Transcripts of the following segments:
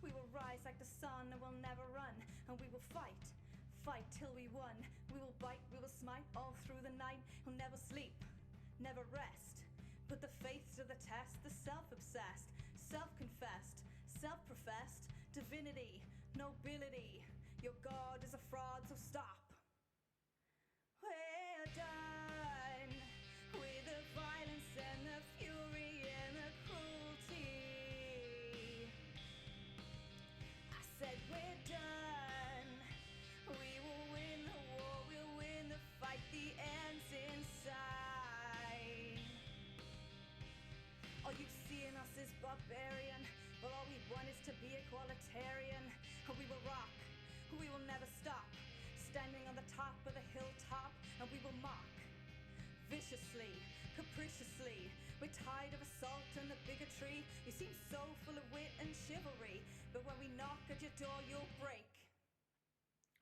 We will rise like the sun and we'll never run. And we will fight till we won. We will bite, we will smite all through the night. We'll never sleep, never rest. Put the faith to the test, the self-obsessed, self-confessed, self-professed divinity, nobility. Your God is a fraud, so stop. We're done with the violence and the fury and the cruelty. I said we're done. We will win the war, we'll win the fight, the end's inside. All you see in us is barbarian, but all we want is to be equalitarian. We will rock, we will never stop, standing on the top of the hilltop, and we will mock, viciously, capriciously. We're tired of assault and the bigotry. You seem so full of wit and chivalry, but when we knock at your door, you'll break.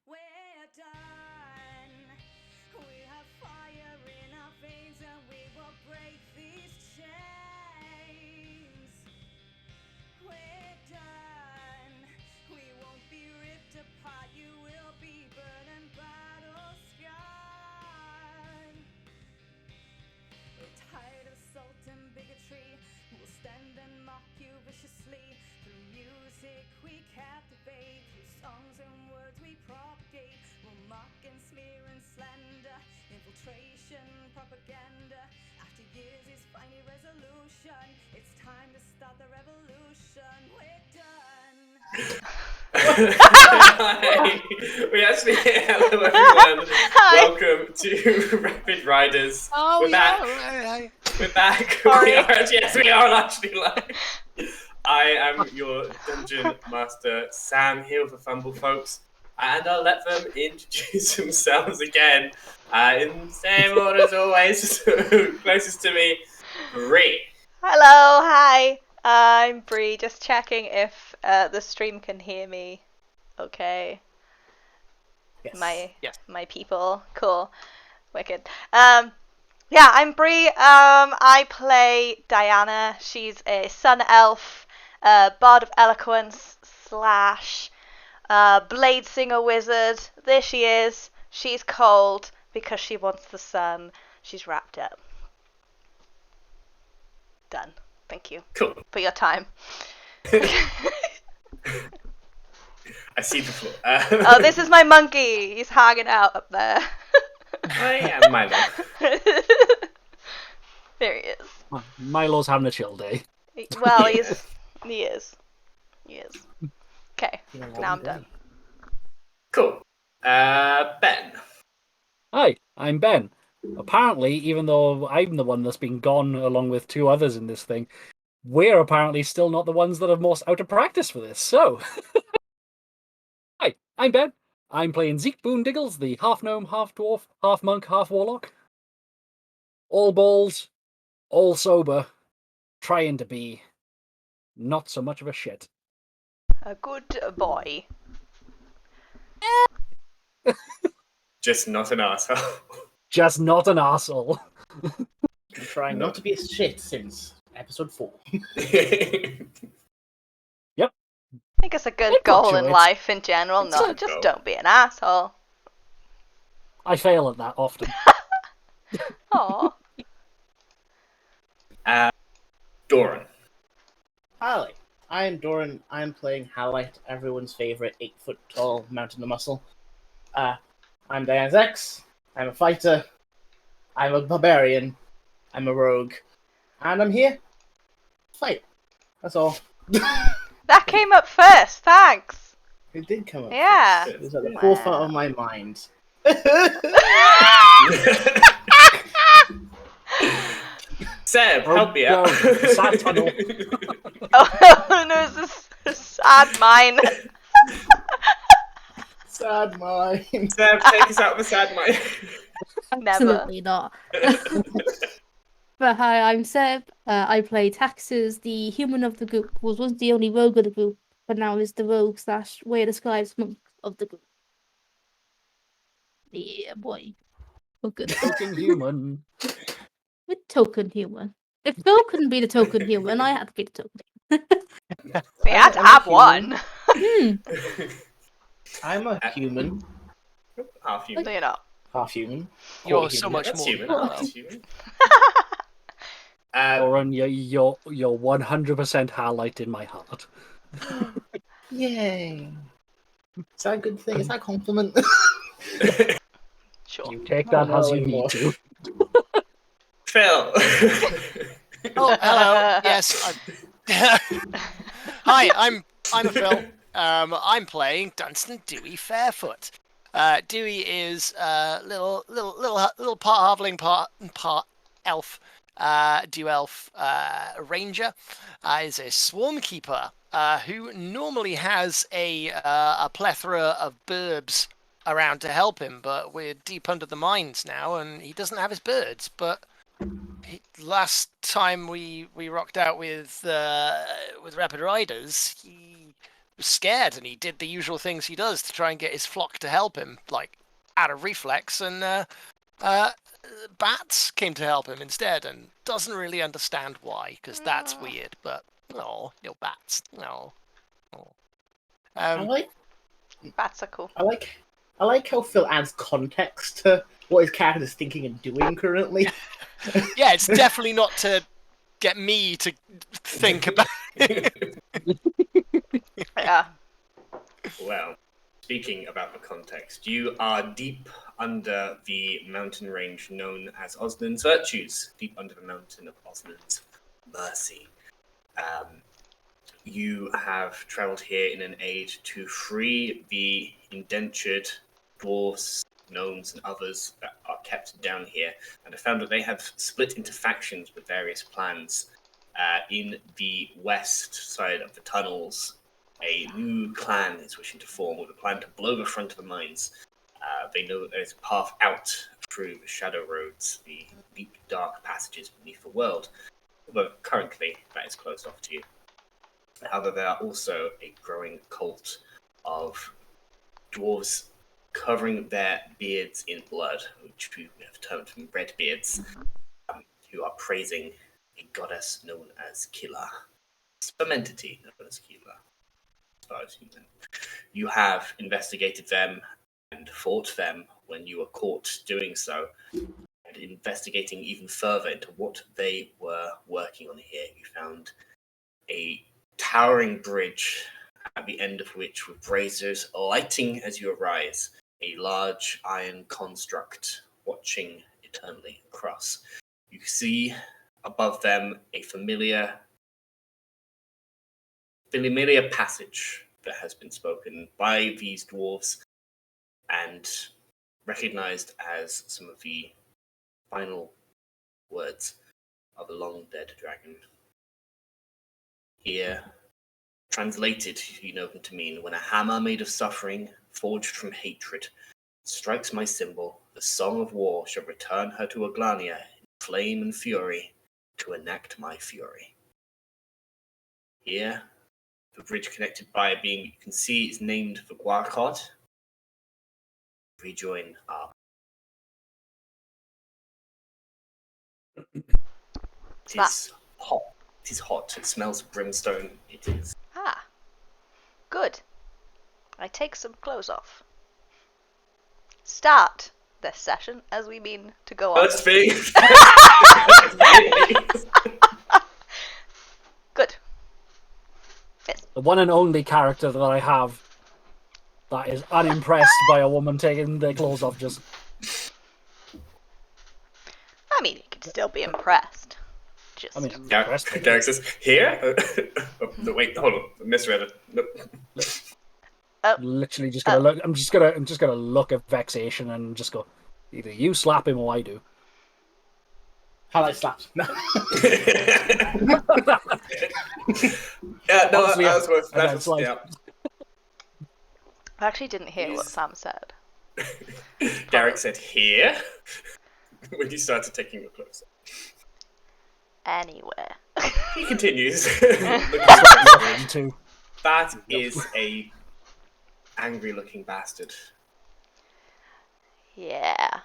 We're done. We have fire in our veins, and we will break these chains. We're done. We won't be ripped apart. You will be burned and battle scarred. We're tired of assault and bigotry. We'll stand and mock you viciously. Through music we captivate. Through songs and words we propagate. We'll mock and smear and slander. Infiltration, propaganda. After years is finally resolution. It's time to start the revolution. We're done. Hi. We actually hello everyone. Hi. Welcome to Rapid Riders. Oh, We're back. Hi. We're back. Sorry. Yes, we are actually live. I am your dungeon master, Sam, here with the Fumble folks, and I'll let them introduce themselves again in the same order as always. Closest to me, Bree. Hello, hi. I'm Bree, just checking if the stream can hear me. Okay. Yes. My people. Cool. Wicked. Yeah, I'm Bree. I play Diana. She's a sun elf, bard of eloquence / blade singer wizard. There she is. She's cold because she wants the sun. She's wrapped up. Done. Thank you. Cool. For your time. I see the floor. Oh, this is my monkey. He's hanging out up there. I am Milo. There he is. Milo's having a chill day. Well, he is. Okay, now I'm done. Cool. Ben. Hi, I'm Ben. Apparently, even though I'm the one that's been gone along with two others in this thing, we're apparently still not the ones that are most out of practice for this, so... Hi, I'm Ben. I'm playing Zeke Boondiggles, the half-gnome, half-dwarf, half-monk, half-warlock. All balls, all sober, trying to be not so much of a shit. A good boy. Just not an arsehole. Just not an arsehole. I'm trying not to be a shit since episode 4. Yep. I think it's a good goal in life in general. No, just don't be an asshole. I fail at that often. Aww. Doran. Hi, I'm Doran. I'm playing Howlite, everyone's favourite 8-foot-tall mountain of muscle. I'm Diana's ex. I'm a fighter. I'm a barbarian. I'm a rogue. And I'm here to fight. That's all. That came up first, thanks. It did come up. Yeah. It was at the forefront of my mind. Seb, help me out. Sad tunnel. Oh no, this is a sad mine. Sad mind. Seb, take us out of a sad mind. Absolutely not. But hi, I'm Seb. I play Taxes, the human of the group. Was once the only rogue of the group, but now is the rogue / way describes monk of the group. Yeah, boy. Oh, good. Token human. With token human. If Phil couldn't be the token human, I had to be the token human. We had to have one. I'm a human, Half human. No, you're not. half human. You're quarter so human. much That's more. human. than that. That's human. Doran, you're 100% Harlight in my heart. Yay! Is that a good thing? Is that a compliment? Sure. You take I that don't as know you anymore. need to. Phil. Oh, hello. Yes. Hi, I'm a Phil. I'm playing Dunstan Dewey Fairfoot. Dewey is little part halfling, part elf, dew elf ranger. Is a swarm keeper who normally has a plethora of birds around to help him, but we're deep under the mines now, and he doesn't have his birds. But last time we rocked out with Rapid Riders, he was scared and he did the usual things he does to try and get his flock to help him, like out of reflex, and bats came to help him instead, and doesn't really understand why, because that's weird. But no, bats, no. I like Bats are cool. I like how Phil adds context to what his character is thinking and doing currently. Yeah, it's definitely not to get me to think about it. Yeah. Well, speaking about the context, you are deep under the mountain range known as Osnan's Virtues, deep under the mountain of Osnan's Mercy. You have travelled here in an aid to free the indentured dwarves, gnomes, and others that are kept down here, and have found that they have split into factions with various plans. In the west side of the tunnels, a new clan is wishing to form with a plan to blow the front of the mines. They know that there's a path out through the shadow roads, the deep, dark passages beneath the world, although currently that is closed off to you. However, there are also a growing cult of dwarves covering their beards in blood, which we have termed red beards, who are praising a goddess known as Killa. Spermentity known as Killa, as far as you know. You have investigated them and fought them when you were caught doing so, and investigating even further into what they were working on here, you found a towering bridge at the end of which, with braziers lighting as you arise, a large iron construct watching eternally across. You see above them a familiar passage that has been spoken by these dwarves and recognized as some of the final words of a long-dead dragon. Here, translated, you know them to mean, when a hammer made of suffering, forged from hatred, strikes my symbol, the song of war shall return her to Aglania in flame and fury to enact my fury. Here, the bridge connected by a being you can see is named the Guarcod. Rejoin our. It is hot. It is hot. It smells of brimstone. It is. Ah. Good. I take some clothes off. Start this session as we mean to go on. Let's be. Good. Yes. The one and only character that I have that is unimpressed by a woman taking their clothes off. Just I mean, you can still be impressed. Just. I mean, I'm impressed. Derek says, here? No, wait, hold on. I misread it. No. Literally just gonna look. I'm just gonna look at vexation and just go. Either you slap him or I do. How I slapped. No. Yeah, no, Honestly, that was worth and that. it's like- Yeah. I actually didn't hear what Sam said. Derek said, here? When you started taking your clothes off. Anywhere. He continues. Too. That is a angry-looking bastard. Yeah.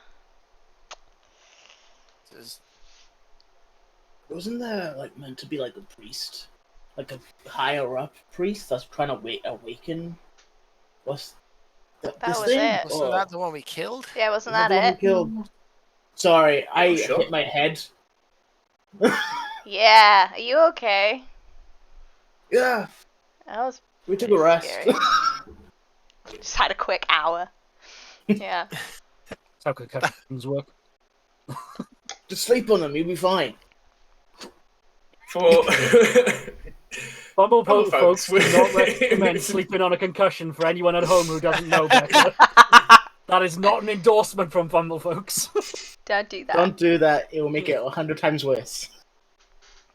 Wasn't there like meant to be like a priest like a higher up priest that's trying to awaken. What's That this was thing? it. Wasn't that the one we killed? Yeah, wasn't Is that that the one we it? killed? Sorry, I sure. hit my head. Yeah. Are you okay? Yeah, That was we took a pretty rest. scary. Just had a quick hour. Yeah. That's how concussions work. Just sleep on them, you'll be fine. For Fumble Fumble folks folks. do not recommend sleeping on a concussion for anyone at home who doesn't know better. That is not an endorsement from Fumble folks. Don't do that. Don't do that, it will make it 100 times worse.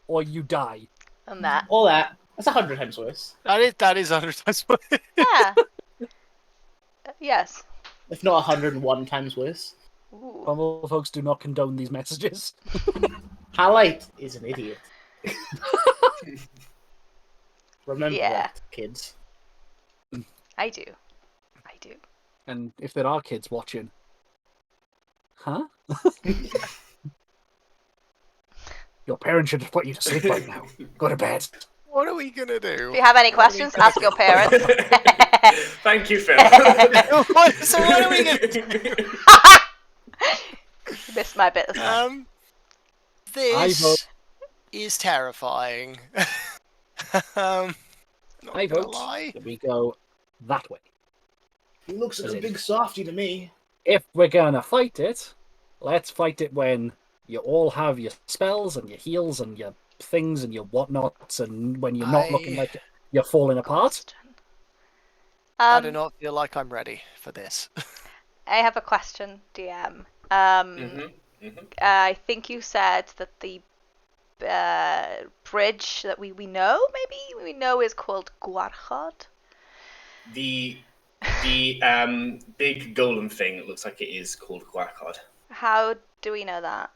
Or you die. And that. All that, that's 100 times worse. That is 100 times worse. Yeah. Yes. If not 101 times worse. Ooh. Fumble folks do not condone these messages. Highlight is an idiot. Remember Yeah. that, kids. I do. And if there are kids watching, huh? Your parents should have put you to sleep right now. Go to bed. What are we gonna do? If you have any questions, ask your parents. Thank you, Phil. So what are we gonna do? Missed my bit. I This vote- is terrifying. Not I gonna vote lie. that we go that way. He looks like a big softy to me. If we're gonna fight it, let's fight it when you all have your spells and your heals and your things and your whatnots, and when you're not looking like you're falling apart. I do not feel like I'm ready for this. I have a question, DM. I think you said that the bridge that we know is called Gwarchod. The big golem thing, it looks like it is called Gwarchod. How do we know that?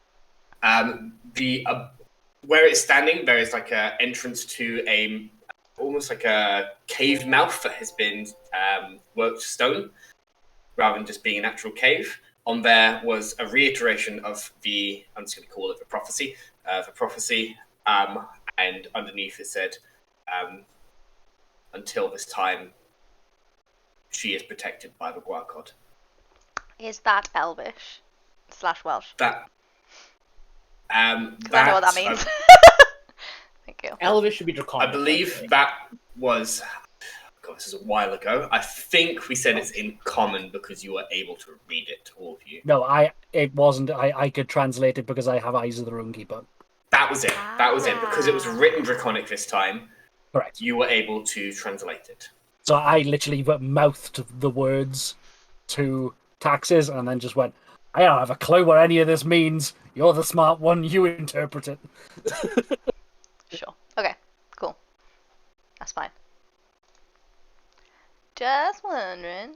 Where it's standing, there is like an entrance to almost like a cave mouth that has been worked stone, rather than just being an actual cave. On there was a reiteration of I'm just going to call it the prophecy, and underneath it said, until this time, she is protected by the Gwarchod. Is that Elvish / Welsh? That. Because I know what that means. Thank you. Elvish should be draconic. I believe that was. God, this is a while ago. I think we said it's in common because you were able to read it, all of you. No, it wasn't. I could translate it because I have Eyes of the Runekeeper. That was it. That was it. Because it was written draconic this time. Correct. You were able to translate it. So I literally mouthed the words to Taxes and then just went, I don't have a clue what any of this means. You're the smart one. You interpret it. Sure. Okay. Cool. That's fine. Just wondering.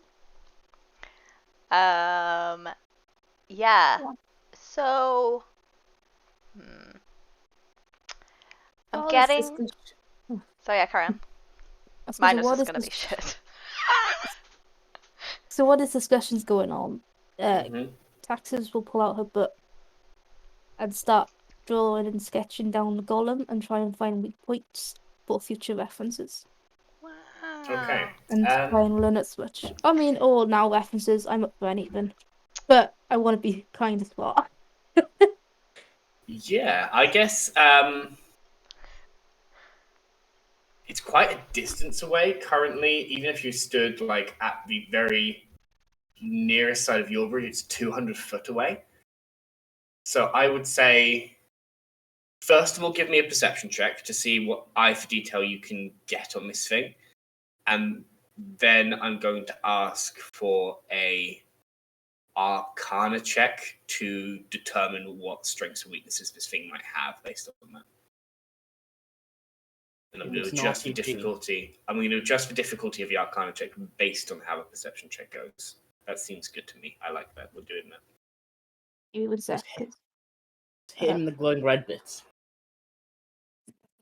Yeah. So. I'm getting. Sorry, yeah, carry on. Mine was just gonna be shit. So what is discussions going on? Taxes will pull out her book and start drawing and sketching down the golem and try and find weak points for future references. Wow. Okay. And try and learn as much. I mean, all now references, I'm up for anything. But I want to be kind as well. Yeah, I guess it's quite a distance away currently. Even if you stood like at the very nearest side of your bridge, it's 200 foot away. So I would say, first of all, give me a perception check to see what eye for detail you can get on this thing. And then I'm going to ask for a Arcana check to determine what strengths and weaknesses this thing might have based on that. And I'm going to adjust the difficulty. I'm going to adjust the difficulty of the Arcana check based on how a perception check goes. That seems good to me. I like that. We're doing that. You would say. Hit him the glowing red bits.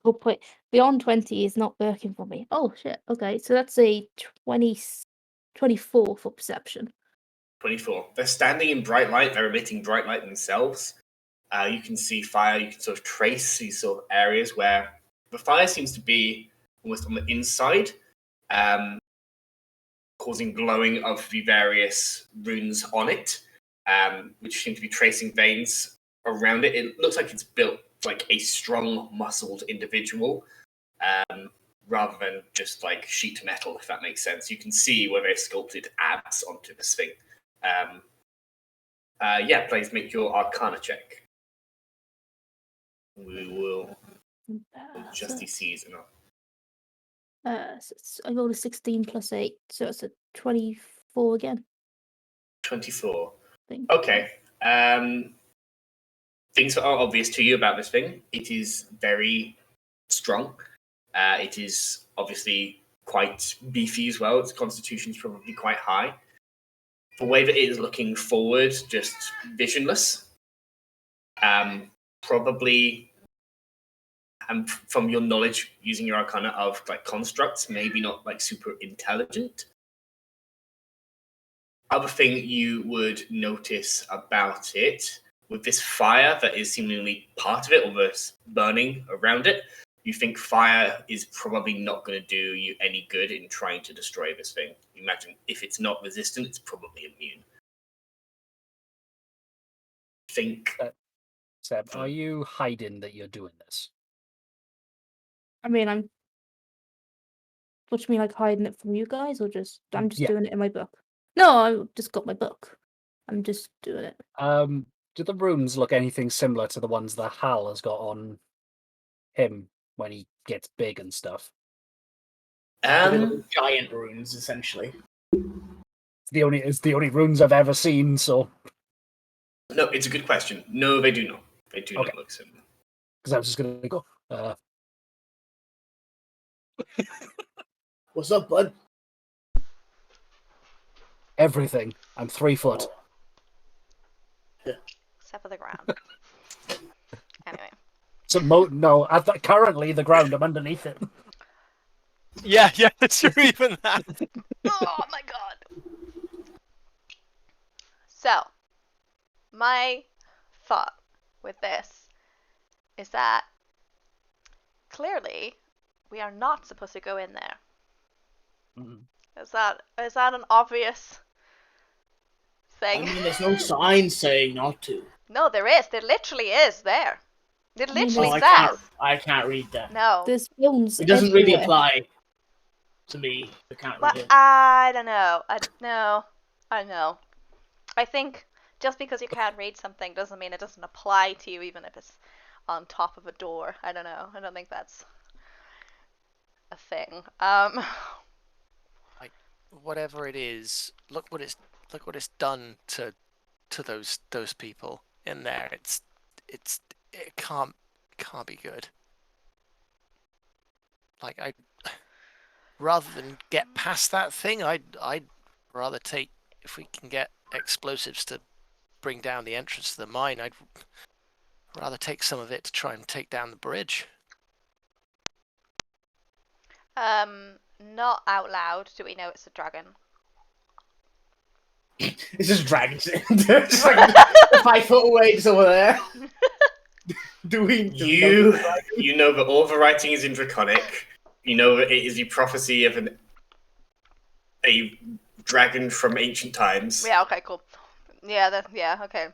Good point. Beyond 20 is not working for me. Oh, shit. Okay, so that's a 24 for perception. 24. They're standing in bright light. They're emitting bright light themselves. You can see fire. You can sort of trace these sort of areas where The fire seems to be almost on the inside, causing glowing of the various runes on it, which seem to be tracing veins around it. It looks like it's built like a strong, muscled individual, rather than just like sheet metal, if that makes sense. You can see where they've sculpted abs onto this thing. Please make your Arcana check. We will adjust these C's enough. I rolled a 16 plus 8, so it's a 24 again. 24. I think. Okay. Things that are obvious to you about this thing. It is very strong. It is obviously quite beefy as well. Its constitution is probably quite high. The way that it is looking forward, just visionless. Probably, from your knowledge using your Arcana of like constructs, maybe not like super intelligent. Other thing you would notice about it, with this fire that is seemingly part of it, or this burning around it, you think fire is probably not going to do you any good in trying to destroy this thing. You imagine if it's not resistant, it's probably immune. Seb, are you hiding that you're doing this? I mean, what do you mean, like hiding it from you guys, or just I'm just doing it in my book? No, I just got my book. I'm just doing it. Do the runes look anything similar to the ones that Hal has got on him when he gets big and stuff? Giant runes, essentially. It's the only runes I've ever seen, so... No, it's a good question. No, they do not. They do not look similar. Because I was just going to go... What's up, bud? Everything. I'm 3 foot. Except for the ground. Anyway. So currently the ground, I'm underneath it. Yeah, it's true, even that. Oh my god. So, my thought with this is that clearly we are not supposed to go in there. Mm-hmm. Is that an obvious thing? I mean, there's no sign saying not to. No, there is. There literally is there. It literally Oh, says. I can't read that. No. There's bones. It doesn't really everywhere. apply to me. I can't read But it. I don't know. I know. I think just because you can't read something doesn't mean it doesn't apply to you, even if it's on top of a door. I don't know. I don't think that's a thing. Like, whatever it is, look what it's done to those people in there. It can't be good. Like, rather than get past that thing, I'd rather take, if we can get explosives to bring down the entrance to the mine, I'd rather take some of it to try and take down the bridge. Not out loud. Do we know it's a dragon? It's just dragons. Just like 5 foot away, just over there. You know that all the writing is in Draconic. You know that it is the prophecy of a dragon from ancient times. Yeah. Okay. Cool. Yeah. Okay.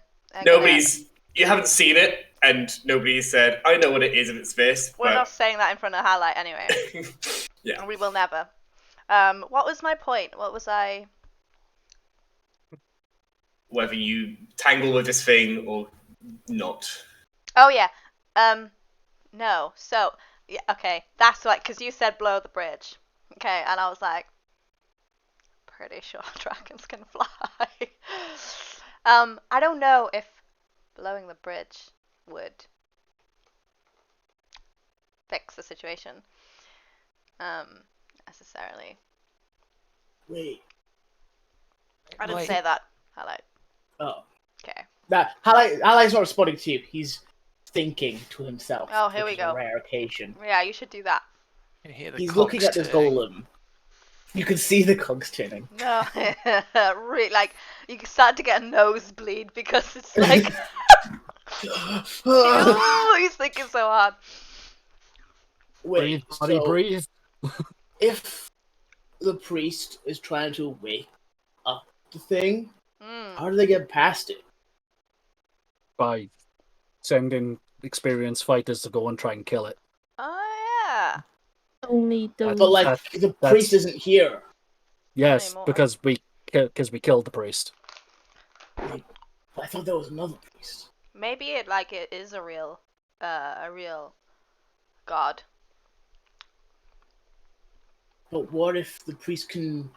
You haven't seen it, and nobody said, "I know what it is," and it's this. We're not saying that in front of Highlight anyway. Yeah. We will never. What was my point? What was I? Whether you tangle with this thing or not. Oh yeah. No. So yeah. Okay. That's like because you said blow the bridge. Okay, and I was like, pretty sure dragons can fly. I don't know if blowing the bridge would fix the situation. Necessarily. Wait. I didn't say that. Highlight. Oh. Okay. That Highlight's not responding to you. He's thinking to himself. Oh, here we which is go. a rare occasion. Yeah, you should do that. He's looking at this golem. You can see the cogs turning. No, really, like you can start to get a nosebleed because it's like, oh, he's thinking so hard. Wait, Breathe, buddy, so breathe. if the priest is trying to wake up the thing, how do they get past it? By sending experienced fighters to go and try and kill it. Oh yeah. Only those. But like That- the priest isn't here. Yes, Anymore. because we killed the priest. I thought there was another priest. Maybe it is a real god. But what if the priest can,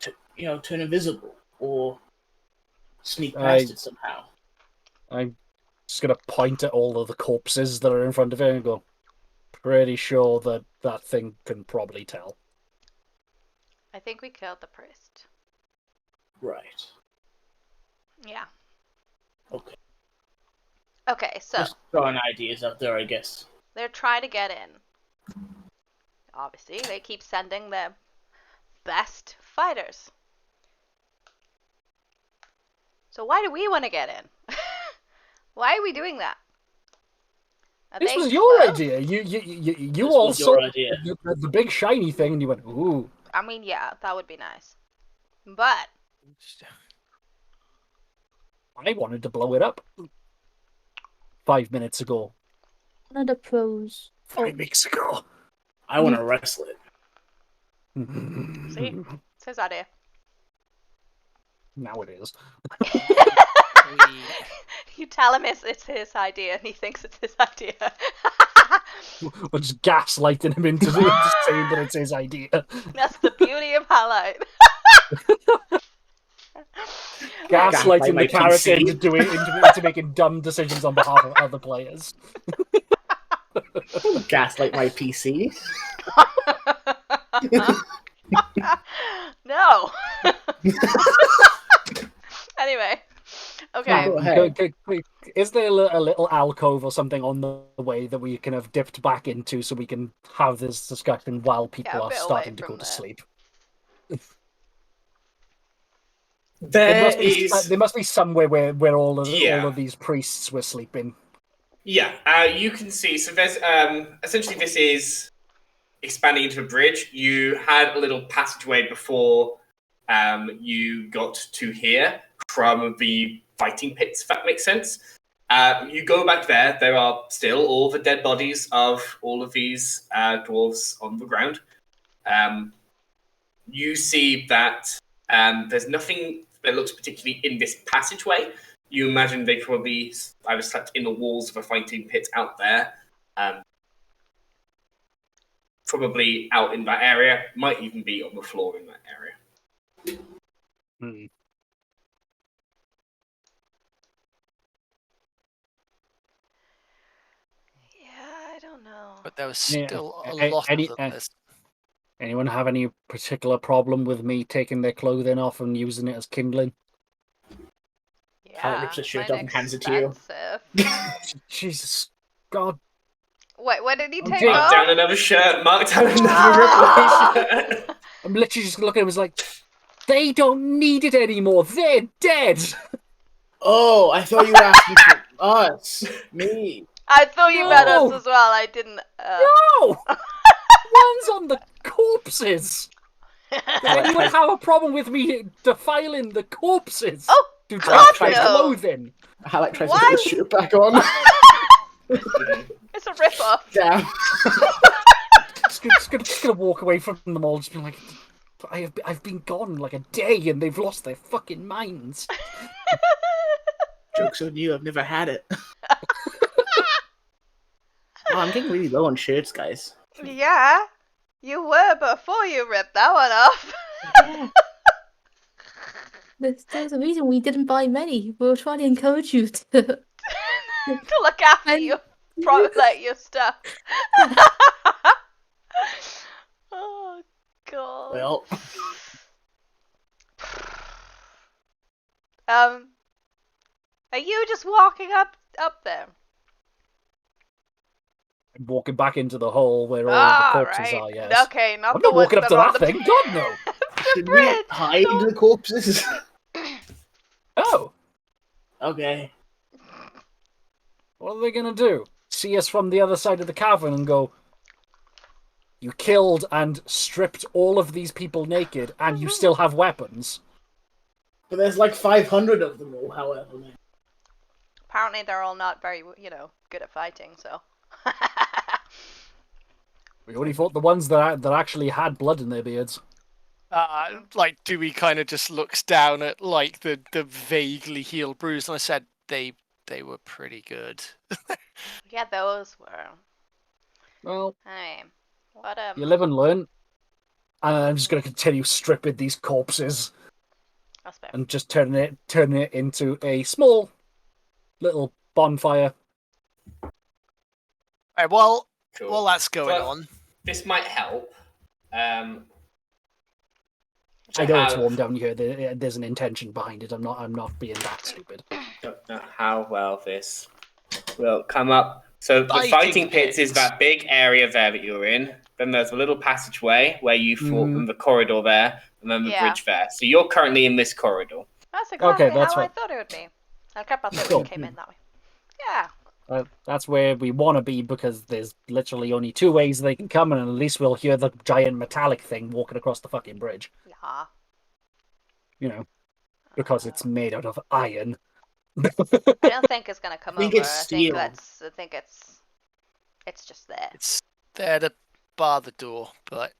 turn invisible or sneak past it somehow? I'm just gonna point at all of the corpses that are in front of it and go, pretty sure that thing can probably tell. I think we killed the priest. Right. Yeah. Okay. Okay, so Just throwing ideas out there, I guess. they're trying to get in. Obviously, they keep sending their best fighters. So why do we want to get in? Why are we doing that? Are This they was your 12? idea. You This all was saw your idea. the big shiny thing and you went, ooh. I mean, yeah, that would be nice. But I wanted to blow it up 5 minutes ago. One of the pros. 5 weeks ago. I want to wrestle it. see, it's his idea. Now it is. You tell him it's his idea, and he thinks it's his idea. We're just gaslighting him into saying that it's his idea. That's the beauty of Highlight. Gaslighting my the character PC. into making dumb decisions on behalf of other players. Gaslight my PC. No. Anyway, okay. Go ahead. Is there a little alcove or something on the way that we can have dipped back into so we can have this discussion while people Yeah, a are bit starting away to go from to there. sleep? There is. There must be somewhere where all Yeah. of these priests were sleeping. Yeah, you can see. So there's essentially this is expanding into a bridge. You had a little passageway before you got to here from the fighting pits, if that makes sense. You go back there. There are still all the dead bodies of all of these dwarves on the ground. You see that there's nothing that looks particularly in this passageway. You imagine they probably either slept in the walls of a fighting pit out there, probably out in that area, might even be on the floor in that area. Hmm. Yeah, I don't know. But there was Yeah, still a a- lot any- of them. There's- Anyone have any particular problem with me taking their clothing off and using it as kindling? Yeah, rips the shirt quite off and hands it to you. expensive. Jesus God. Wait, what did he take Okay. Mark off? down another shirt. Mark down another Ah! replay shirt. I'm literally just looking at him, it's like, they don't need it anymore. They're dead. Oh, I thought you were asking for us. Me. I thought you meant us No. as well. I didn't. No! One's on the corpses. Does anyone have a problem with me defiling the corpses? Oh, to God, touch their no. clothing? I like trying to Why? put the shirt back on. It's a rip-off. Damn. Just gonna walk away from them all, just being like, I've been gone like a day and they've lost their fucking minds. Joke's on you, I've never had it. Oh, I'm getting really low on shirts, guys. Yeah, you were before you ripped that one off. Yeah. There's a reason we didn't buy many. We were trying to encourage you to. To look after And- you, like your stuff. Oh God. Well, Are you just walking up there? I'm walking back into the hole where all Ah, the corpses right. are, yes. Okay, not I'm the not ones walking up that to are on that the thing, God no! the should we bridge. hide No. the corpses? Oh, Okay. what are they gonna do? See us from the other side of the cavern and go, You killed and stripped all of these people naked, and you still have weapons. But there's like 500 of them all, however. Man. Apparently, they're all not very, good at fighting. So. We only fought the ones that actually had blood in their beards. Like Dewey kind of just looks down at like the vaguely healed bruise, and I said they were pretty good. Yeah, those were. Well, Hey, what you live and learn. And I'm just going to continue stripping these corpses That's fair. and just turning it into a small little bonfire. Alright, well, Cool. while that's going Well, on, this might help. I know it's warm down here. There's an intention behind it. I'm not being that stupid. Don't know how well this will come up. So the Fighting fighting pits is pits. that big area there that you're in. Then there's a little passageway where you fought, Mhm. and the corridor there, and then the Yeah. bridge there. So you're currently in this corridor. That's exactly Okay, that's how I fine. thought it would be. I kept on thinking Cool. it came in that way. Yeah. That's where we want to be because there's literally only two ways they can come, and at least we'll hear the giant metallic thing walking across the fucking bridge. Yeah. You know, because it's made out of iron. I don't think it's gonna come I think over. it's I steel. think it's just there. it's there to bar the door, but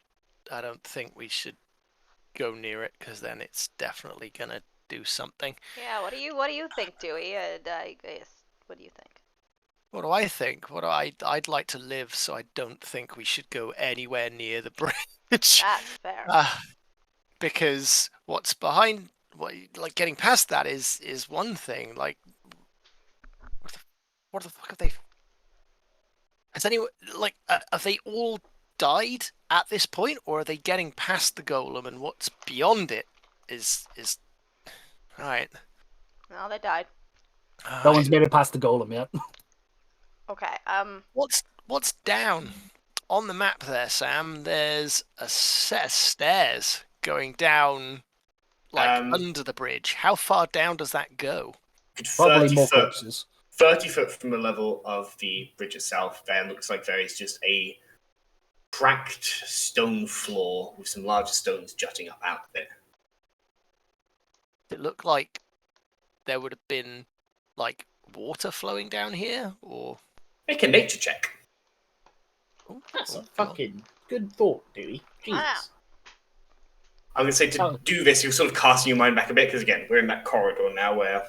I don't think we should go near it because then it's definitely gonna do something. Yeah. What do you think, Dewey? I guess. What do you think? What do I think? I'd like to live, so I don't think we should go anywhere near the bridge. That's fair. Because what's behind, like getting past that is one thing. Like, what the fuck have they? Has anyone have they all died at this point, or are they getting past the golem and what's beyond it is right? No, they died. No one's made it past the golem yet. Okay. What's down on the map there, Sam? There's a set of stairs going down, like under the bridge. How far down does that go? Probably 30 more foot, corpses. 30 foot from the level of the bridge itself. There looks like there is just a cracked stone floor with some larger stones jutting up out of it. It looked like there would have been like water flowing down here, or Make a nature check. That's a God. fucking good thought, Dewey. Jesus. Wow. I'm going to say to do this, you're sort of casting your mind back a bit, because again, we're in that corridor now where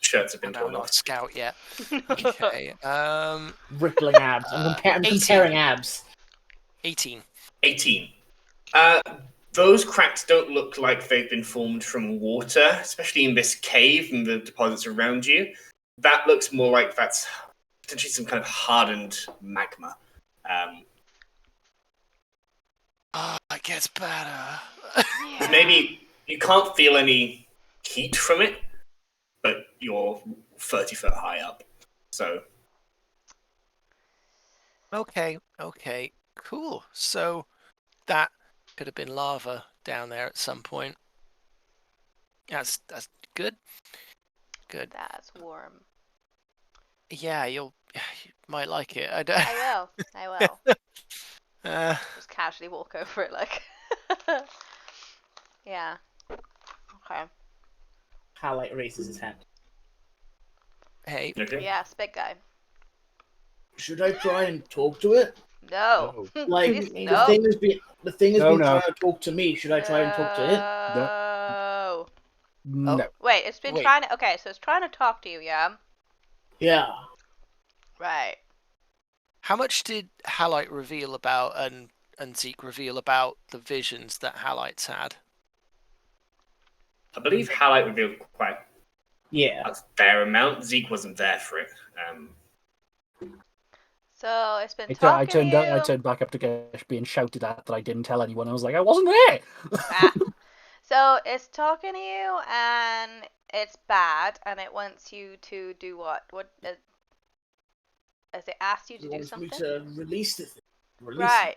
shirts have been And I'm torn not off. a scout yet. Okay. Rippling abs. I'm 18. comparing abs. 18. 18. Those cracks don't look like they've been formed from water, especially in this cave and the deposits around you. That looks more like that's potentially some kind of hardened magma. It gets better. Maybe you can't feel any heat from it, but you're 30 foot high up. So Okay, cool. So that could have been lava down there at some point. That's good. Good. That's warm. Yeah, you might like it. I I will. Just casually walk over it, like. Yeah. Okay. Highlight raises his hand. Hey, okay. Yes, big guy. Should I try and talk to it? No. Like Please, the no. thing has been No. trying to talk to me. Should I try and talk to it? No. No. Wait, it's been Wait. trying to. Okay, so it's trying to talk to you, yeah? Yeah. Right. how much did Halite reveal about and Zeke reveal about the visions that Halites had? I believe Halite revealed quite Yeah. a fair amount. Zeke wasn't there for it. So it's been I talking turned to you. I turned back up to Gesh being shouted at that I didn't tell anyone. I was like, I wasn't there. Ah. So it's talking to you, and it's bad, and it wants you to do what? Has it asked you to It do wants something? me to release the thing. Release Right.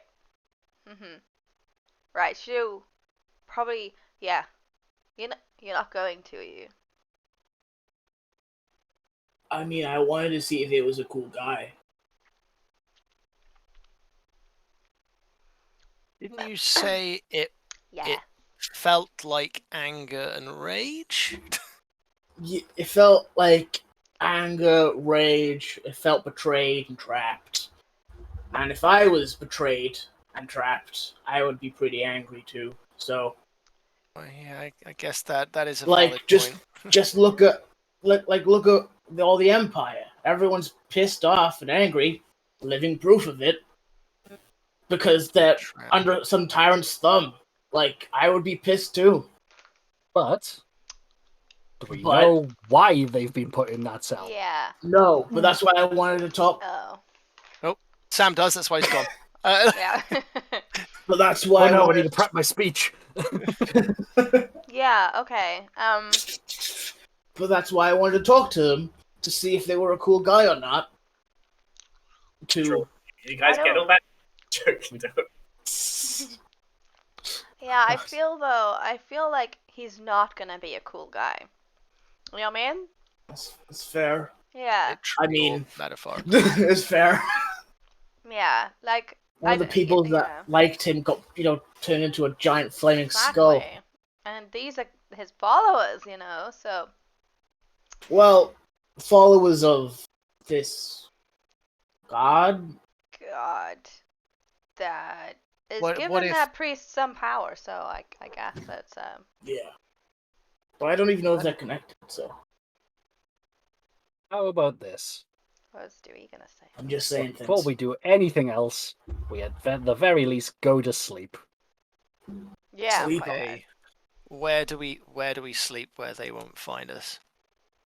Right. So probably, yeah. You're not going to, are you? I mean, I wanted to see if it was a cool guy. Didn't you say it Yeah. felt like anger and rage? It felt like anger, rage. It felt betrayed and trapped. And if I was betrayed and trapped, I would be pretty angry too. So, Well, yeah, I guess that is a like, valid just point. just look at all the Empire. Everyone's pissed off and angry. Living proof of it. Because they're Trap. under some tyrant's thumb. Like, I would be pissed too. But do we But- know why they've been put in that cell? Yeah. No, but that's why I wanted to talk. Oh. Sam does, that's why he's gone. Yeah. But that's why Oh no, I wanted need to prep my speech. Yeah. Okay. But that's why I wanted to talk to them to see if they were a cool guy or not. True. You guys I get don't- all that? Joking. Yeah. I feel like he's not gonna be a cool guy. You know what I mean? It's fair. Yeah. I mean- metaphor. It's fair. Yeah. Like. One of the people that yeah. liked him got, turned into a giant flaming skull. Exactly. And these are his followers, so. Well, followers of this god. God. That is What giving if- that priest some power, so I guess that's Yeah. But I don't even know if they're connected, so How about this? what was Dewey gonna say? I'm just saying Before things. we do anything else, we at the very least go to sleep. Yeah. Sleep. go ahead. Okay. Where do we sleep where they won't find us?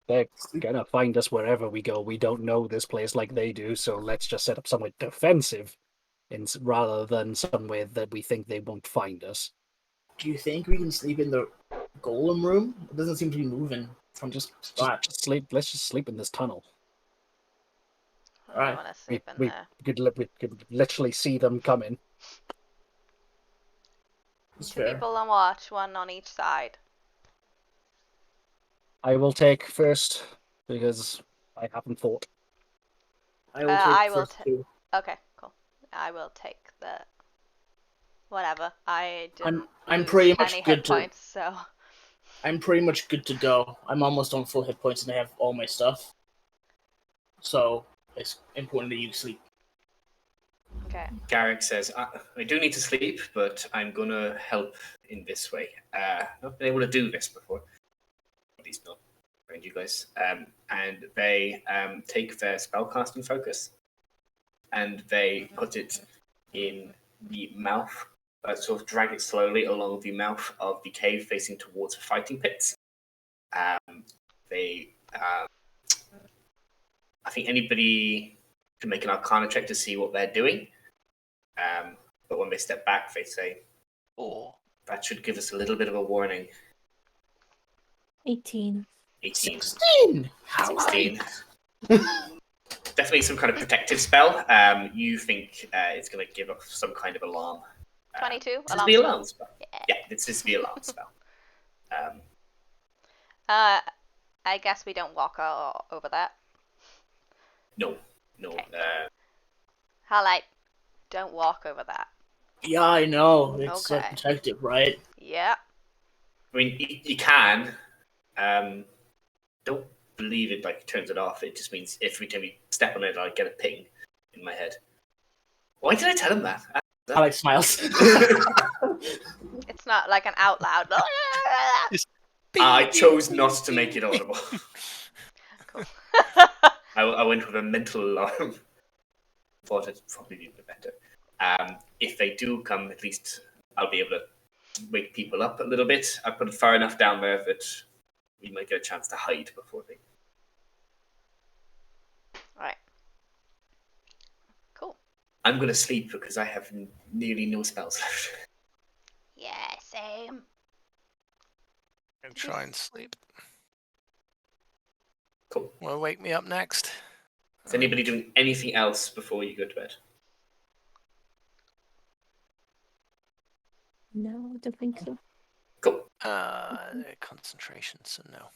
They're gonna find us wherever we go. We don't know this place like they do, so let's just set up somewhere defensive, rather than somewhere that we think they won't find us. Do you think we can sleep in the golem room? It doesn't seem to be moving from just spot. Just sleep. Let's just sleep in this tunnel. I don't Right. want to sleep in We there. could literally see them coming. It's Two fair. people on watch, one on each side. I will take first because I haven't thought. I will I take will first two. Okay, cool. I will take the. Whatever. I didn't. I'm lose pretty much any good hit to- points, so. I'm pretty much good to go. I'm almost on full hit points and I have all my stuff. So it's important that you sleep. Okay. Garrick says, I do need to sleep, but I'm going to help in this way. Not been able to do this before. At least not around you guys. And they take their spellcasting focus and they put it in the mouth, sort of drag it slowly along the mouth of the cave facing towards the fighting pits. I think anybody can make an Arcana check to see what they're doing. But when they step back, they say, Oh. that should give us a little bit of a warning. 18. 18. 16! 16. Definitely some kind of protective spell. You think it's going to give off some kind of alarm. 22. This is the alarm spell. Yeah. Yeah, this is the alarm spell. I guess we don't walk over that. No. Okay. Highlight. Don't walk over that. Yeah, I know. It's Okay. protected, right? Yeah. I mean, you can. Don't believe it turns it off. It just means every time you step on it, I get a ping in my head. Why did I tell him that? I like smiles. It's not like an out loud. I chose not to make it audible. Cool. I went with a mental alarm. Thought it'd probably be a bit better. If they do come, at least I'll be able to wake people up a little bit. I put it far enough down there that we might get a chance to hide before they. Right. Cool. I'm going to sleep because I have nearly no spells left. Yeah, same. And try and sleep. Cool. Want to wake me up next? Is anybody doing anything else before you go to bed? No, I don't think so. Cool. Concentration, so no.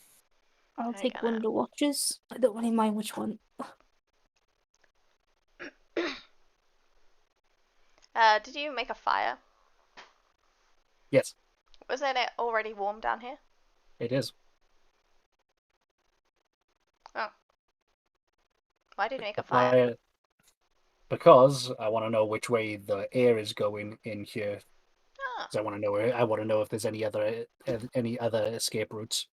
I'll I take gotta- one of the watches. I don't really mind which one. Did you make a fire? Yes, Wasn't it already warm down here? it is. Oh. Why did you make a The fire? Because I want to know which way the air is going in here. Oh. So I want to know if there's any other escape routes.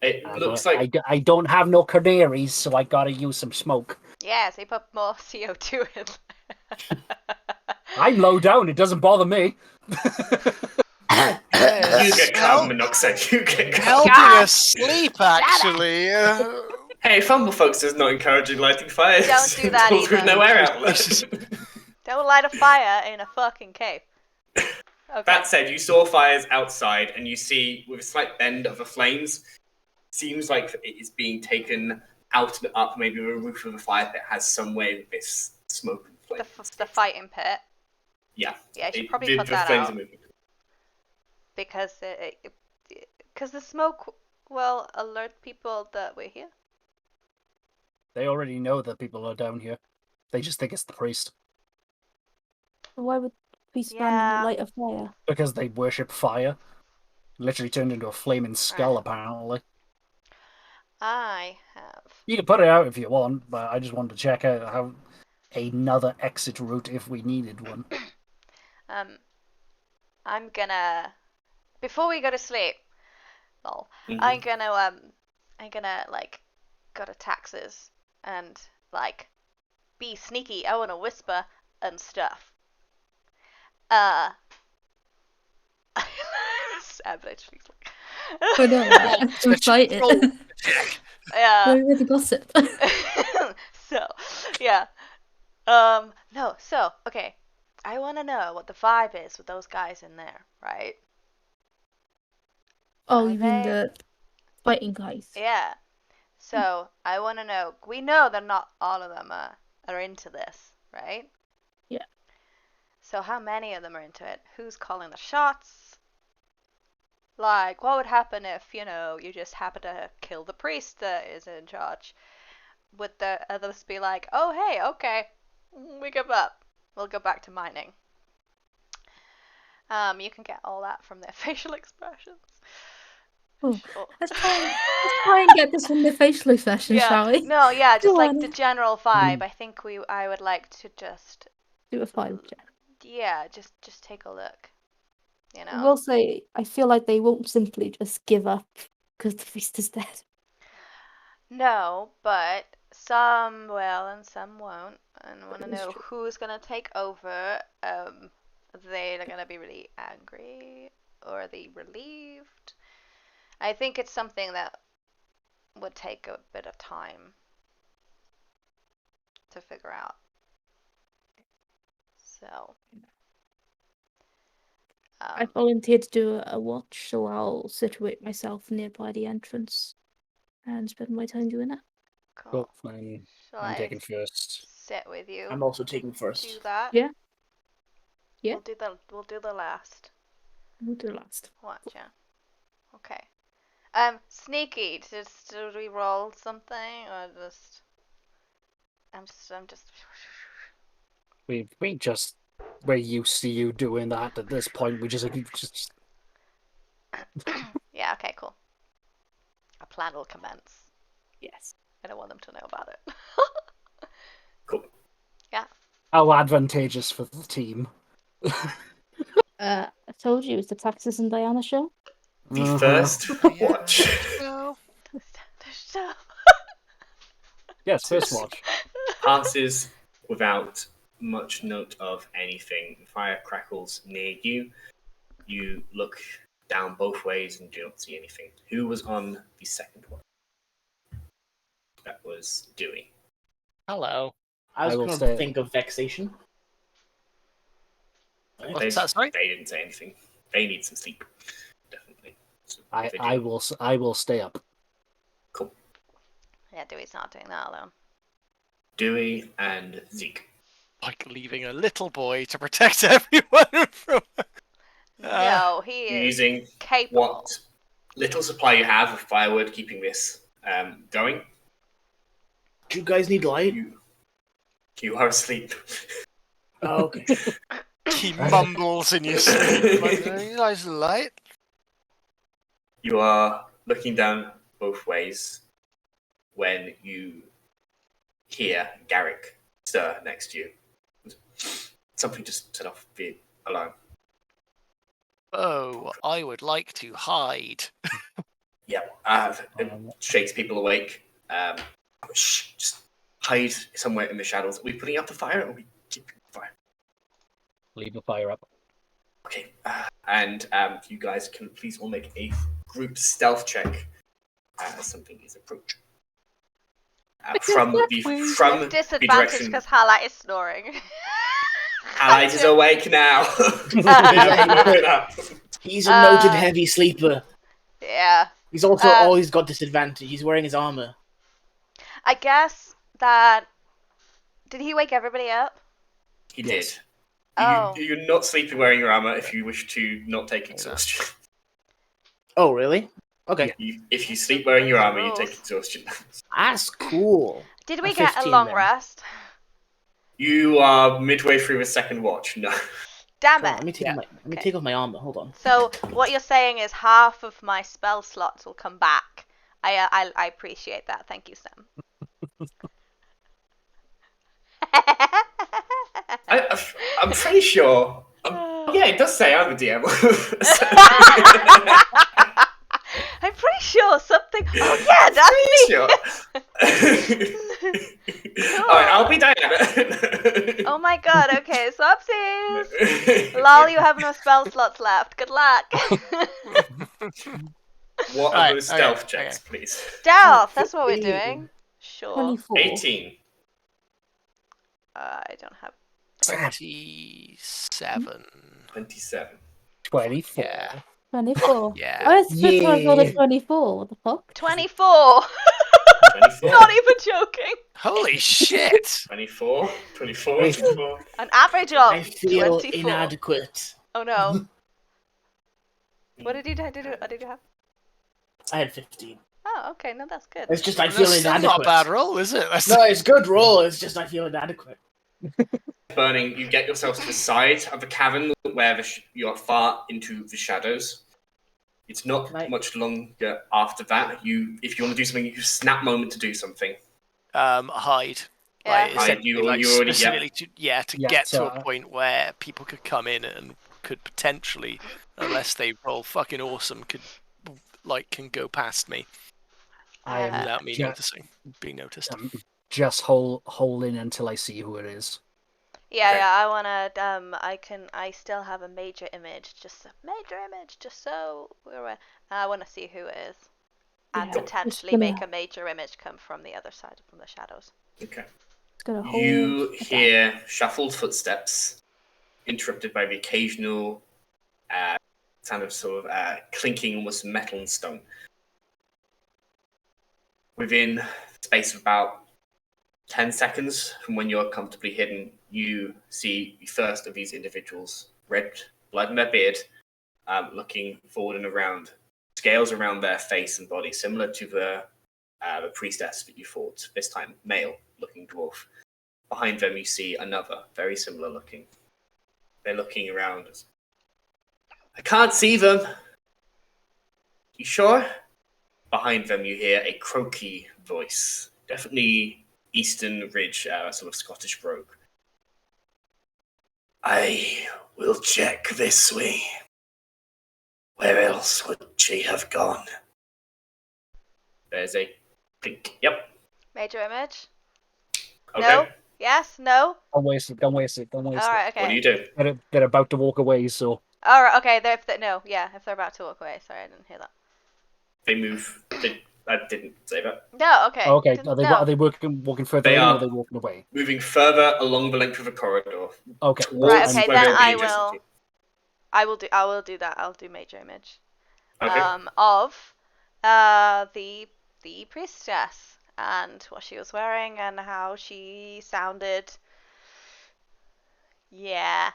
It looks like I don't have no canaries, so I gotta use some smoke. Yeah, so you put more CO2 in. I'm low down. It doesn't bother me. you get carbon monoxide. You get Helping God. us sleep, actually. Hey, Fumble folks is not encouraging lighting fires. Don't do that With either. no air outlet. Don't light a fire in a fucking cave. Okay. That said, you saw fires outside, and you see, with a slight bend of the flames, seems like it is being taken out and up. Maybe the roof of the fire pit has some way with this smoke and flame. The fighting pit. Yeah. Yeah, I should probably put the that flames out. are moving. Because the smoke will alert people that we're here. They already know that people are down here. They just think it's the priest. Why would we spam light a fire? Because they worship fire. Literally turned into a flaming skull, apparently. I have. You can put it out if you want, but I just wanted to check out how another exit route if we needed one. I'm gonna, before we go to sleep, I'm gonna like go to taxes and like be sneaky. I wanna whisper and stuff. Savage. I know, I'm so excited. Yeah. Where are the gossip? So, yeah. No, so, okay. I want to know what the vibe is with those guys in there, right? Oh, Are you mean they- the fighting guys? Yeah. So, I want to know. We know that not all of them are into this, right? Yeah. So, how many of them are into it? Who's calling the shots? Like, what would happen if, you just happen to kill the priest that is in charge? Would the others be like, oh, hey, okay, we give up. We'll go back to mining. You can get all that from their facial expressions. Oh, Sure. let's try and get this from the facial expression, shall we? No, yeah, just Go like on. the general vibe. I think I would like to just Do a vibe check. yeah, just take a look. I will say, I feel like they won't simply just give up because the priest is dead. No, but some will and some won't. And want to That is know true. who's gonna take over. They're gonna be really angry, or are they relieved? I think it's something that would take a bit of time to figure out. So, I volunteered to do a watch, so I'll situate myself nearby the entrance and spend my time doing that. cool. Cool. Shall I'm I taking first. sit with you? I'm also taking Do first. that. Yeah. Yeah. We'll do the last. We'll do last. Watch, yeah. Okay. Sneaky. Do we roll something or just? I'm just. We're used to you doing that at this point. We just Yeah. Okay. Cool. A plan will commence. Yes. I don't want them to know about it. Cool. Yeah. how advantageous for the team. I told you it's the Taxes and Diana show. The first watch. No. So. Yes, first watch. Passes without much note of anything. Fire crackles near you. You look down both ways and do not see anything. Who was on the second one? That was Dewey. Hello. I was I will going say- to think of vexation. What's that, sorry? They didn't say anything. They need some sleep. Definitely. So if they I do- will stay up. Cool. Yeah, Dewey's not doing that alone. Dewey and Zeke. Like leaving a little boy to protect everyone from. No, he You're is using capable. what little supply you have of firewood, keeping this going. Do you guys need light? You are asleep. Oh, okay. He mumbles in your sleep. Like, you guys light? You are looking down both ways when you hear Garrick stir next to you. Something just set off the alarm. Oh, I would like to hide. Yep. It shakes people awake. Shh, just hide somewhere in the shadows. Are we putting out the fire, or are we keeping the fire? Leave the fire up. Okay. And you guys can please all make a group stealth check as something is approaching. From the Disadvantage direction. because Highlight is snoring. Allied is awake now. He's a noted heavy sleeper. Yeah. He's also always got disadvantage. He's wearing his armor. I guess that... Did he wake everybody up? He did. Oh. You're not sleeping wearing your armor if you wish to not take exhaustion. Oh, really? Okay. If you sleep wearing your armor, you take exhaustion. That's cool. Did we A get a 15 long then. rest? You are midway through the second watch. No. Damn Hold on, it. let me take off my armor. Hold on. So what you're saying is half of my spell slots will come back. I appreciate that. Thank you, Sam. I'm pretty sure. Yeah, it does say I'm a DM. I'm pretty sure something. Oh yeah, that's me. Sure. Alright, I'll be Diana. Oh my god. Okay, swapsies. Lol, you have no spell slots left. Good luck. What are those stealth checks, please? Stealth. That's what we're doing. Sure. 24. 18. I don't have. 27. 27. 24. Yeah. 24. Yeah. I was supposed to roll a 24. What the fuck? 24. 24. Not even joking. Holy shit! 24. 24. An average of I feel 24. inadequate. Oh no. What did you do? What did you have? I had 15. Oh, okay. No, that's good. It's just I feel That's still inadequate. not a bad roll, is it? No, it's a good roll. It's just I feel inadequate. Burning, you get yourselves to the side of the cavern where you're far into the shadows. It's not much longer after that. If you want to do something, you snap moment to do something. Hide. Yeah. Like, Hide, essentially, you like, already- specifically to get to so, a point where people could come in and could potentially, unless they roll fucking awesome, can go past me I am without me being noticed. just hole in until I see who it is. Yeah, Okay. yeah. I wanna. I still have a major image. Just so we're aware. I wanna see who it is, and Yeah, potentially just make gonna- a major image come from the other side, from the shadows. Okay. Just gonna hold You it hear shuffled footsteps, interrupted by the occasional sound of sort of clinking, almost metal and stone. Within the space of about 10 seconds from when you're comfortably hidden, you see the first of these individuals, red blood in their beard, looking forward and around, scales around their face and body, similar to the priestess that you fought, this time male-looking dwarf. Behind them, you see another, very similar looking. They're looking around. I can't see them. You sure? Behind them, you hear a croaky voice. Definitely Eastern Ridge, sort of Scottish brogue. I will check this way. Where else would she have gone? There's a pink. Yep. Major image. Okay. No. Yes. No. Don't waste it. Don't waste it. Don't waste All right. Okay. What do you do? it. They're about to walk away, so All right. Okay. No. Yeah. If they're about to walk away. Sorry, I didn't hear that. They move. I didn't say that. No. Okay. okay. Didn't- Are they no. walking further They in, or are. are they walking away? Moving further along the length of the corridor. Okay. Towards Right, okay, where then they'll be I adjacent will- to you. I will do that. I'll do major image. Okay. Of the priestess and what she was wearing and how she sounded. Yeah.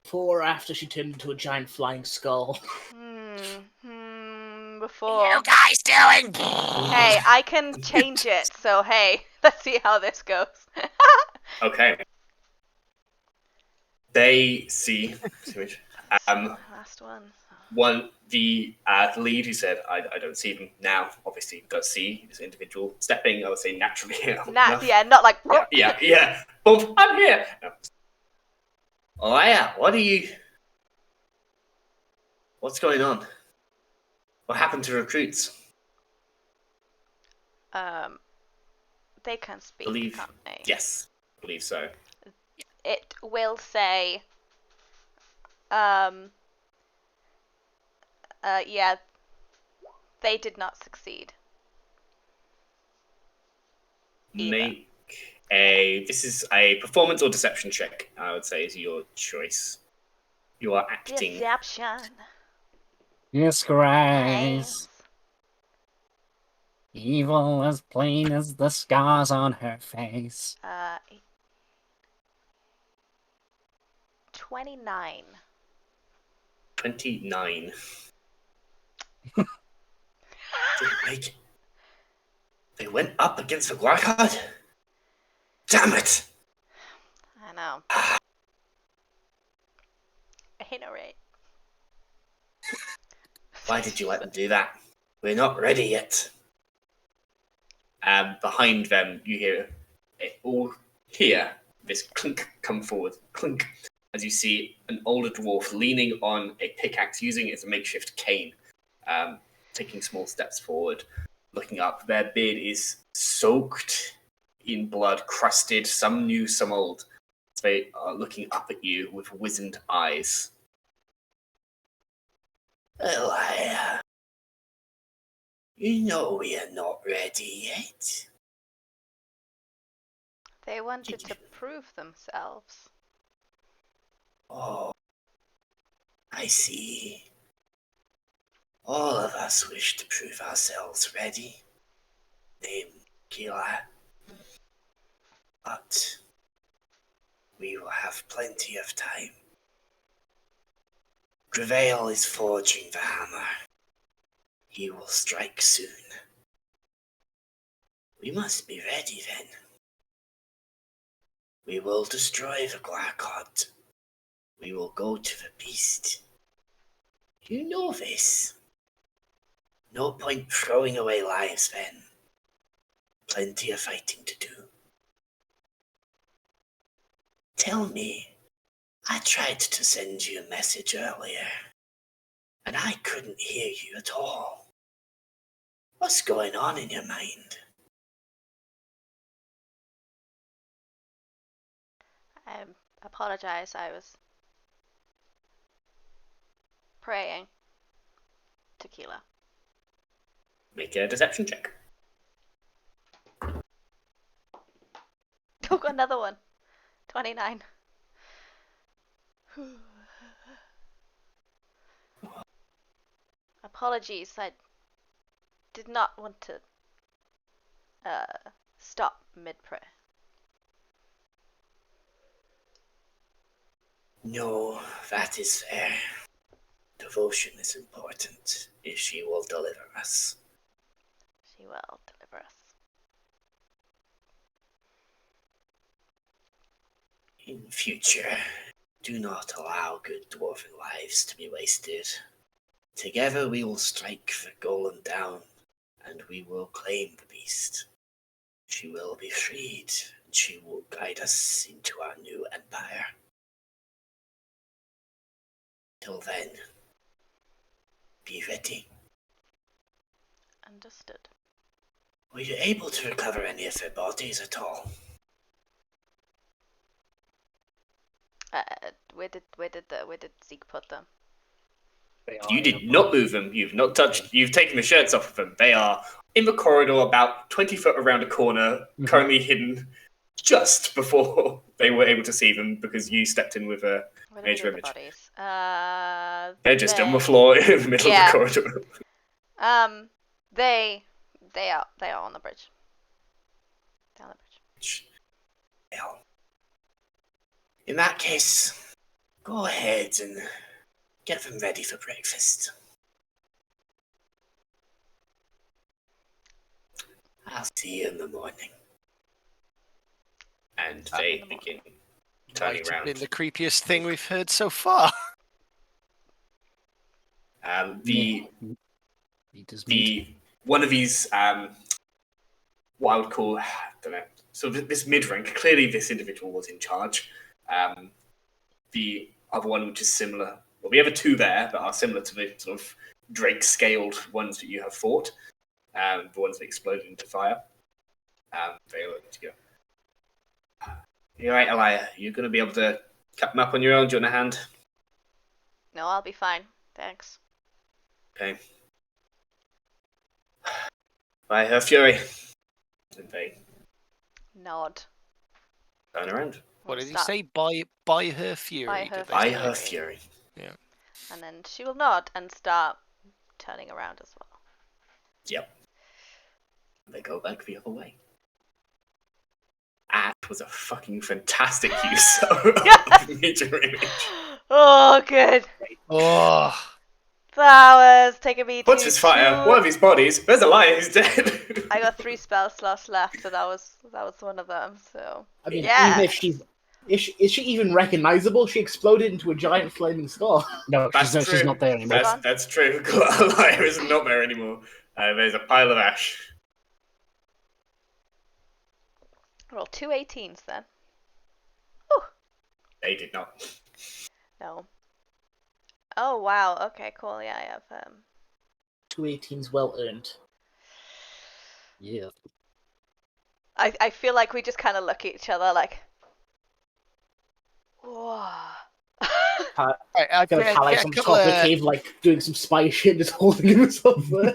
Before or after she turned into a giant flying skull. Before. You guys doing? Hey, I can change it. So hey, let's see how this goes. Okay. They see My last one. the lead who said, I don't see them now, obviously does see this individual stepping, I would say naturally. Yeah, not like. Yeah. Boom, I'm here. No. Oh yeah, what's going on? What happened to recruits? They can speak, Believe. can't they? Yes, believe so. It will say, yeah, they did not succeed. Either. This is a performance or deception check, I would say, is your choice. You are acting. Deception. Yes, Grace. Evil as plain as the scars on her face. 29. 29. Didn't make it. They went up against the Guarcard? Damn it! I know. Ain't no right. Why did you let them do that? We're not ready yet. Behind them, you hear this clink come forward. Clink. As you see an older dwarf leaning on a pickaxe, using it as a makeshift cane, taking small steps forward, looking up. Their beard is soaked in blood, crusted, some new, some old. They are looking up at you with wizened eyes. Ilya, you know we are not ready yet. They wanted to prove themselves. Oh, I see. All of us wish to prove ourselves ready. Name Kila. But we will have plenty of time. Gravel is forging the hammer. He will strike soon. We must be ready then. We will destroy the Glarkot. We will go to the beast. You know this. No point throwing away lives then. Plenty of fighting to do. Tell me, I tried to send you a message earlier, and I couldn't hear you at all. What's going on in your mind? I apologize, I was praying. Tequila. Make a deception check. Oh, got another one. 29. Apologies, I did not want to stop mid-prayer. No, that is fair. Devotion is important if she will deliver us. She will deliver us. In future, do not allow good dwarven lives to be wasted. Together we will strike the golem down, and we will claim the beast. She will be freed, and she will guide us into our new empire. Till then, be ready. Understood. Were you able to recover any of their bodies at all? Where did Zeke put them? You did not move them. You've not touched. You've taken the shirts off of them. They are in the corridor, about 20 foot around a corner, currently hidden just before they were able to see them because you stepped in with a major image. Bodies? They're just on the floor in the middle of the corridor. They are on the bridge. Down the bridge. Well, in that case, go ahead and get them ready for breakfast. I'll see you in the morning. And they begin turning Might have around. been the creepiest thing we've heard so far. The Meat is meat. the one of these what I would call, I don't know. So this mid rank, clearly this individual was in charge. The other one, which is similar. Well, we have two there that are similar to the sort of Drake scaled ones that you have fought. The ones that exploded into fire. They look to go. You're right, Ilya. You're going to be able to cut them up on your own. Do you want a hand? No, I'll be fine. Thanks. Okay. By her fury. And they Nod. turn around. What did he Stop. say? By her fury. By her did they By say? her fury. Yeah. And then she will nod and start turning around as well. Yep. They go back the other way. That was a fucking fantastic use of major image. Oh, good. Oh, That was taking me What's to his fire? two- One of his bodies. There's a lion who's dead. I got 3 spell slots left, so that was one of them. So I mean, yeah. even if is she even recognizable? She exploded into a giant flaming skull. No, That's she's true. not there anymore. That's true. Lion is not there anymore. There's a pile of ash. Roll 2 18s then. They did not. No. Oh wow. Okay, cool. Yeah, I have 2 18s well earned. Yeah. I feel like we just kind of look at each other like, whoa. right, I've Gonna got Calais a on top of the cave, like doing some spy shit, just holding himself there.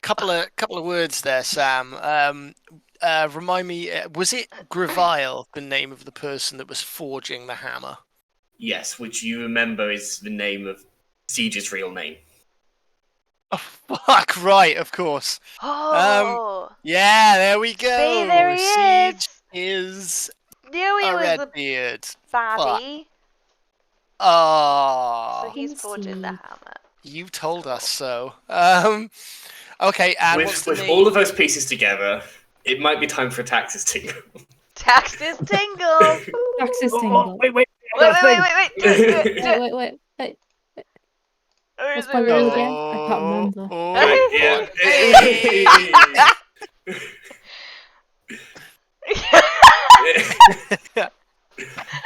couple of words there, Sam. Remind me, was it Grevile, the name of the person that was forging the hammer? Yes, which you remember is the name of Siege's real name. Oh, fuck, right, of course. Oh. Yeah, there we go. See, there he Siege is. is Knew he a was red a beard. baddie. Oh, So he's forging the Indeed. hammer. you told us so. Okay, and what's With the name? all of those pieces together, it might be time for Tax's tingle. Taxes tingle. Axis Oh, tingle. wait. Wait. Do it. Do it. Wait. Or What's is my it rule really? again? I can't remember.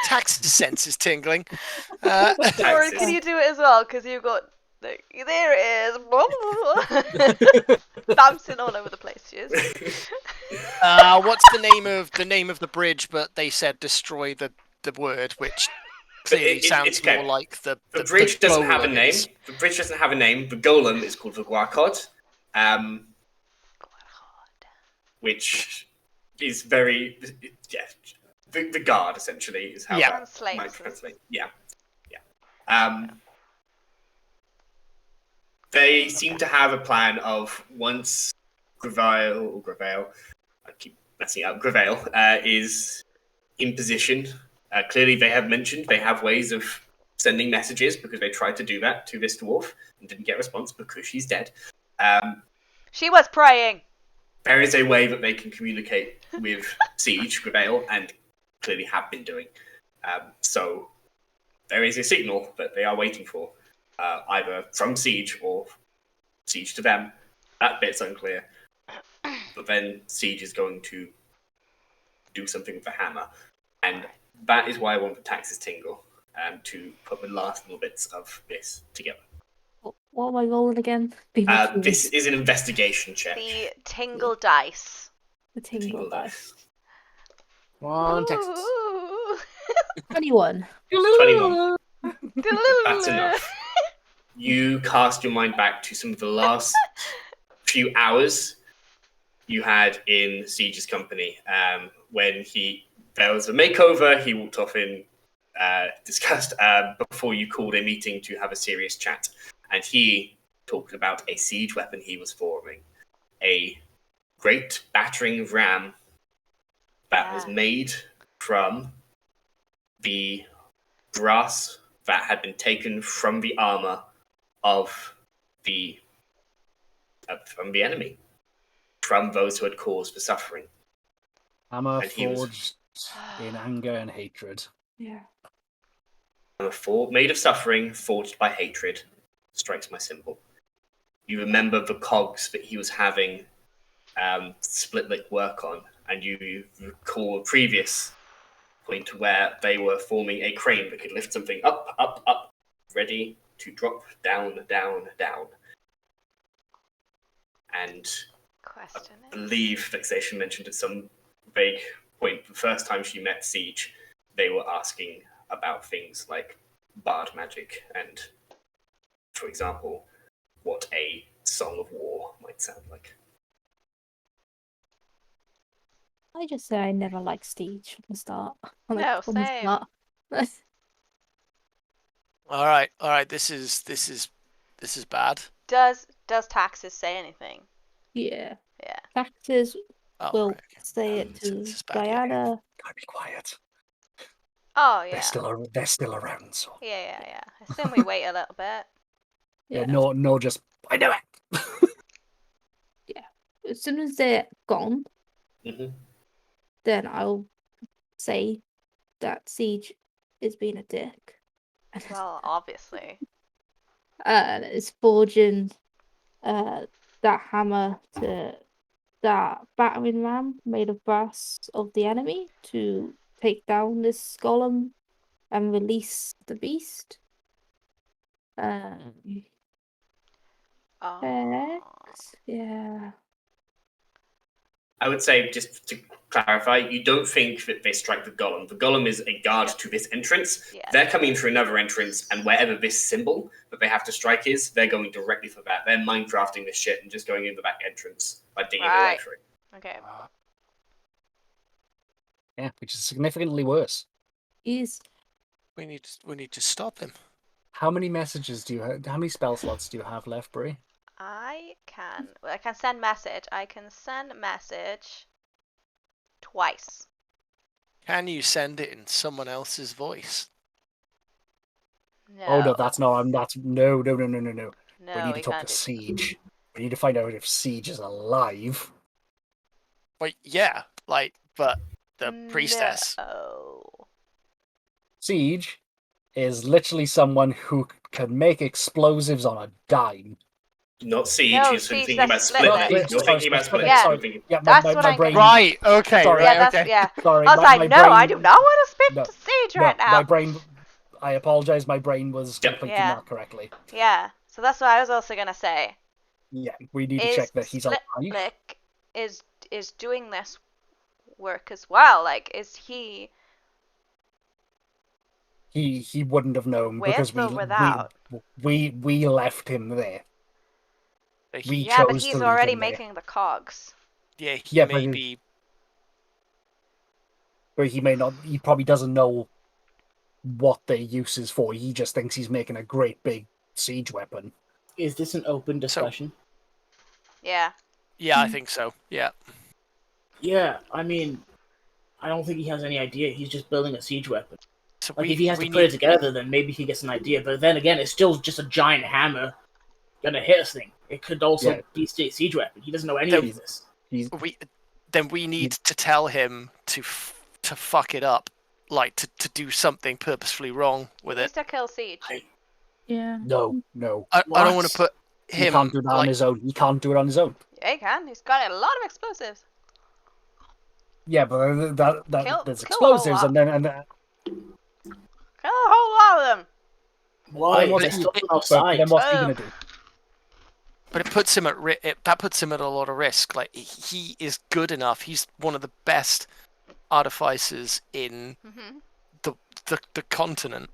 Tax sense is tingling. Or Taxes. can you do it as well? Because you got there it is. Bouncing all over the place. She is. What's the name of the bridge? But they said destroy the word, which clearly sounds okay. more like the bridge doesn't have a golem name. is. The bridge doesn't have a name. The golem is called the Guarcod, which is very the guard essentially is how that might translate. Yeah. They seem to have a plan of once Grevale, I keep messing up, Grevale is in position. Clearly, they have mentioned they have ways of sending messages because they tried to do that to this dwarf and didn't get a response because she's dead. She was praying. There is a way that they can communicate with Siege, Grevale, and clearly have been doing. So there is a signal that they are waiting for, either from Siege or Siege to them. That bit's unclear. But then Siege is going to do something with the hammer. And that is why I want the Taxes tingle, to put the last little bits of this together. What am I rolling again? This is an investigation check. The tingle dice. The tingle dice. Come on, Texas. Ooh. 21. 21. That's enough. You cast your mind back to some of the last few hours you had in Siege's company. When there was a makeover, he walked off in disgust before you called a meeting to have a serious chat. And he talked about a siege weapon he was forming. A great battering ram that was made from the brass that had been taken from the armor of from the enemy, from those who had caused the suffering. Hammer And he was- forged in anger and hatred. Yeah. I'm made of suffering, forged by hatred. Strikes my symbol. You remember the cogs that he was having Splitlick work on, and you recall a previous point where they were forming a crane that could lift something up, up, up, ready to drop down, down, down. And Question I believe Fixation mentioned at some vague point the first time she met Siege, they were asking about things like bard magic and, for example, what a song of war might sound like. I just say I never liked Siege from the start. No, same. All right. This is bad. Does Taxes say anything? Yeah. Yeah. Taxes Oh, will right, okay. say it So to this is bad, yeah. Diana. Gotta be quiet. Oh yeah. They're still around, so Yeah. I assume we wait a little bit. Yeah. no, just I know it. Yeah. As soon as they're gone, then I'll say that Siege is being a dick. Well, obviously. Is forging that hammer to that battering ram made of brass of the enemy to take down this golem and release the beast. Oh. Yeah. I would say, just to clarify, you don't think that they strike the golem. The golem is a guard to this entrance. Yeah. They're coming through another entrance, and wherever this symbol that they have to strike is, they're going directly for that. They're Minecrafting this shit and just going in the back entrance by digging their way Right. through. Okay. Yeah, which is significantly worse. Is We need to stop him. How many messages do you have? How many spell slots do you have left, Brie? I can send message. I can send message twice. Can you send it in someone else's voice? No. Oh no, that's not. That's no. No, We need to talk can't to do- Siege. We need to find out if Siege is alive. Wait, yeah, but the priestess. No. Siege is literally someone who can make explosives on a dime. Not Siege, No, he's Siege, thinking that's about Split. Split. You're thinking about Split. Yeah. You're thinking... Yeah, That's my what I'm brain. getting- Right, okay, Sorry. Yeah, right, that's okay. Sorry, I was like, my no, brain, I do not want to speak No, to Siege right now. My brain. I apologize. My brain was Yeah. thinking Yeah. that correctly. Yeah. So that's what I was also gonna say. Yeah, we need to check that he's alive. Splitlick is doing this work as well. Like, is he He wouldn't have known with because or without? we left him there. We Yeah, but chose to he's leave already him there. making the cogs. Yeah, Yeah, may but- be. But he may not. He probably doesn't know what their use is for. He just thinks he's making a great big siege weapon. Is this an open discussion? Yeah. Yeah, I think so. Yeah. Yeah, I mean, I don't think he has any idea. He's just building a siege weapon. So Like, if he has to put it together, then maybe he gets an idea. But then again, it's still just a giant hammer gonna hit us thing. It could also be a siege weapon. He doesn't know any of this. we need to tell him to fuck it up, like to do something purposefully wrong with He needs it. to kill Siege. Yeah. No. I don't want to put He him. can't do that on his own. He can't do it on his own. Yeah, he can. He's got a lot of explosives. Yeah, but that Kill- there's kill a whole explosives, lot. and Kill a whole lot of them. Why? But They're still but outside. then what's he Oh. gonna do? But it puts him that puts him at a lot of risk. Like, he is good enough. He's one of the best artificers in Mm-hmm. the continent.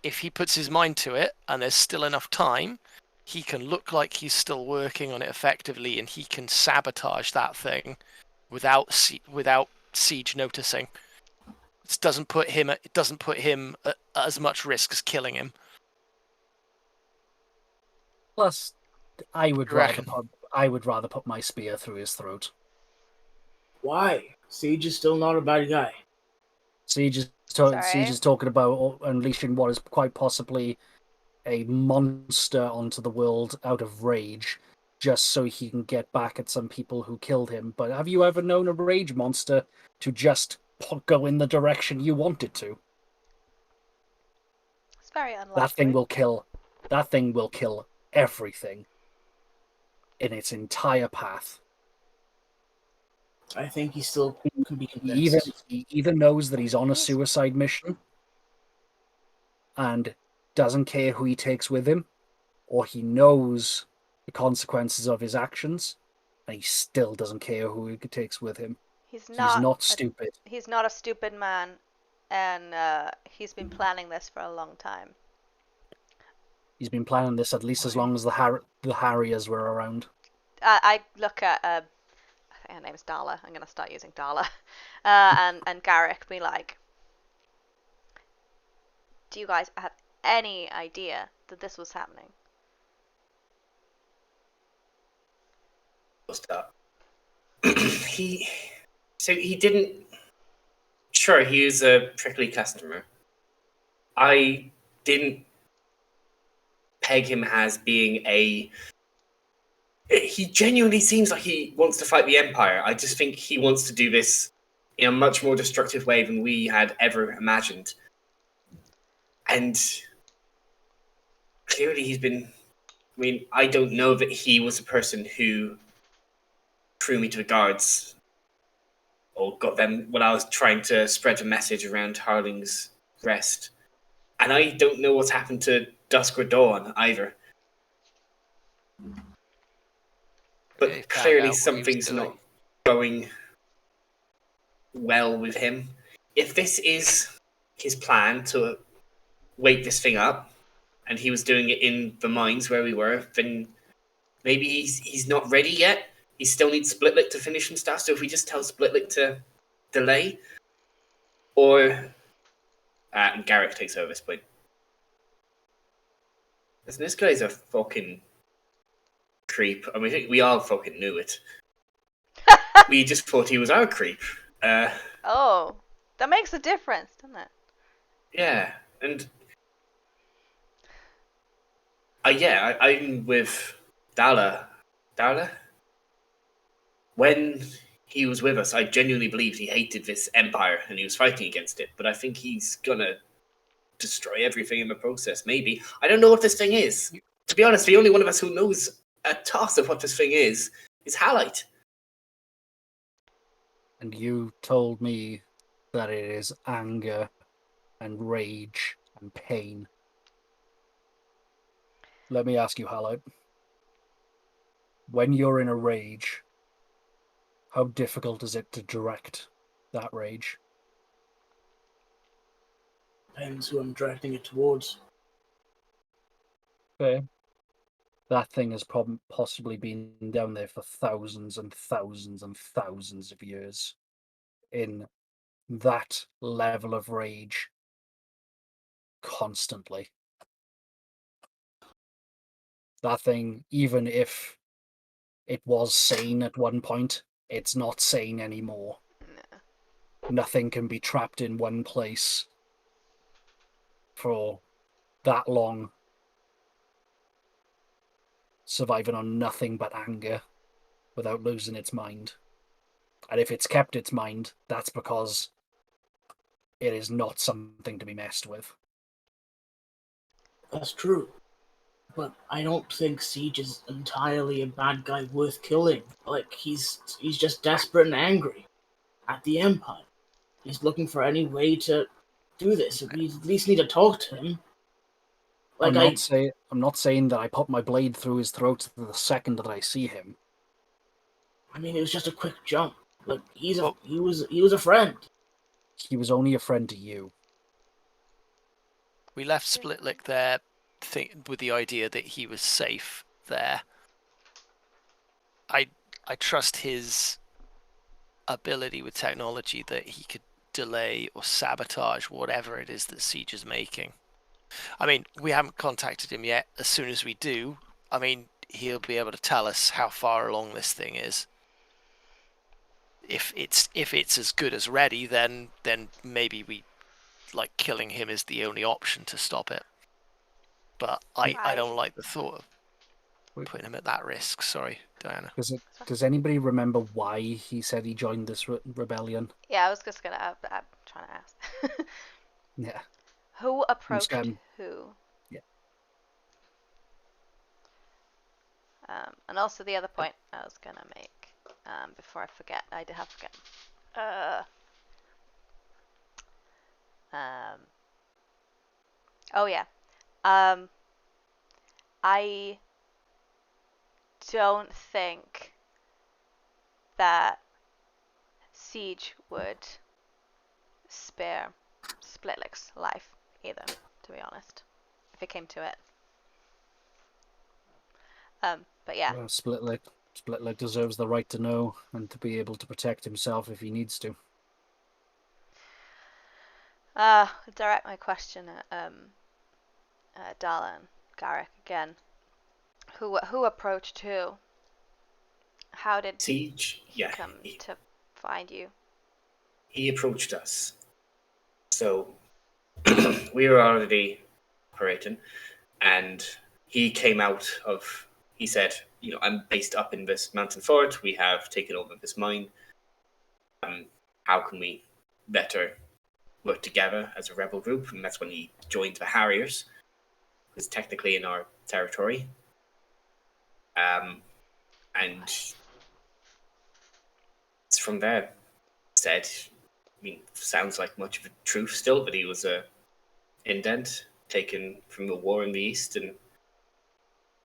If he puts his mind to it, and there's still enough time, he can look like he's still working on it effectively, and he can sabotage that thing without Siege noticing. It doesn't put him at as much risk as killing him. Plus, I would You reckon? rather put my spear through his throat. Why? Siege is still not a bad guy. Siege is Sorry? talking about unleashing what is quite possibly a monster onto the world out of rage, just so he can get back at some people who killed him. But have you ever known a rage monster to just go in the direction you want it to? Very unlikely. That thing will kill everything in its entire path. I think he still can be convinced. He either knows that he's on a suicide mission and doesn't care who he takes with him, or he knows the consequences of his actions and he still doesn't care who he takes with him. He's He's not not stupid. He's not a stupid man, and he's been planning this for a long time. He's been planning this at least as long as the Harriers were around. I look at I think her name is Darla. I'm gonna start using Darla, and Garrick be like, "Do you guys have any idea that this was happening?" What's that? he didn't. Sure, he was a prickly customer. I didn't peg him as being a. He genuinely seems like he wants to fight the Empire. I just think he wants to do this in a much more destructive way than we had ever imagined. And clearly he's been... I mean, I don't know that he was the person who threw me to the guards or got them when I was trying to spread the message around Harling's rest. And I don't know what's happened to Dusk or Dawn either. But clearly something's not going well with him. If this is his plan to wake this thing up, and he was doing it in the mines where we were, then maybe he's not ready yet. He still needs Splitlick to finish some stuff, so if we just tell Splitlick to delay, or... and Garrick takes over this point. Listen, this guy's a fucking creep. I mean, we all fucking knew it. We just thought he was our creep. Oh, that makes a difference, doesn't it? Yeah, and... I'm with Darla. Darla? When he was with us, I genuinely believed he hated this empire and he was fighting against it, but I think he's gonna destroy everything in the process, maybe. I don't know what this thing is. To be honest, the only one of us who knows a toss of what this thing is Halite. And you told me that it is anger and rage and pain. Let me ask you, Halite. When you're in a rage, how difficult is it to direct that rage? Depends who I'm directing it towards. Okay. That thing has possibly been down there for thousands and thousands and thousands of years. In that level of rage. Constantly. That thing, even if it was sane at one point, it's not sane anymore. No. Nothing can be trapped in one place for that long, surviving on nothing but anger without losing its mind. And if it's kept its mind, that's because it is not something to be messed with. That's true. But I don't think Siege is entirely a bad guy worth killing. Like, he's just desperate and angry at the Empire. He's looking for any way to do this. We at least need to talk to him. Like, I'm not saying that I put my blade through his throat the second that I see him. I mean, it was just a quick jump. Like, he was a friend. He was only a friend to you. We left Splitlick there with the idea that he was safe there. I trust his ability with technology that he could delay or sabotage whatever it is that Siege is making. I mean, we haven't contacted him yet. As soon as we do, I mean, he'll be able to tell us how far along this thing is. If it's as good as ready, then maybe we killing him is the only option to stop it. But I don't like the thought of putting him at that risk. Sorry, Diana. Does anybody remember why he said he joined this rebellion? Yeah, I was just gonna. I'm trying to ask. Yeah. Who approached Scam. who? Yeah. And also the other point I was gonna make before I forget. I did have to forget. Oh yeah. I don't think that Siege would spare Splitlick's life either, to be honest, if it came to it. But yeah. Well, Splitlick deserves the right to know and to be able to protect himself if he needs to. Direct my question at Dala and Garrick again. Who approached who? How did Siege, he yeah, come to find you? he approached us. So we were already operating, and he came out of. He said, I'm based up in this mountain fort. We have taken over this mine. How can we better work together as a rebel group? And that's when he joined the Harriers, who's technically in our territory. And it's from there. Said, sounds like much of a truth still, but he was a indent taken from the war in the east and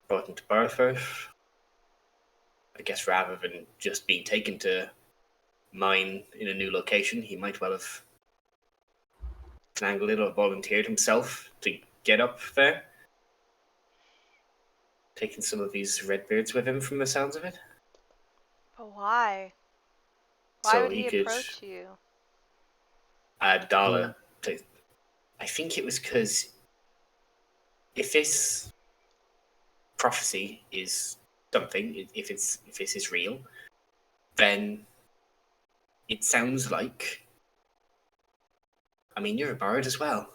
brought into Barthurst. I guess rather than just being taken to mine in a new location, he might well have finagled it or volunteered himself to get up there. Taking some of these redbeards with him from the sounds of it. But why? Why So would he he could approach you? Dala. I think it was because if this prophecy is something, if this is real, then it sounds like. You're a bard as well.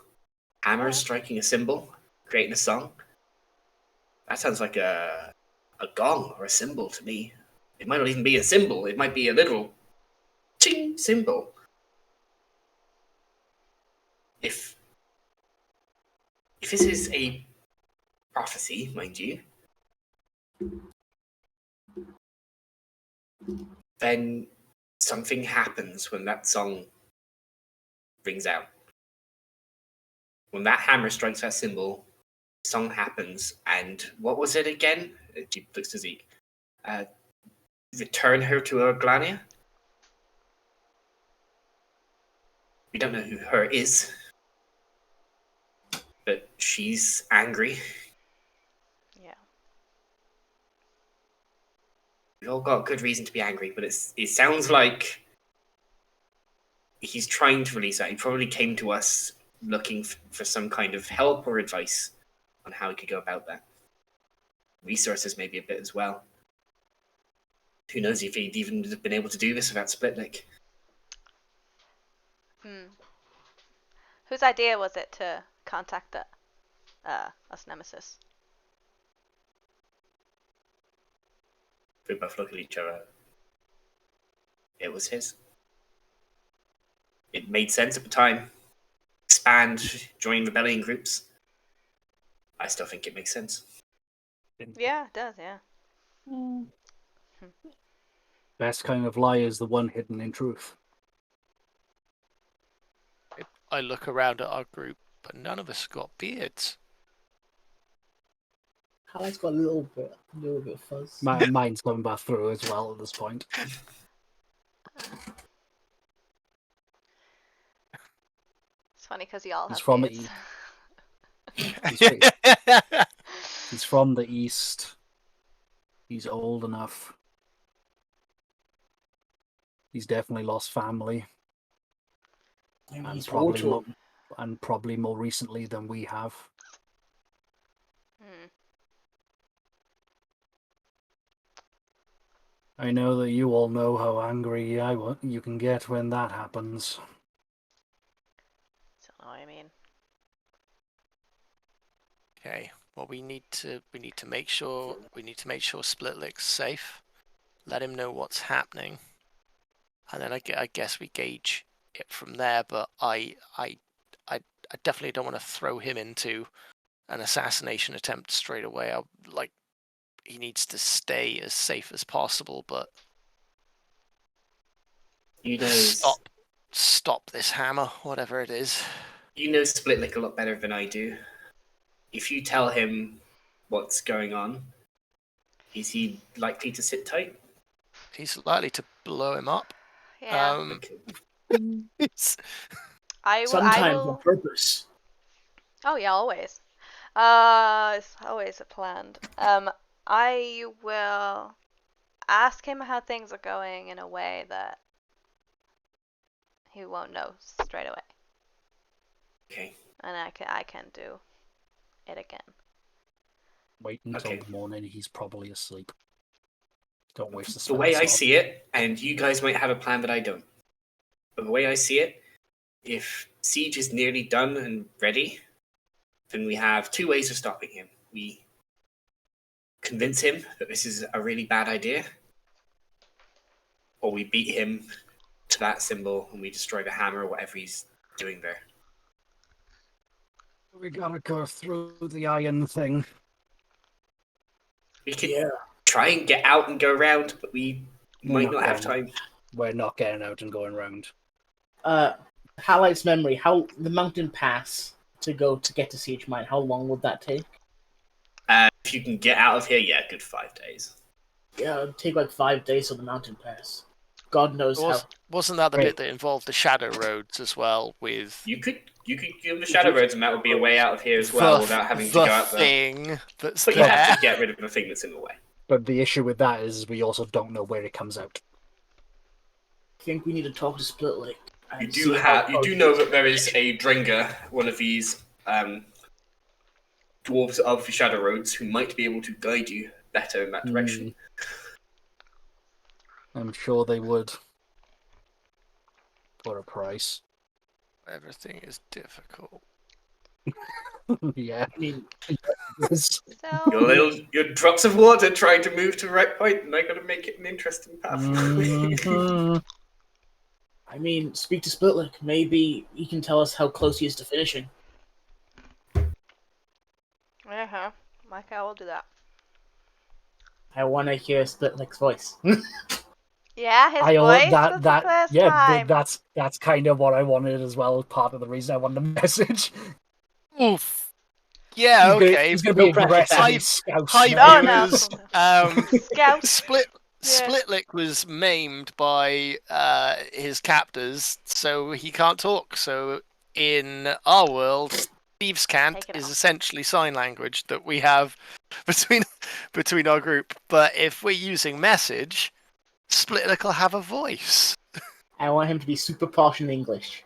Hammer striking a cymbal, creating a song. That sounds like a gong or a cymbal to me. It might not even be a cymbal. It might be a literal ching cymbal. If this is a prophecy, mind you, then something happens when that song rings out. When that hammer strikes that cymbal, song happens, and what was it again? She looks to Zeke. Return her to Orglania? We don't know who her is, but she's angry. Yeah. We've all got good reason to be angry, but it sounds like he's trying to release that. He probably came to us looking for some kind of help or advice on how he could go about that. Resources maybe a bit as well. Who knows if he'd even been able to do this without Splitlick. Whose idea was it to contact us Nemesis? We both look at each other. It was his. It made sense at the time. Expand, join rebellion groups. I still think it makes sense. Yeah, it does, yeah. Best kind of lie is the one hidden in truth. I look around at our group, but none of us got beards. Hal's got a little bit of fuzz. Mine's coming back through as well at this point. It's funny because y'all He's have from beards. He's from the east. He's old enough. He's definitely lost family. And probably more recently than we have. I know that you all know how angry you can get when that happens. Don't know what I mean. Okay. Well, we need to make sure Splitlick's safe. Let him know what's happening, and then I guess we gauge it from there. But I definitely don't want to throw him into an assassination attempt straight away. He needs to stay as safe as possible, but You know, stop this hammer, whatever it is. you know Splitlick a lot better than I do. If you tell him what's going on, is he likely to sit tight? He's likely to blow him up. Yeah. I Sometimes will... on purpose. Oh yeah, always. It's always a plan. I will ask him how things are going in a way that he won't know straight away. Okay. And I can do it again. Wait until Okay. the morning. He's probably asleep. Don't waste the The spell way I slot. see it, and you guys might have a plan that I don't, but the way I see it, if Siege is nearly done and ready, then we have two ways of stopping him. We convince him that this is a really bad idea, or we beat him to that symbol and we destroy the hammer or whatever he's doing there. We gotta go through the iron thing. We could try and get out and go around, but we might not have time. We're not getting out and going round. Highlights memory. How the mountain pass to get to Siege Mine? How long would that take? If you can get out of here, yeah, good 5 days. Yeah, it'd take like 5 days on the mountain pass. God knows how. Wasn't that the bit that involved the shadow roads as well? With you could give the shadow roads, and that would be a way out of here as well, without having to go out there. Thing that's but you have to get rid of the thing that's in the way. But the issue with that is we also don't know where it comes out. I think we need to talk to Splitlick. You do know that there is a Drenga, one of these dwarves of the Shadow Roads, who might be able to guide you better in that direction. I'm sure they would. For a price. Everything is difficult. Yeah. I mean, your drops of water trying to move to the right point, and I gotta make it an interesting path. I mean, speak to Splitlick. Maybe he can tell us how close he is to finishing. Okay, I will do that. I want to hear Splitlick's voice. Yeah, his voice. That's kind of what I wanted as well. Part of the reason I wanted the message. Oof. Yeah, okay. He's gonna be aggressive. Splitlick was maimed by his captors, so he can't talk. So in our world, thieves' cant is essentially sign language that we have between our group. But if we're using message, Splitlick will have a voice. I want him to be super posh in English.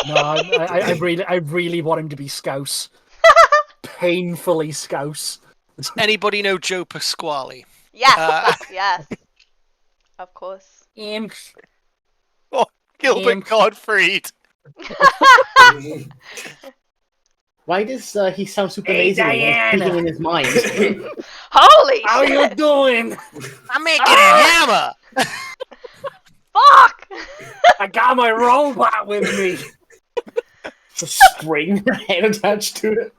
No, I really want him to be Scouse. Painfully Scouse. Anybody know Joe Pasquale? Yes, yes. Of course. Oh, Gilbert Gottfried. Why does he sound super lazy when he's thinking in his mind? Holy How shit! you doing? I'm making a hammer! Fuck! I got my robot with me. It's a spring head attached to it.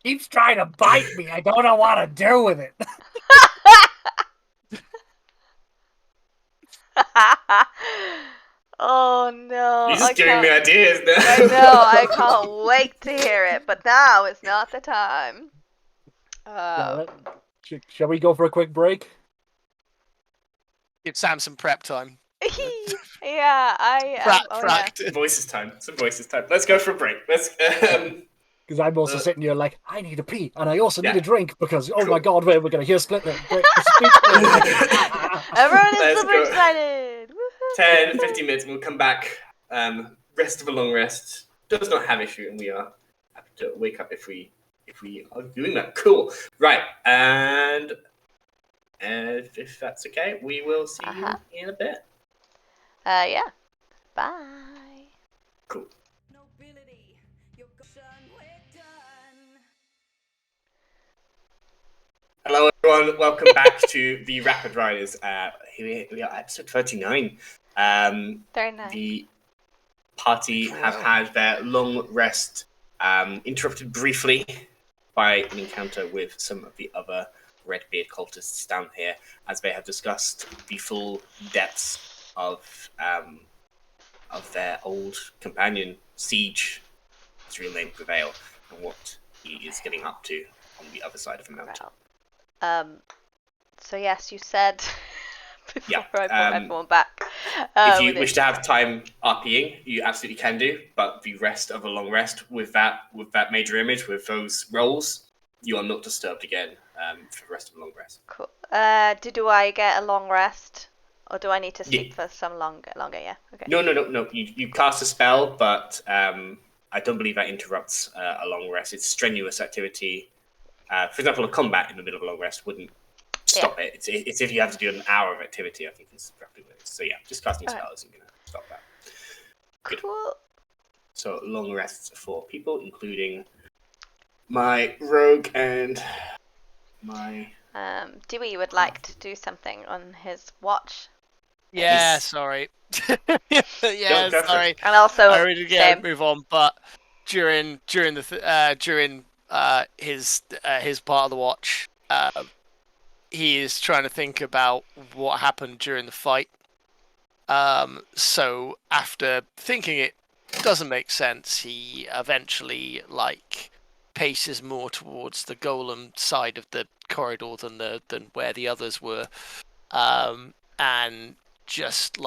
Keeps trying to bite me. I don't know what to do with it. Oh no. You're just giving me ideas now. I know, I can't wait to hear it, but now is not the time. Shall we go for a quick break? Give Sam some prep time. Yeah, Practice. Voices time. Some voices time. Let's go for a break. Let's. Because I'm also sitting here like, I need a pee, and I also need a drink, because, oh my god, we're going to hear Splitlick. Everyone is super excited. 10, 15 minutes, and we'll come back. Rest of a long rest. Does not have issue, and we are happy to wake up if we are doing that. Cool. Right, and if that's okay, we will see you in a bit. Yeah. Bye. Cool. Hello, everyone. Welcome back to the Rapid Riders. Here we are, episode 39. 39. party have had their long rest interrupted briefly by an encounter with some of the other Redbeard cultists down here, as they have discussed the full depths of their old companion, Siege, his real name Prevail, and what he is getting up to on the other side of the mountain. So yes, you said before Yeah, I brought everyone back. If you wish to have time RPing, you absolutely can do, but the rest of a long rest with that major image, with those rolls, you are not disturbed again for the rest of the long rest. Cool. Do I get a long rest? Or do I need to sleep for some longer? Yeah. Okay. No. You cast a spell, but I don't believe that interrupts a long rest. It's strenuous activity. For example, a combat in the middle of a long rest wouldn't stop it. It's if you have to do an hour of activity, I think is roughly what it is. So yeah, just casting spells isn't going to stop that. Good. Cool. So long rests for people, including my rogue and my... Dewey would like to do something on his watch. Yeah, sorry. Sorry. And also, I really can't move on, but during his part of the watch, he is trying to think about what happened during the fight. So after thinking it doesn't make sense, he eventually paces more towards the golem side of the corridor than where the others were, and just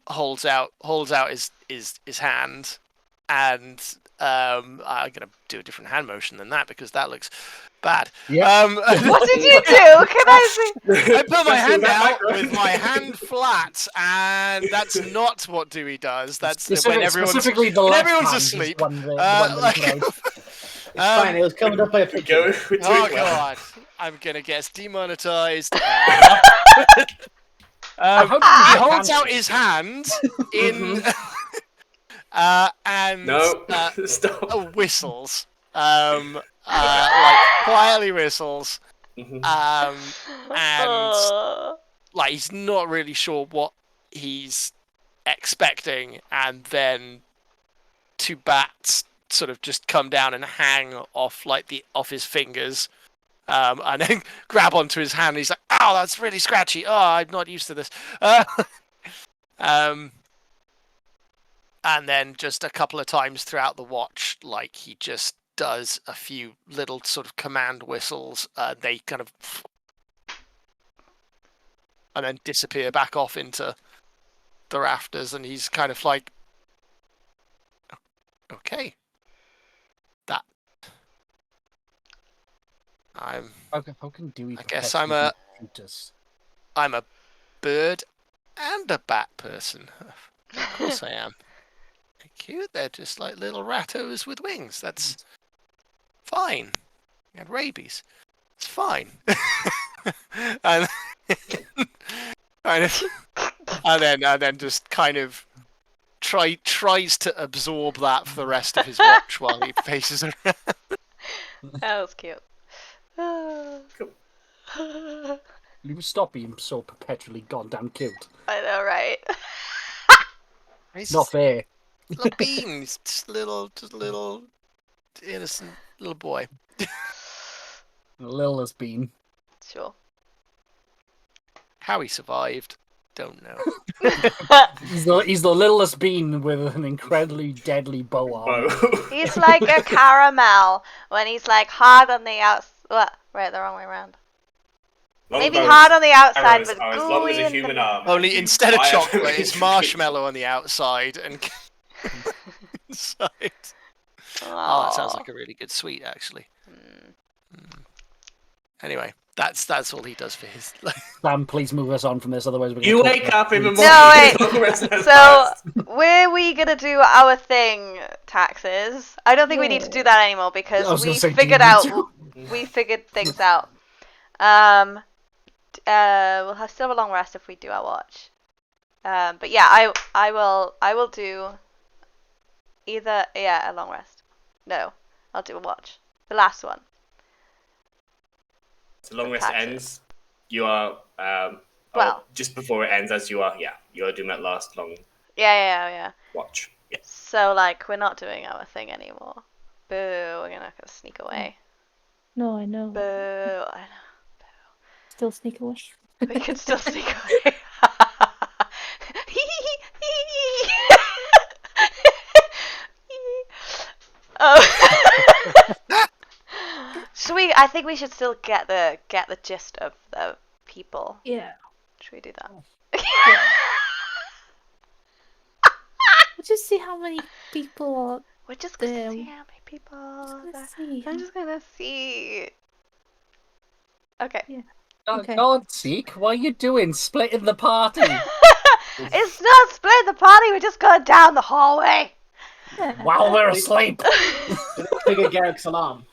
holds out his hand, and I'm gonna do a different hand motion than that because that looks bad. Yeah. What did you do? Can I see? I put my hand out with my hand flat, and that's not what Dewey does. That's when everyone's asleep. It's fine, it was covered up by a picture. Oh god, I'm gonna guess demonetized. He holds out his hand in and whistles, quietly whistles, and he's not really sure what he's expecting, and then two bats sort of just come down and hang off off his fingers, and then grab onto his hand. And he's like, "Ow, that's really scratchy. Oh, I'm not used to this." And then just a couple of times throughout the watch, he just does a few little sort of command whistles. They kind of and then disappear back off into the rafters, and he's kind of like, "Okay, that I'm." How can Dewey? I guess I'm a bird and a bat person. Of course I am. They're cute. They're just like little rattos with wings. That's fine. You had rabies. It's fine. and then just kind of tries to absorb that for the rest of his watch while he paces around. That was cute. You stop being so perpetually goddamn cute. I know, right? He's Not fair. little bean. He's just a little innocent little boy. Lil has been. Sure. How he survived, don't know. He's the littlest bean with an incredibly deadly bow arm. He's like a caramel when he's hard on the outside. What? Right, the wrong way around. Maybe hard on the outside, but as long as a human arm. Only instead of chocolate, it's marshmallow on the outside and inside. Oh, that sounds like a really good sweet, actually. Anyway, that's all he does for his. Sam, please move us on from this, otherwise we're. You wake up in the morning. No, wait. So, where are we gonna do our thing? Taxes. I don't think we need to do that anymore because we figured things out. We'll still have a long rest if we do our watch. But yeah, I will do either a long rest. No, I'll do a watch. The last one. So long rest ends. You are well, just before it ends, as you are doing that last long Yeah. Watch. Yeah. So, like, we're not doing our thing anymore. Boo, we're not gonna sneak away. No, I know. Boo, I know. Still sneak away. We can still sneak away. Oh. I think we should still get the gist of the people. Yeah. Should we do that? We'll just see how many people are. We're just gonna there. see how many people are there. See. I'm just gonna see. Okay. Yeah. Oh, Okay. God, Seek, what are you doing? Splitting the party. It's not split the party, we're just going down the hallway. Yeah. While we're asleep. Did they trigger Garrick's alarm?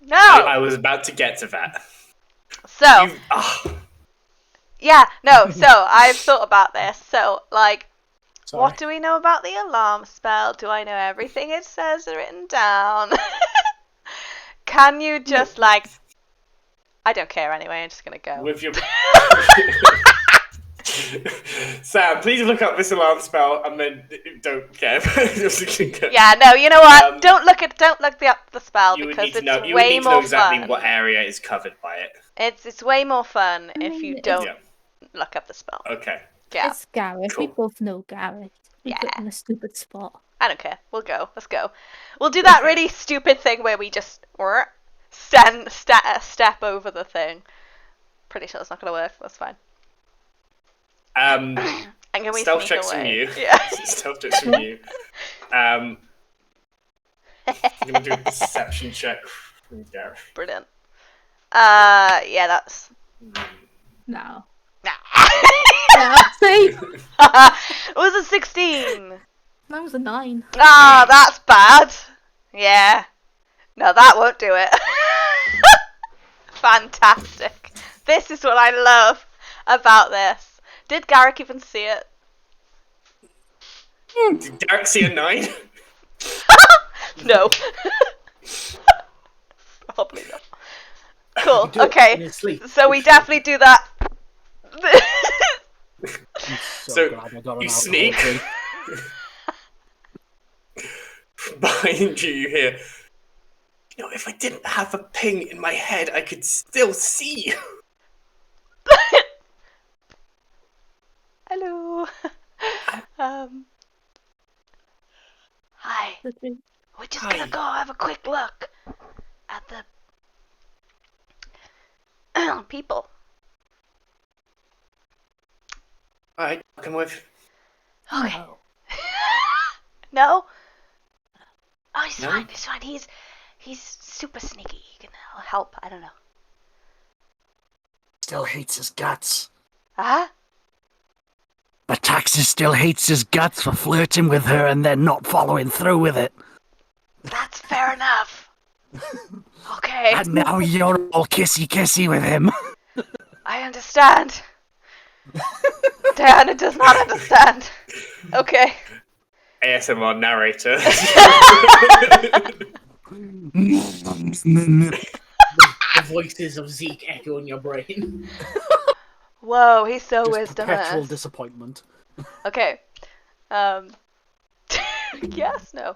No! I was about to get to that. So, You- yeah, no, so I've thought about this. So, like, Sorry. what do we know about the alarm spell? Do I know everything it says written down? Can you just, like, I don't care anyway, I'm just gonna go. With your Sam, please look up this alarm spell and then don't care. Yeah, no, you know what? Don't look up the spell You would because need to it's know. You would way need to know more exactly fun. what area is covered by it. It's way more fun if mean, you it's- don't Yeah. look up the spell. Okay. Yeah, It's Gareth. We Cool. both know Gareth. We put Yeah. him in a stupid spot. I don't care. We'll go. Let's go. We'll do that really stupid thing where we just step over the thing. Pretty sure it's not gonna work. That's fine. And can we Stealth sneak checks away? from you. Yeah. Stealth checks from you. I'm gonna do a perception check from Gareth. Brilliant. Yeah, that's. No. Nah. Yeah, see? It was a 16. That was a 9. Ah, that's bad. Yeah. No, that won't do it. Fantastic. This is what I love about this. Did Garrick even see it? Did Derek see a 9? No. Probably not. Cool. Do it in Okay. his sleep. So we definitely do that. I'm So, glad I got an you alcohol sneak. drink. Behind you, you hear. You know, if I didn't have a ping in my head, I could still see you. Hello. Hi. We're just Hi. gonna go have a quick look at the people. Alright, come with. Okay. No. No? Oh, he's No? fine. He's fine. He's super sneaky. He can help. I don't know. Still hates his guts. Huh? But Taxis still hates his guts for flirting with her and then not following through with it. That's fair enough. Okay. And now you're all kissy with him. I understand. Diana does not understand. Okay. ASMR narrator. The voices of Zeke echo in your brain. Whoa, he's so Just perpetual wisdomous. disappointment. Okay. Yes, no.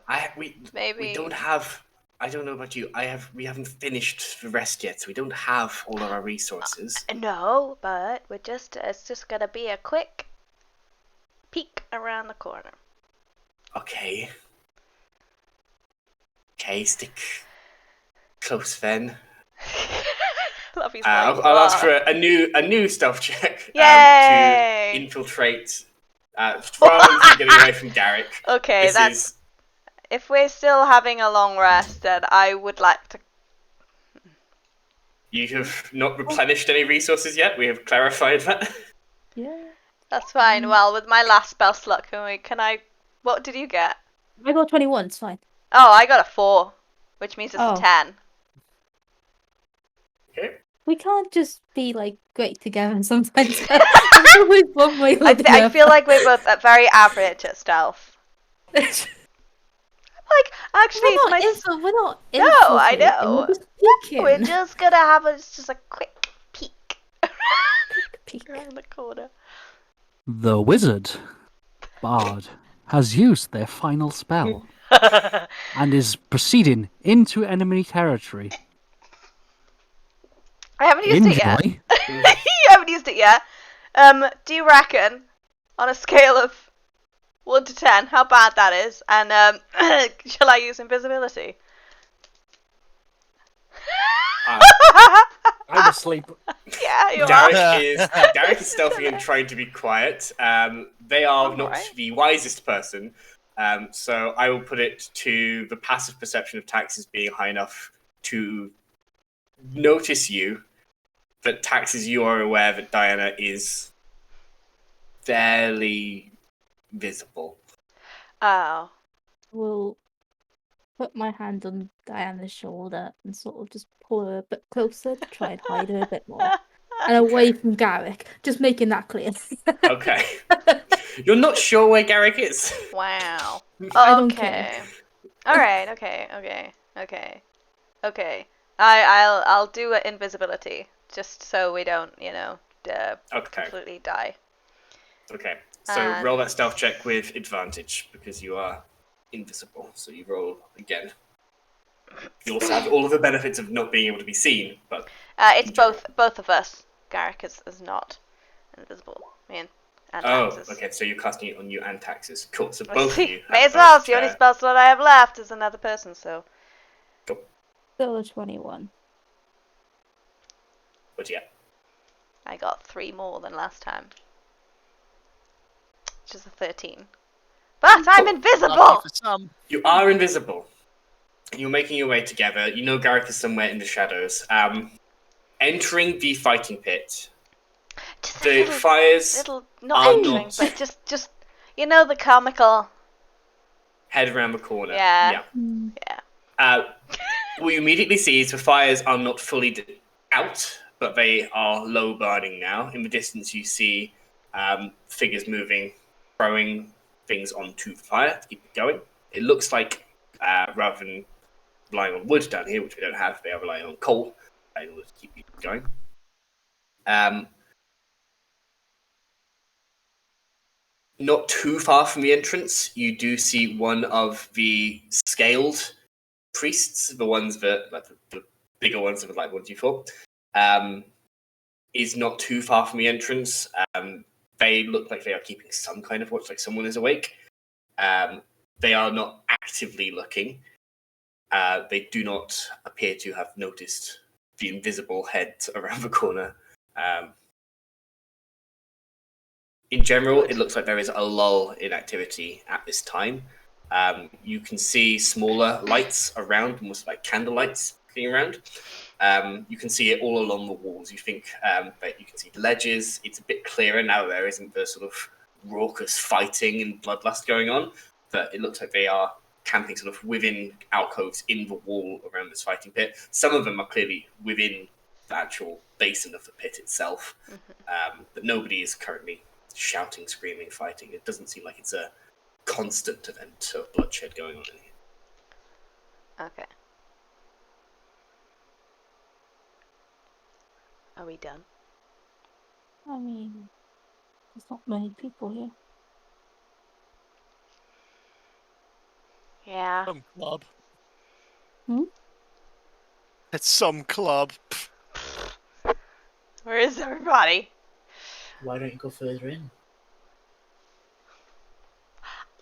Maybe. We don't have. I don't know about you. We haven't finished the rest yet, so we don't have all of our resources. No, but it's just gonna be a quick peek around the corner. Okay. Okay, stick close then. Love his I'll voice. ask for a new stealth check Yay! to infiltrate. Rather than getting away from Garrick. Okay, This that's. is If we're still having a long rest, then I would like to. you have not replenished any resources yet. We have clarified that. Yeah. That's fine. Well, with my last spell slot, can I? What did you get? I got 21, it's fine. Oh, I got a 4, which means it's a Oh. 10. Okay. We can't just be like great together sometimes. There's always one way or the I other. feel like we're both very average at stealth. Like, actually, it's my. We're not. No, I infiltrating, know. We're just peeking. We're just gonna have just a quick peek Peek. around the corner. The wizard bard has used their final spell and is proceeding into enemy territory. I haven't used it yet. Enjoy. You haven't used it yet. Do you reckon, on a scale of 1 to 10, how bad that is? And shall I use invisibility? I'm asleep. Yeah, you are. Derek is stealthing and trying to be quiet. They are not Alright. the wisest person, so I will put it to the passive perception of taxes being high enough to notice you. But taxes, you are aware that Diana is fairly visible. Oh. Will put my hand on Diana's shoulder and sort of just pull her a bit closer to try and hide her a bit more. And away from Garrick, just making that clear. Okay. You're not sure where Garrick is. Wow. I don't Okay. Alright, okay. I'll do an invisibility, just so we don't, Okay. completely die. Okay. So roll that stealth check with advantage because you are invisible. So you roll again. You also have all of the benefits of not being able to be seen, but It's both of us. Garrick is not invisible. Me and Taxes. okay. So you're casting it on you and taxes. Cool. So both of you. May have as well. both, It's the only spell slot I have left is another person. So. Cool. Still a 21. What do you get? I got 3 more than last time. Which is a 13. But I'm invisible! Lucky for some. You are invisible. You're making your way together. You know Garrick is somewhere in the shadows. Entering the fighting pit. Just The fires not are entering, not- but just the comical. head around the corner. Yeah. Mm. Yeah. What you immediately see is the fires are not fully out, but they are low burning now. In the distance, you see figures moving, throwing things onto the fire to keep it going. It looks like rather than relying on wood down here, which we don't have, they are relying on coal in order to keep it going. Not too far from the entrance, you do see one of the scaled priests, the ones that, like the bigger ones that like ones you thought, is not too far from the entrance. They look like they are keeping some kind of watch, like someone is awake. They are not actively looking. They do not appear to have noticed the invisible head around the corner. In general, it looks like there is a lull in activity at this time. You can see smaller lights around, almost like candle lights looking around. You can see it all along the walls. You think that you can see the ledges. It's a bit clearer now. There isn't the sort of raucous fighting and bloodlust going on. But it looks like they are camping sort of within alcoves in the wall around this fighting pit. Some of them are clearly within the actual basin of the pit itself. But nobody is currently shouting, screaming, fighting. It doesn't seem like it's a constant event of bloodshed going on in here. Okay. Are we done? I mean, there's not many people here. Yeah. Some club. Hmm? It's some club. Where is everybody? Why don't you go further in?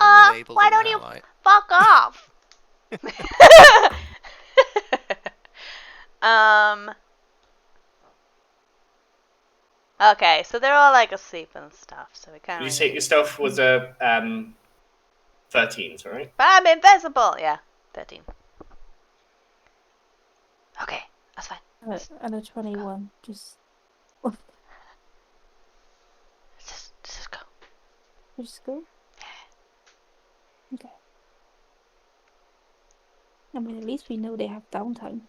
Enabled Why in don't you Highlight. fuck off? Okay, so they're all like asleep and stuff, so we can't. You really- say your stealth was a 13, right? But I'm invisible. Yeah, 13. Okay, that's fine. And a 21. Just Just go. just go. Okay. I mean, at least we know they have downtime.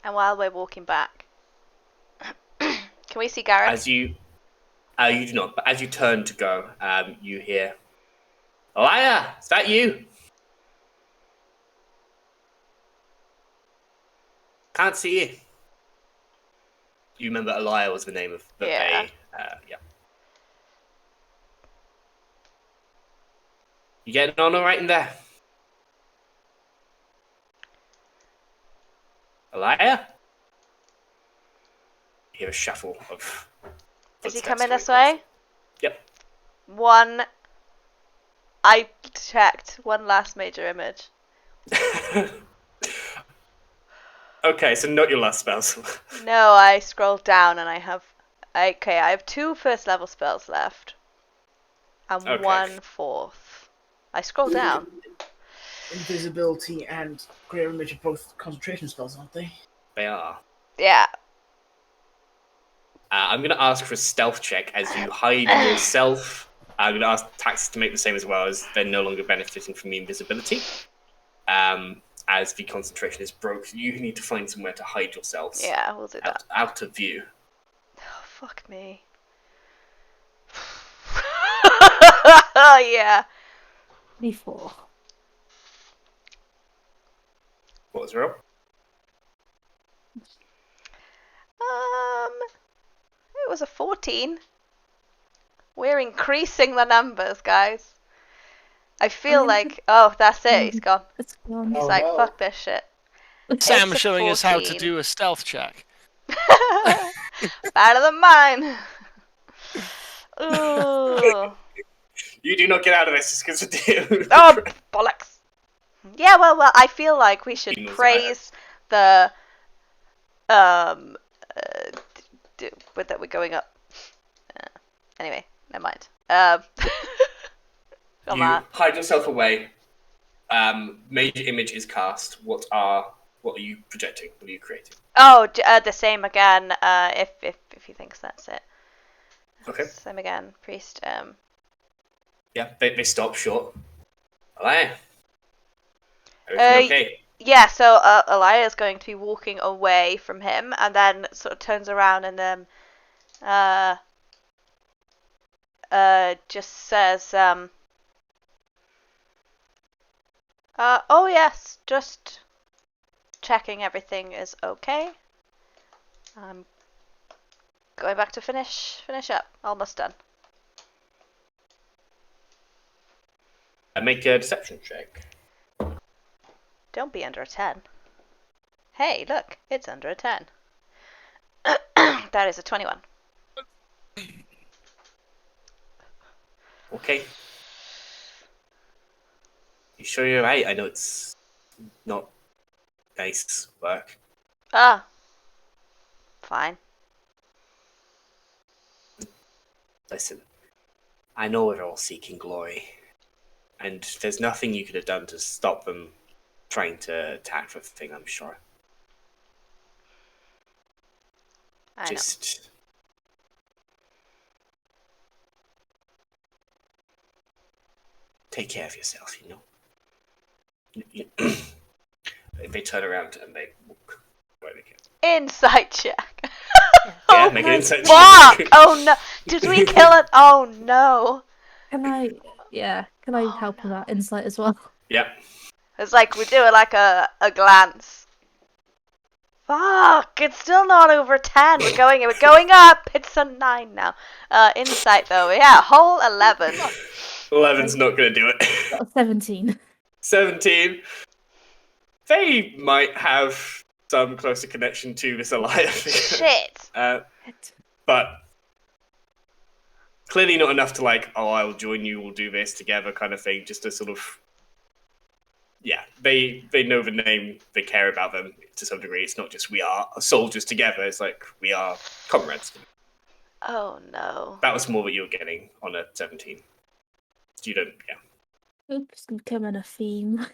And while we're walking back, can we see Gareth? As you do not, but as you turn to go, you hear, Ilya, is that you? Can't see you. you remember Ilya was the name of that Yeah. they. Yeah. You getting on all right in there? Ilya? You hear a shuffle of Is he footsteps coming this towards way? Yep. I checked one last major image. Okay, so not your last spells. No, I scrolled down and I have 2 first level spells left. And Okay. 1 fourth. I scrolled down. Invisibility and Greater Image are both concentration spells, aren't they? They are. Yeah. I'm going to ask for a stealth check as you hide yourself. I'm going to ask Taxis to make the same as well, as they're no longer benefiting from the invisibility. As the concentration is broke, you need to find somewhere to hide yourselves. Yeah, we'll do that. Out of view. Oh, fuck me. Yeah. 24. What was the roll? It was a 14. We're increasing the numbers, guys. I feel like, oh, that's it. He's gone. It's gone. He's Oh, like, no. fuck this shit. Sam It's a showing us how to 14. do a stealth check. Better than mine. Ooh. You do not get out of this just because of the... Oh, bollocks. Yeah, well, I feel like we should Emails praise the with that we're going up. Anyway, never mind. Come You on. hide yourself away. Major image is cast. What are you projecting? What are you creating? Oh, the same again. If he thinks that's it. Okay. Same again, priest. Yeah, they stop short. Ilya. Everything okay? Yeah. So Ilya is going to be walking away from him, and then sort of turns around and just says, oh yes, just checking everything is okay. I'm going back to finish up. Almost done. Make a deception check. Don't be under a 10. Hey, look, it's under a 10. That is a 21. Okay. You sure you're right? I know it's not nice work. Ah. Fine. Listen, I know we're all seeking glory, and there's nothing you could have done to stop them trying to attack the thing, I'm sure. I know. Just take care of yourself, you know? They turn around and they walk where they can. Insight check. Yeah, Oh make my an insight fuck! check. Oh no! Did we kill it? Oh no! Can I Oh, help with no. that insight as well? Yep. It's like we do it like a glance. Fuck! It's still not over 10. We're going up. It's a 9 now. Insight though, yeah, whole 11. 11's not going to do it. Got a 17. 17. They might have some closer connection to this alliance. Shit. But clearly not enough to like, oh, I'll join you, we'll do this together kind of thing. Just to sort of, yeah, they know the name, they care about them to some degree. It's not just we are soldiers together. It's like we are comrades. Oh no. That was more what you were getting on a 17. You don't, yeah. Oops, it's becoming a theme.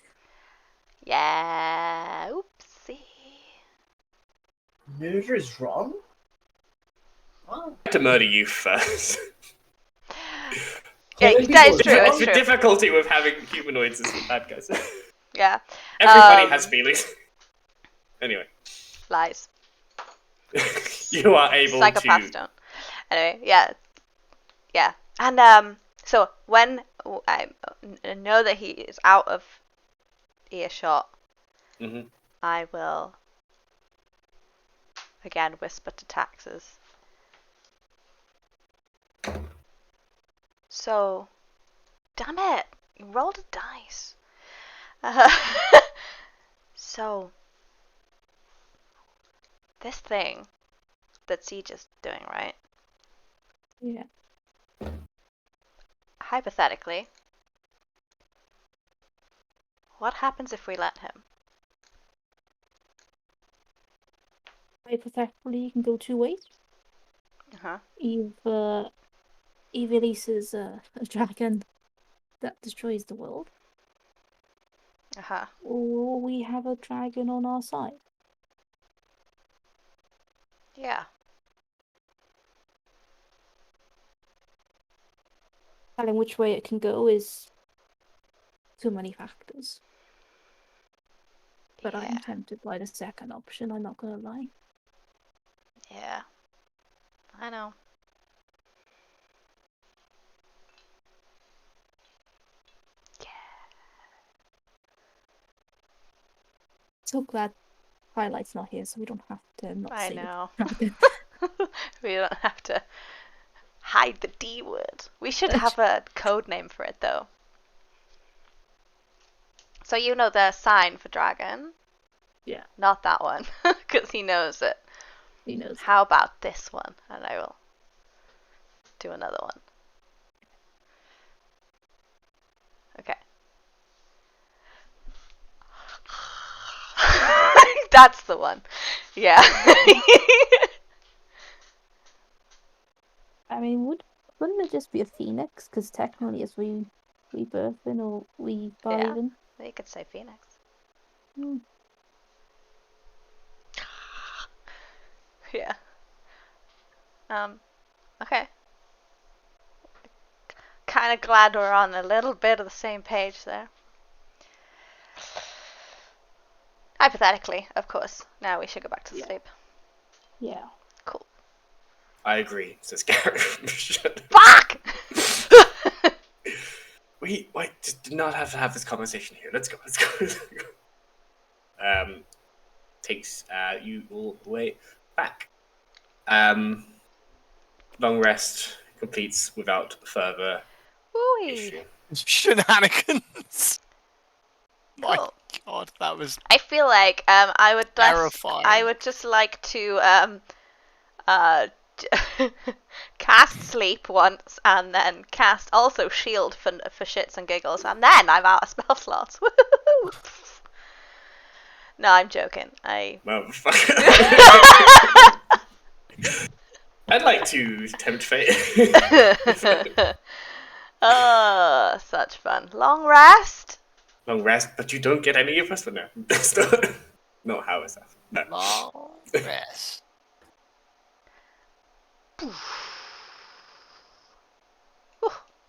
Yeah. Oopsie. Murder is wrong? Oh. I had to murder you first. Yeah, that is true. It's The true. difficulty with having humanoids is the bad guys. Yeah. Everybody has feelings. Anyway, Lies. you are able Psychopaths to. don't. Anyway, yeah. And so when I know that he is out of earshot, Mhm. I will again whisper to Taxes. So, damn it, you rolled a dice. So, this thing that Siege is doing, right? Yeah. Hypothetically, what happens if we let him? Hypothetically, you can go two ways. Uh-huh. Either he releases a dragon that destroys the world, Uh-huh. or we have a dragon on our side. Yeah. Telling which way it can go is too many factors. But Yeah. I'm tempted by the second option, I'm not gonna lie. Yeah. I know. So glad Highlight's not here, so we don't have to not I say the know. dragon. We don't have to hide the D word. We should have a code name for it, though. So you know the sign for dragon? Yeah. Not that one, because he knows it. He knows. How about this one? And I will do another one. Okay. That's the one. Yeah. I mean, wouldn't it just be a phoenix? Because technically it's rebirthing or reviving. You could say Phoenix. Hmm. Yeah. Okay. Kind of glad we're on a little bit of the same page there. Hypothetically, of course. Now we should go back to sleep. Yeah. Cool. I agree, says Garrett. Fuck! We did not have to have this conversation here. Let's go. Takes you all the way back. Long rest completes without further Wooey. issue. Shenanigans. My Cool. God, that was I feel like I terrifying. would just like to cast sleep once and then cast also shield for shits and giggles, and then I'm out of spell slots. Woo-hoo-hoo. No, I'm joking. Well, I'd like to tempt fate. Oh, such fun. Long rest. Long rest, but you don't get any of us for now. No, how is that? No. Long rest.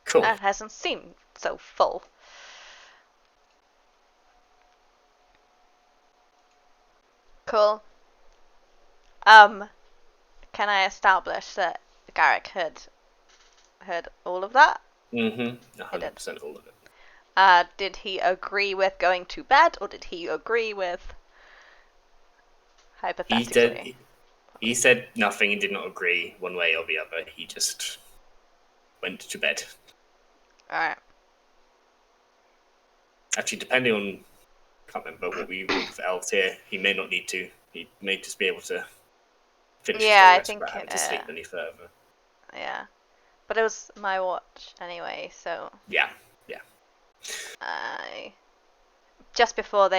Cool. That hasn't seemed so full. Cool. Can I establish that Garrick heard all of that? Mm-hmm. 100% all of it. Did he agree with going to bed, or did he agree with hypothetically? He said nothing and did not agree one way or the other. He just went to bed. Alright. Actually, depending on, I can't remember what we rolled for elves here. He may not need to. He may just be able to finish his Yeah, long I rest think, without having to sleep any further. Yeah. But it was my watch anyway, so Yeah. just before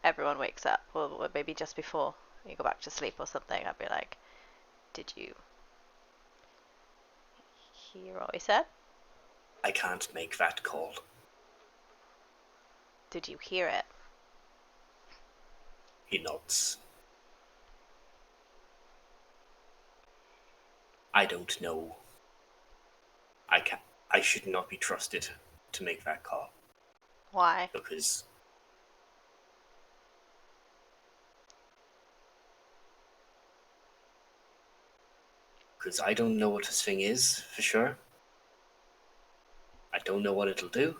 everyone wakes up, or maybe just before you go back to sleep or something, I'd be like, did you hear what we said? I can't make that call. Did you hear it? He nods. I don't know. I should not be trusted to make that call. Why? Because I don't know what this thing is, for sure. I don't know what it'll do.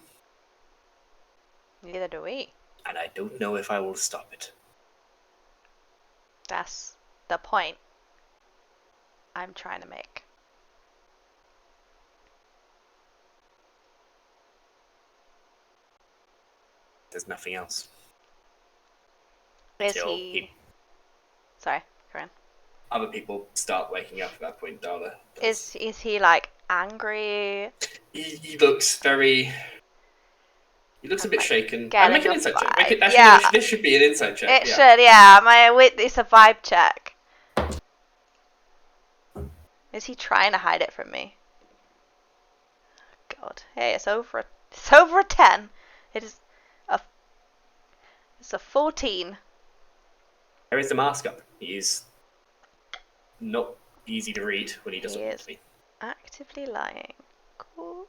Neither do we. And I don't know if I will stop it. That's the point I'm trying to make. There's nothing else. Is Till he... Sorry, Corinne. other people start waking up at that point, Darla. Is he like angry? He looks very... He looks a bit shaken. Getting Make an a insight check. vibe. This should be an insight check. It should, yeah. It's a vibe check. Is he trying to hide it from me? God. Hey, it's over a 10. It's a 14. There is the mask up. He is not easy to read when he doesn't want to be. Actively lying. Cool.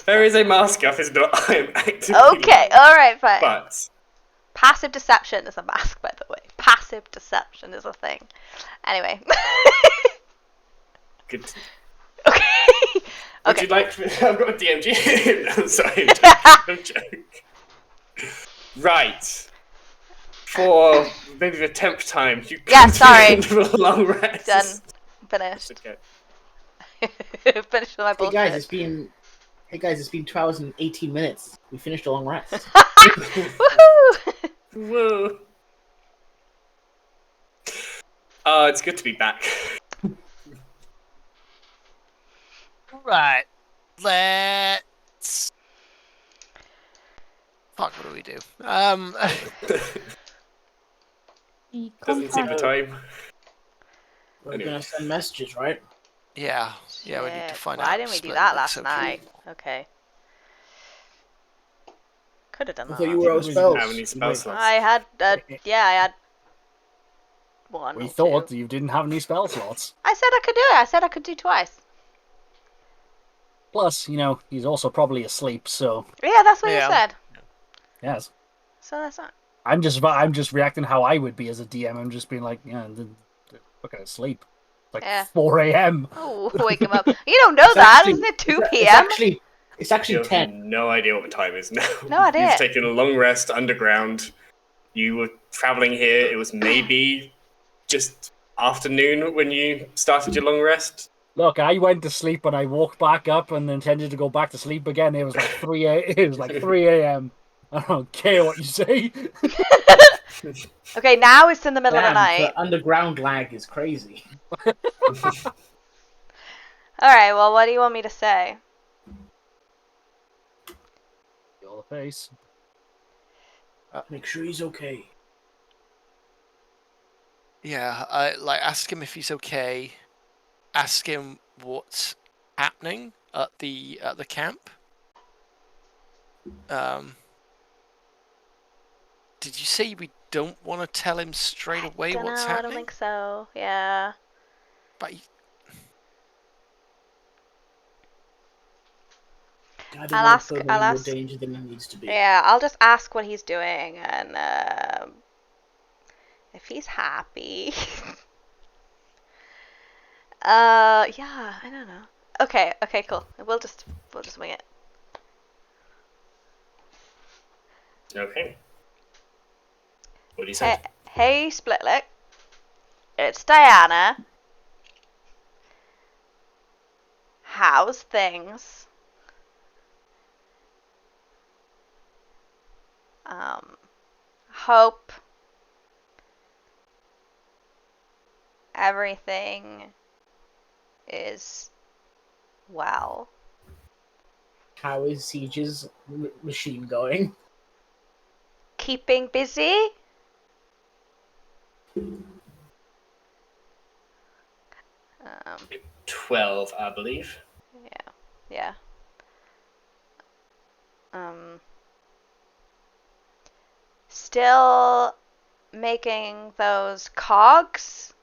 There is a mask up, is not I am actively Okay, alright, fine. But Passive deception is a mask, by the way. Passive deception is a thing. Anyway. good. Okay. Would you like to... I've got a DMG. I'm sorry, I'm joking. Right. For maybe the 10th time, you come to the end of a long rest. Done. Finished. Okay. Finished with my bullshit. Hey guys, it's been 2 hours and 18 minutes. We finished a long rest. Woohoo! Whoa. Oh, it's good to be back. Right. Let's... Fuck, what do we do? Doesn't seem the time. We're gonna send messages, right? Yeah, we need to find out. Why didn't we do that last night? Okay. Could have done I that. thought you were out of spells. How many spell slots? I had, I had one. We or thought two. you didn't have any spell slots. I said I could do it. I said I could do twice. Plus, he's also probably asleep, so Yeah, that's what you said. yes. So that's not. I'm just reacting how I would be as a DM. I'm just being like, look at sleep. It's like 4 a.m. Oh, wake him up. You don't know that, isn't it 2 p.m.? It's actually You 10. have no idea what the time is now. No idea. You've taken a long rest underground. You were traveling here. It was maybe just afternoon when you started your long rest. Look, I went to sleep and I woke back up and intended to go back to sleep again. It was like 3 a.m. I don't care what you say. Okay, now it's in the middle of the night. The underground lag is crazy. Alright, well, what do you want me to say? Your face. Make sure he's okay. Yeah, ask him if he's okay. Ask him what's happening at the camp. Did you say we don't want to tell him straight away what's happening? I don't think so. Yeah. But I'll ask. Danger than he needs to be. Yeah, I'll just ask what he's doing and if he's happy. Yeah, I don't know. Okay, cool. We'll just wing it. Okay. What do you say? Hey, Splitlick. It's Diana. How's things? Hope everything is well. How is Siege's machine going? Keeping busy? 12, I believe. Yeah. Still making those cogs?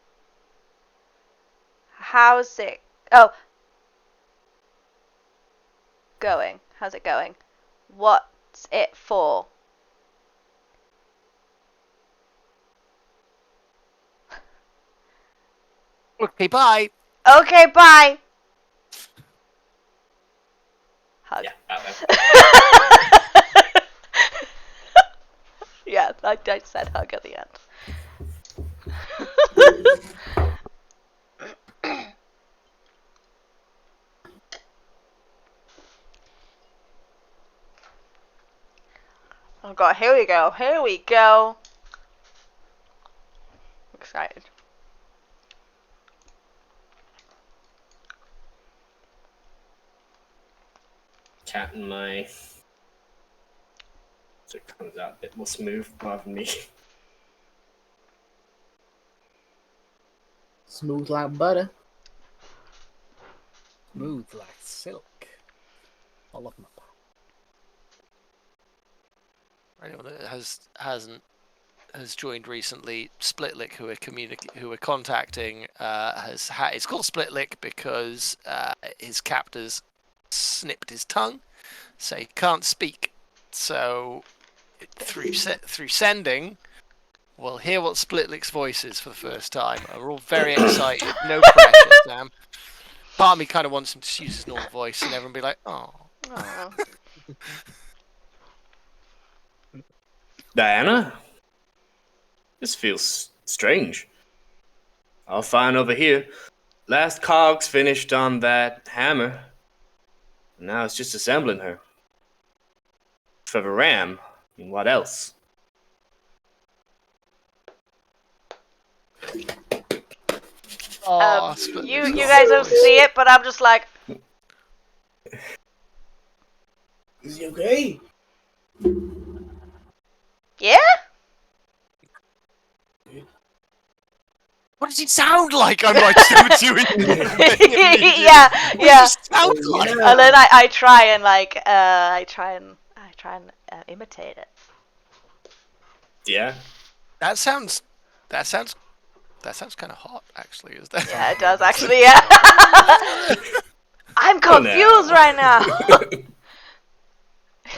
How's it? Oh. Going. How's it going? What's it for? okay, bye. Okay, bye. Hug. Yeah, that way. Yeah, I said hug at the end. Oh god, here we go. Here we go. Excited. Cat and my. So it comes out a bit more smooth rather than me. Smooth like butter. Smooth like silk. I love my pie. For anyone that has joined recently, Splitlick, who we're contacting, it's called Splitlick because his captors snipped his tongue, so he can't speak. So through sending, we'll hear what Splitlick's voice is for the first time. We're all very excited. No pressure, Sam. Part of me kind of wants him to use his normal voice, and everyone be like, "Oh." Oh. Diana? This feels strange. All fine over here. Last cog's finished on that hammer. Now it's just assembling her. For the ram, I mean, what else? Oh, You guys don't see it, but I'm just like, Is he okay? yeah? What does it sound like? I'm like so doing. Yeah. What does it sound like? And then I try and like I try and imitate it. Yeah? That sounds kind of hot, actually. Is that? Yeah, it does actually. Yeah. I'm confused right now.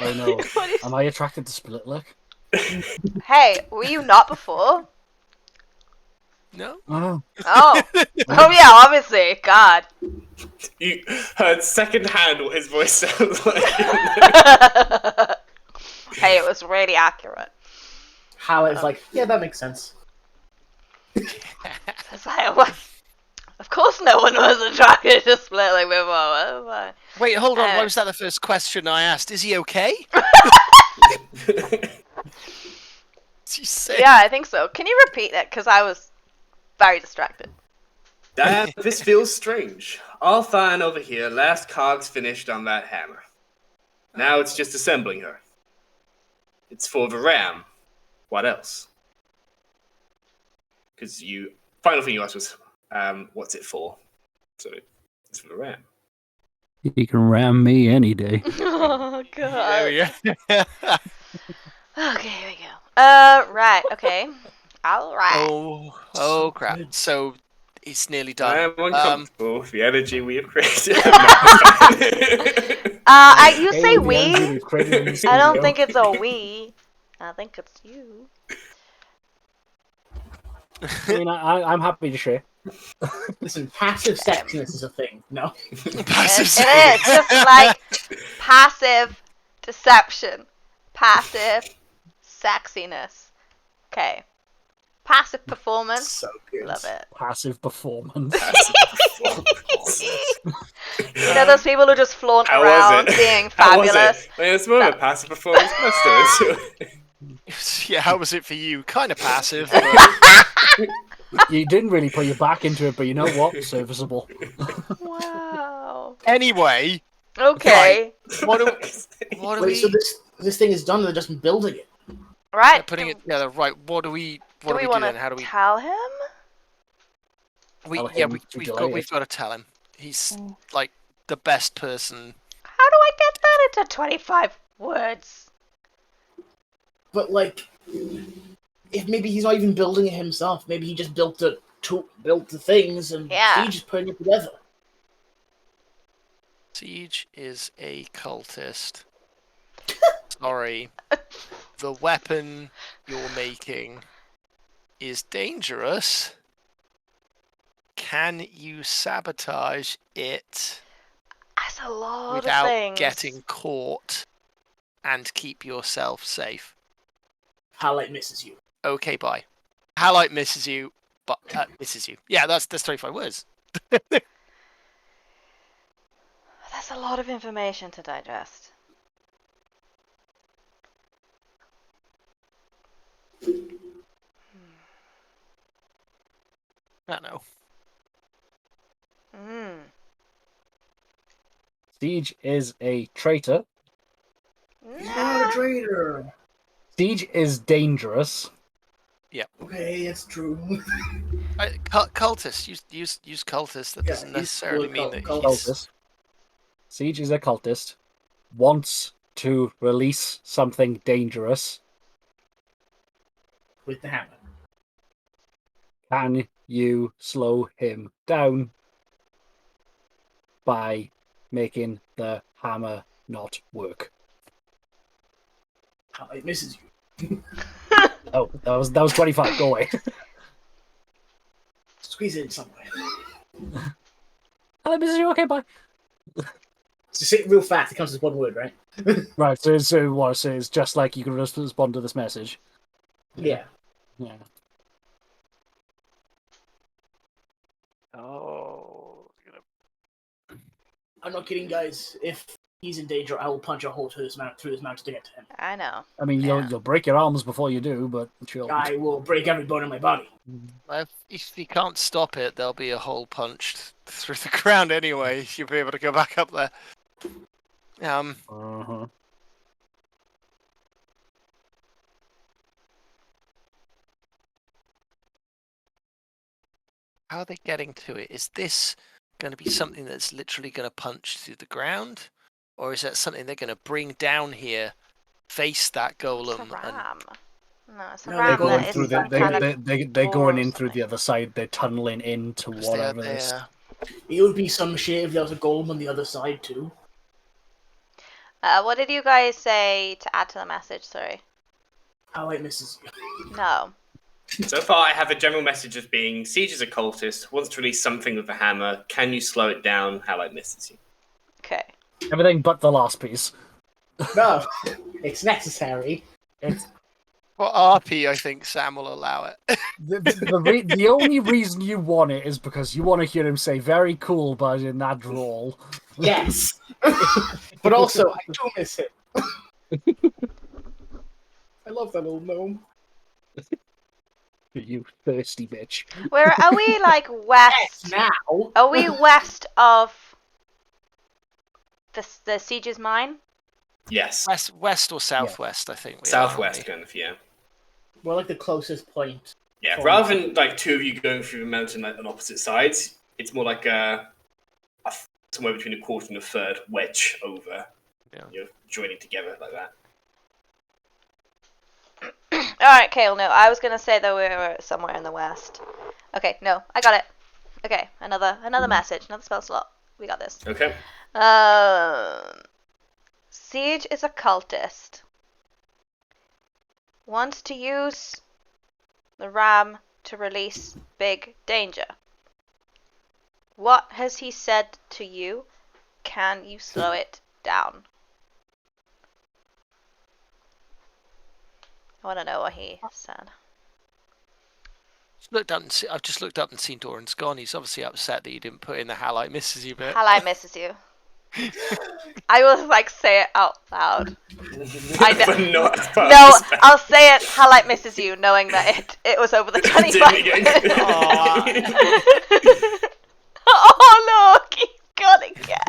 Oh no. What is- Am I attracted to Splitlick? Hey, were you not before? No. Oh. Oh. Oh yeah, obviously. God. You heard secondhand what his voice sounds like. Hey, it was really accurate. How it's like, yeah, that makes sense. It's like, what? Of course no one was attracted to Splitlick before. What? Wait, hold on. Why was that the first question I asked? Is he okay? She said. Yeah, I think so. Can you repeat it? Because I was very distracted. Diana, this feels strange. All fine over here. Last cog's finished on that hammer. Now it's just assembling her. It's for the ram. What else? Because final thing you asked was, what's it for? So it's for the ram. You can ram me any day. Oh god. There we go. Okay, here we go. Right, okay. Alright. Oh crap. So it's nearly done. I'm uncomfortable with the energy we have created. You say we? I don't think it's a we. I think it's you. I mean, I'm happy to share. Listen, passive sexiness is a thing. No. Passive It is just like passive deception, passive sexiness. Okay, passive performance. So good. Love it. Passive performance. You know those people who just flaunt How around was it? being How was fabulous. it? I mean, it's more of a passive performance. But still, Yeah, how was it for you? Kind of passive. But... You didn't really put your back into it, but you know what? Serviceable. Wow. Anyway, Okay. what do Wait, we? so this thing is done and they're just building it. Right. They're putting it together. Right. What do we? What do we do want then? to How do we? tell him? Tell him to We've delay got to tell him. He's like the best person. How do I get that into 25 words? But like, if maybe he's not even building it himself, maybe he just built the things and Yeah. he's just putting it together. Siege is a cultist. Sorry. The weapon you're making is dangerous. Can you sabotage it That's a lot of without things. getting caught and keep yourself safe? Halite misses you. Okay, bye. Halite misses you. but misses you. Yeah, that's 35 words. That's a lot of information to digest. I know. Siege is a traitor. He's not a traitor. Siege is dangerous. Okay, it's true. Cultist. Use cultist. That Yeah, doesn't he's necessarily good mean that cultist. he's... Cultist. Siege is a cultist. Wants to release something dangerous. With the hammer. Can you slow him down by making the hammer not work? How it misses you. Oh, that was 25. Go away. Squeeze it in some way. Hello, Mrs. You okay? Bye. So say it real fast. It counts as one word, right? Right. So what? So it's just like you can respond to this message. Yeah. Yeah. Oh. I'm not kidding, guys. If he's in danger, I will punch a hole through his mouth to get to him. I know. I mean, you'll break your arms before you do, but sure. I will break every bone in my body. If you can't stop it, there'll be a hole punched through the ground anyway. You'll be able to go back up there. Uh-huh. How are they getting to it? Is this going to be something that's literally going to punch through the ground? Or is that something they're going to bring down here, face that golem? It's a ram. No, it's a No, ram they're going that through is the, some kind of they're going door or in through the something. other side. They're tunneling into whatever They this. It would be some shit if there was a golem on the other side too. What did you guys say to add to the message? Sorry. How it misses you. No. So far, I have a general message as being Siege is a cultist, wants to release something with a hammer. Can you slow it down? How it misses you. Okay. Everything but the last piece. No, it's necessary. It's For RP, I think Sam will allow it. the only reason you want it is because you want to hear him say "very cool," but in that drawl. Yes. But also, I do miss him. I love that old gnome. You thirsty bitch. Where are we? Like west? Now. Are we west of the Siege's mine? Yes. West or southwest, I think. We are, Southwest, aren't we? kind of, yeah. We're like the closest point. Yeah, Oh. rather than like two of you going through the mountain like on opposite sides, it's more like somewhere between a quarter and a third wedge over. Yeah. You're joining together like that. Alright, Kale, no. I was gonna say that we were somewhere in the west. Okay, no, I got it. Okay, another message, another spell slot. We got this. Okay. Siege is a cultist. Wants to use the ram to release big danger. What has he said to you? Can you slow it down? I want to know what he said. I've just looked up and seen Doran's gone. He's obviously upset that you didn't put in the Halite misses you bit. Halite misses you. I will like say it out loud. I know. But not as part No, of the spell. I'll say it. Halite misses you, knowing that it was over the 25 Didn't minutes. again. Oh look, he's gone again.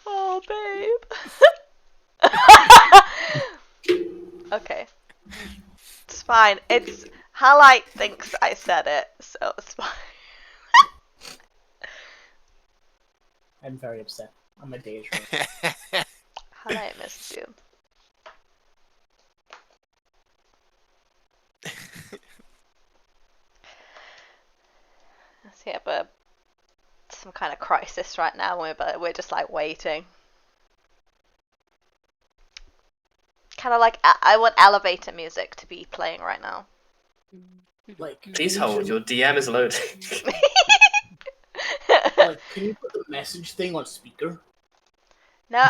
Oh babe. Okay, it's fine. It's Halite thinks I said it, so it's fine. I'm very upset. I'm a danger. Halite missed you. Yeah, but some kind of crisis right now. We're just like waiting. Kind of like I want elevator music to be playing right now. Like, Please hold, your DM is loading. Like, can you put the message thing on speaker? No.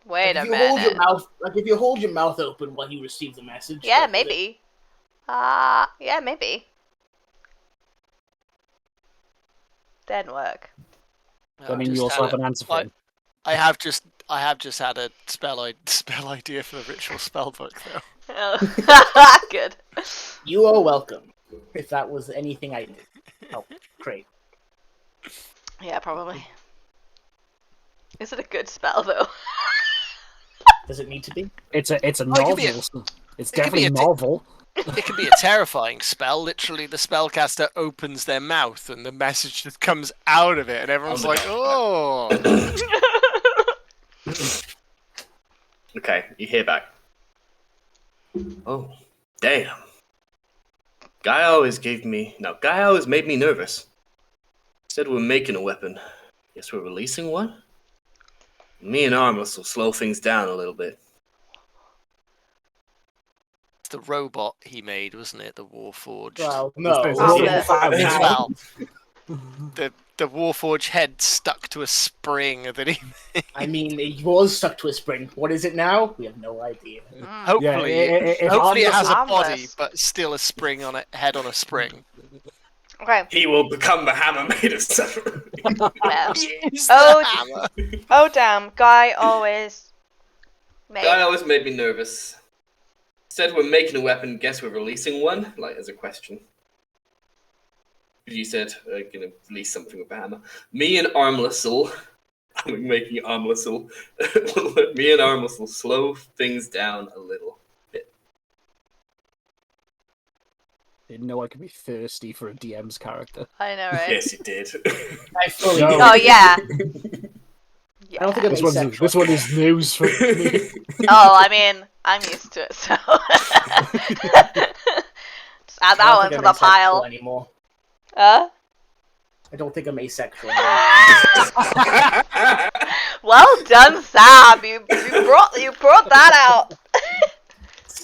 Wait Like, a if you hold your minute. mouth, like if you hold your mouth open while you receive the message. Yeah, like, maybe. Yeah, maybe. Didn't work. I mean, you also have an answer for him. I have just had a spell idea for the ritual spell book though. Oh, good. You are welcome. If that was anything I did. Oh, great. Yeah, probably. Is it a good spell though? Does it need to be? It's a it novel. could be It's it could be definitely novel. It can be a terrifying spell. Literally, the spellcaster opens their mouth and the message just comes out of it, and everyone's like, "Oh." Okay, you hear back. Oh, damn. Guy always made me nervous. Said we're making a weapon. Guess we're releasing one? Me and Armless will slow things down a little bit. It's the robot he made, wasn't it? The Warforged. Well, no. Well, the Warforged head stuck to a spring that he. I mean, it was stuck to a spring. What is it now? We have no idea. Hopefully, if hopefully it has a Armless. body, but still a spring on it, head on a spring. Okay. He will become the hammer made of suffering. Well. Use Oh, the hammer. Oh damn! Guy always. Guy always made me nervous. Said we're making a weapon, guess we're releasing one? Like, as a question. You said, gonna release something with a hammer. Me and Armless I'm making Armless me and Armless will slow things down a little bit. Didn't know I could be thirsty for a DM's character. I know, right? Yes, you did. I fully No. do. Oh yeah. I don't think I'm asexual. This one is news for me. Oh, I mean, I'm used to it, so. Just add that one to the pile. Anymore. Huh? I don't think I'm asexual anymore. Well done, Sam. You brought that out.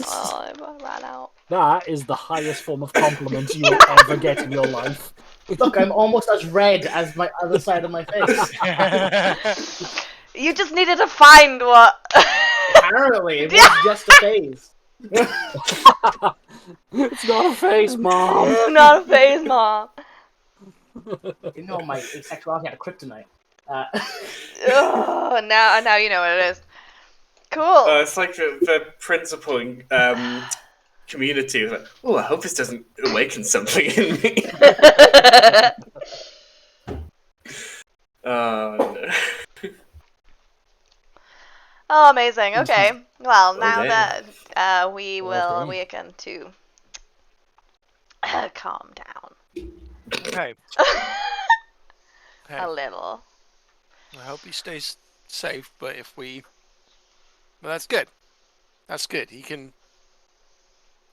Oh, I ran out. That is the highest form of compliment you will ever get in your life. Look, I'm almost as red as my other side of my face. You just needed to find what. Apparently, it was just a phase. It's not a face, Mom. Not a phase, Mom. You know, my asexuality had a kryptonite. Oh, now you know what it is. Cool. It's like the principal in community. Like, oh, I hope this doesn't awaken something in me. Oh, no. Oh, amazing. Okay. Well, now damn. that we will Well done. awaken to calm down Okay. a little. I hope he stays safe, but well, that's good. That's good. He can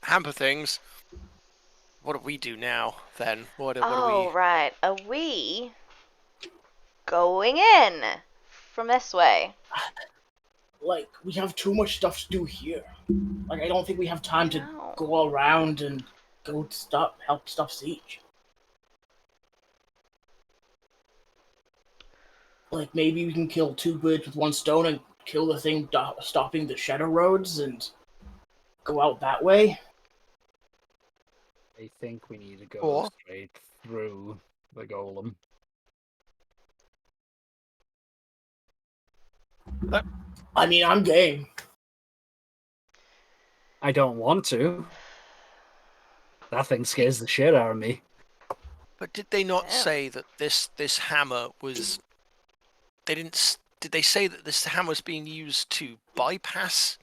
hamper things. What do we do now, then? What do we... Right. Are we going in from this way? Like, we have too much stuff to do here. Like, I don't think we have time to No. go around and help stop siege. Like, maybe we can kill two birds with one stone and kill the thing stopping the shadow roads and go out that way. I think we need to go Or- straight through the golem. I mean, I'm game. I don't want to. That thing scares the shit out of me. But did they not Yeah. say that this hammer was... Did they say that this hammer was being used to bypass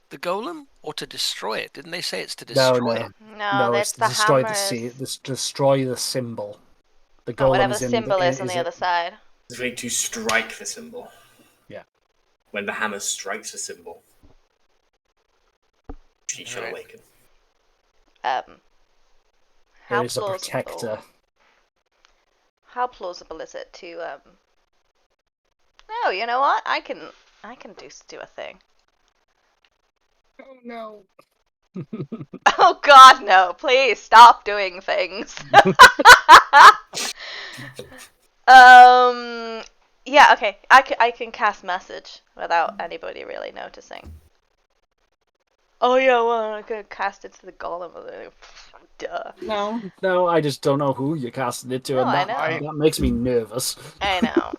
the golem or to destroy it? Didn't they say it's to destroy it? No, it's that's to the destroy hammer. destroy the symbol. The golem Whatever is in symbol is on is the other side. It's going to strike the symbol. Yeah. When the hammer strikes the symbol, she shall Right. awaken. How There is a plausible? protector. How plausible is it to Oh, you know what? I can do a thing. Oh no. Oh God, no! Please stop doing things. Yeah, okay. I can cast message without anybody really noticing. Oh yeah, well, I could cast it to the golem. Duh. No, I just don't know who you're casting it to, No, and I that know. makes me nervous. I know.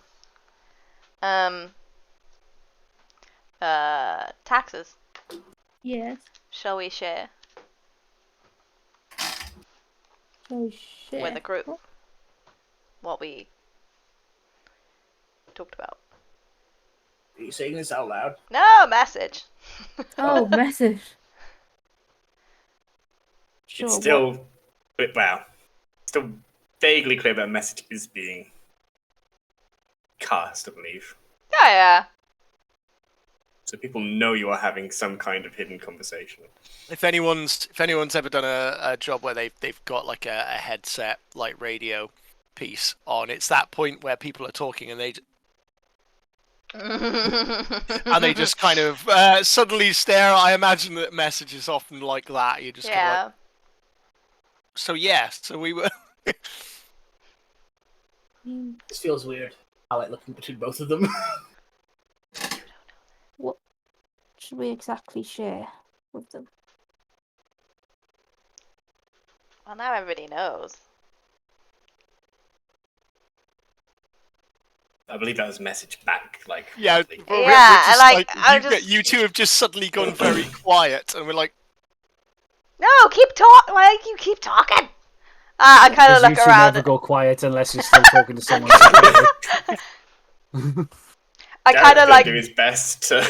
Taxes. Yes. Shall we share Oh shit. with the group what we talked about? Are you saying this out loud? No message. Oh, message. Sure. It's still, still vaguely clear that a message is being cast, I believe. Yeah. So people know you are having some kind of hidden conversation. If anyone's ever done a job where they've got like a headset like radio piece on, it's that point where people are talking and they just kind of suddenly stare. I imagine that message is often like that. You just kind of like, so we were. This feels weird. I like looking between both of them. What should we exactly share with them? Well, now everybody knows. I believe that was a message back, like... Yeah, Yeah, you two have just suddenly gone very quiet, and we're like... No, keep talking. Like, you keep talking. I kind of look You around. never go quiet unless you're still talking to someone. I kind of like... do his best to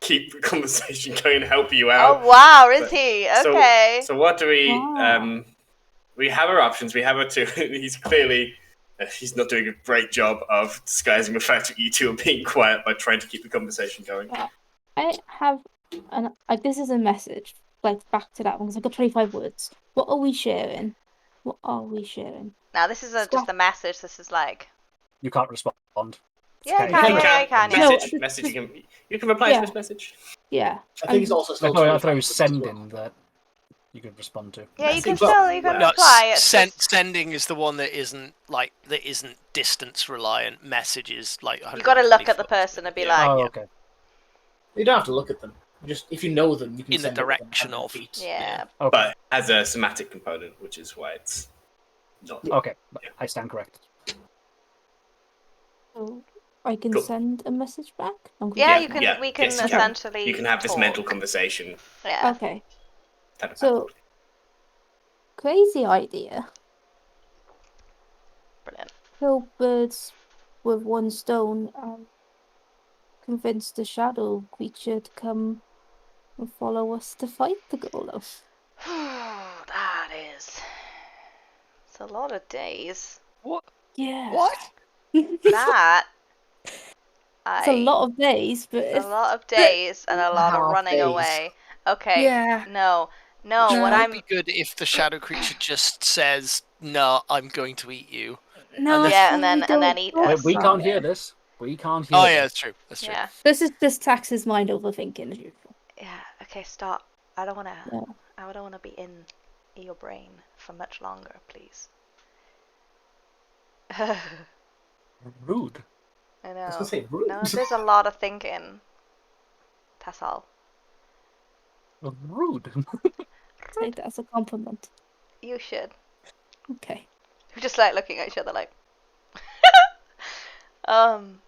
keep the conversation going and help you out. Oh, wow, is he? Okay. So what do we... Wow. We have our options. We have our two... He's clearly... he's not doing a great job of disguising the fact that you two are being quiet by trying to keep the conversation going. I have this is a message, like back to that one, because I got 25 words. What are we sharing? What are we sharing? Now, this is just a message. This is like... You can't respond. Yeah, you can. Message, you can reply to this message. Yeah. I think it's also still... I thought it was sending that you could respond to. Yeah, you can Message. still reply. It's just... Sending is the one that isn't distance reliant. Messages like You got to look at the person and be like... Oh, okay. You don't have to look at them. Just if you know them, you can in the send it with them direction at of. feet. Yeah. Okay. But it has a somatic component, which is why it's not... Okay, I stand corrected. So I can send a message back? Yeah, you can. We can essentially... You can have this talk. mental conversation. Yeah. Okay. Telepathically. So, crazy idea. Brilliant. Kill birds with one stone and convince the shadow creature to come and follow us to fight the golem. That is... It's a lot of days. What? Yeah. What? That... It's a lot of days, but It's a lot of days and a lot of Half running days. away. Okay. Yeah. No. No. What It I'm... would be good if the shadow creature just says, "No, I'm going to eat you." No, Yeah, so and then- we and then don't eat talk us. We about can't it. hear this. We can't hear Oh this. yeah, that's true. That's true. Yeah. This is just Tax's mind overthinking as usual. Yeah. Okay, stop. I don't want to... Yeah. I don't want to be in your brain for much longer, please. I Rude. I was know. gonna say rude. No, there's a lot of thinking. That's all. Rude. Take that as a compliment. You should. Okay. We're just like looking at each other like... And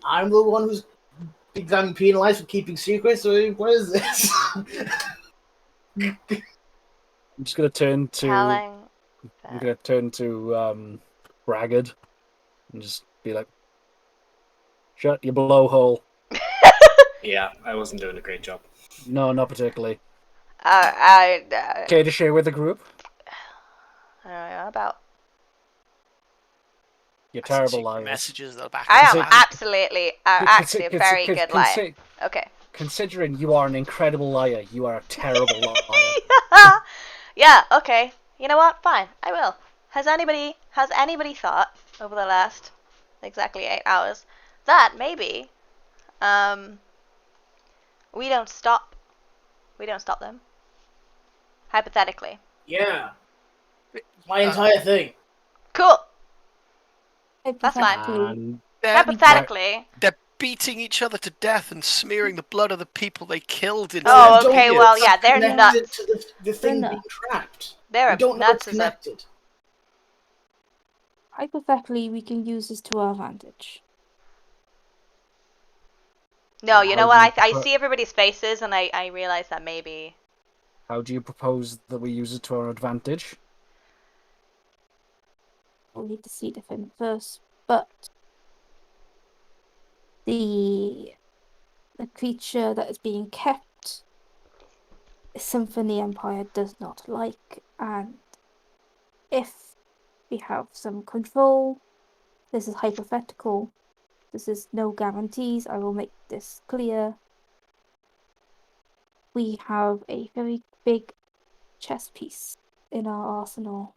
I'm the one who's being penalized for keeping secrets. So what is this? I'm just gonna turn to. telling... I'm gonna turn to Ragged and just be like, "Shut your blowhole." Yeah, I wasn't doing a great job. No, not particularly. I Care to share with the group? don't know about... You're terrible Secret liars. Messages at the back. I of am the absolutely, actually a very good liar. Okay. Considering you are an incredible liar, you are a terrible liar. Yeah, okay. You know what? Fine. I will. Has anybody thought over the last exactly 8 hours that maybe we don't stop them? Hypothetically. Yeah. My entire thing. Cool. Hypothetically, Hypothetically. They're beating each other to death and smearing the blood of the people they killed into Oh, their okay, beards. well, yeah, they're Connected nuts. to the thing They're being trapped. They're We don't know nuts it's as a... connected. Hypothetically, we can use this to our advantage. No, you know How what? do I you see everybody's faces, and I realize that maybe... How do you propose that we use it to our advantage? We'll need to see the thing first, but the creature that is being kept is something the Empire does not like, and if we have some control, this is hypothetical, this is no guarantees, I will make this clear. We have a very big chess piece in our arsenal.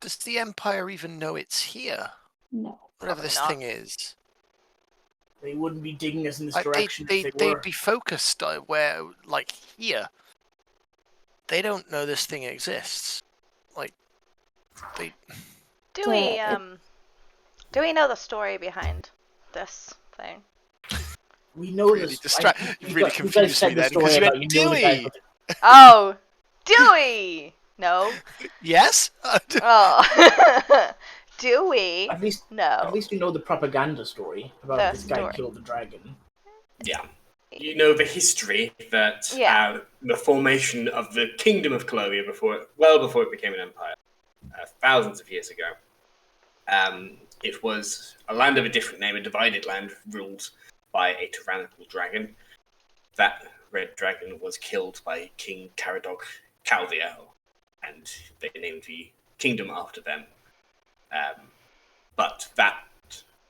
Does the Empire even know it's here? No. Whatever Probably this not. thing is. They wouldn't be digging us in this Like, direction if they were. they'd be focused on where, like, here. They don't know this thing exists. Like, they... Do we know the story behind this thing? We know Really this. you really confused me then, because you went, Dewey! Oh! Dewey! No? Yes? Oh. Do we? At least No. we know the propaganda story about The this guy story. killed the dragon. Yeah. You know the history that Yeah. the formation of the Kingdom of Colonia well before it became an empire, thousands of years ago. It was a land of a different name, a divided land ruled by a tyrannical dragon. That red dragon was killed by King Caradog Calvia, and they named the kingdom after them. But that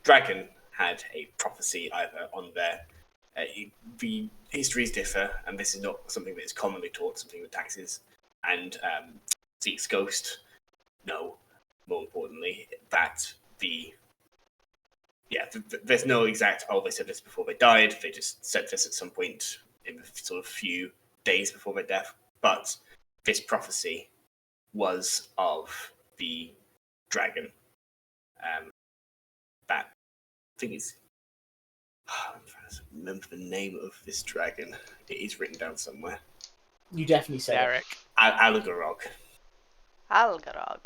dragon had a prophecy either on there. The histories differ, and this is not something that is commonly taught, something that Taxes and Zeke's Ghost know, more importantly, that there's no exact, they said this before they died, they just said this at some point in the sort of few days before their death, but this prophecy was of the dragon. That thing is... I'm trying to remember the name of this dragon. It is written down somewhere. You definitely said Derek. Algarog. Algarog.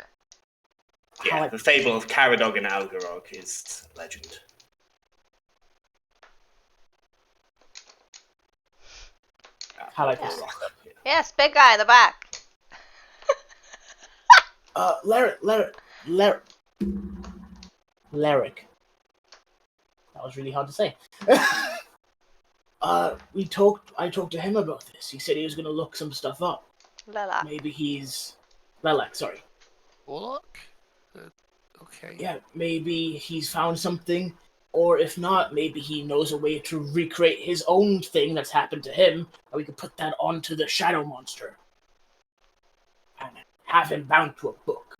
Yeah, the fable of Caradog and Algarog is legend. How like Yeah. this. Yes, big guy in the back. Lyric. That was really hard to say. I talked to him about this. He said he was going to look some stuff up. Lilac. Maybe he's... Lilac, sorry. Warlock? Okay. Yeah, maybe he's found something, or if not, maybe he knows a way to recreate his own thing that's happened to him, and we could put that onto the shadow monster. And have him bound to a book.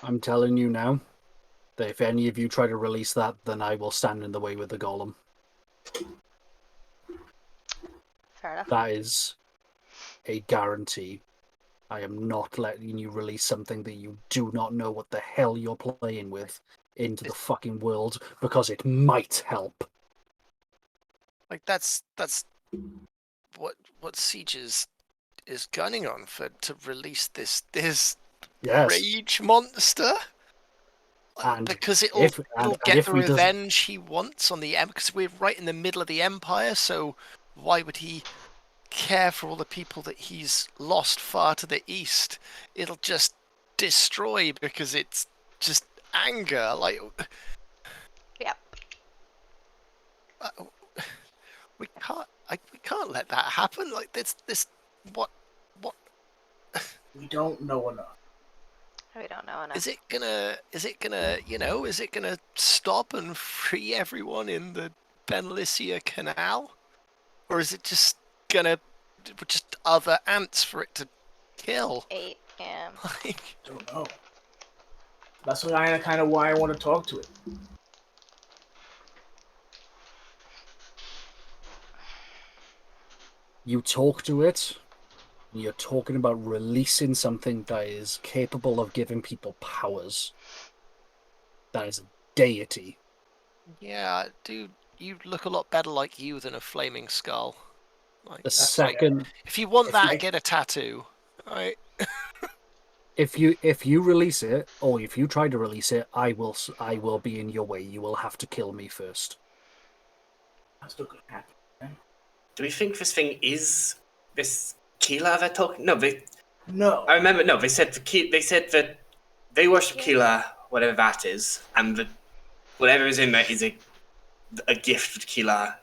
I'm telling you now that if any of you try to release that, then I will stand in the way with the golem. Fair enough. That is a guarantee. I am not letting you release something that you do not know what the hell you're playing with into the fucking world, because it might help. Like, that's what Siege is gunning on to release this Yes. rage monster. And because it'll if get the he doesn't- revenge he wants on the because we're right in the middle of the Empire, so why would he care for all the people that he's lost far to the east? It'll just destroy because it's just anger. Like, Yep. we can't let that happen. Like, this what We don't know enough. We don't know enough. is it gonna stop and free everyone in the Benalicia Canal, or is it just gonna just other ants for it to kill? 8 a.m. Like, Don't know. That's why I want to talk to it. You talk to it, and you're talking about releasing something that is capable of giving people powers. That is a deity. Yeah, dude, you look a lot better like you than a flaming skull. Like, The that's second, like, if you want If that, I- get a tattoo. Right? if you release it, or if you try to release it, I will be in your way. You will have to kill me first. That's not gonna happen. Do we think this thing is this Kila they're talking? No, No. I remember. No, they said they said that they worship Kila, whatever that is, and that whatever is in there is a gift that Kila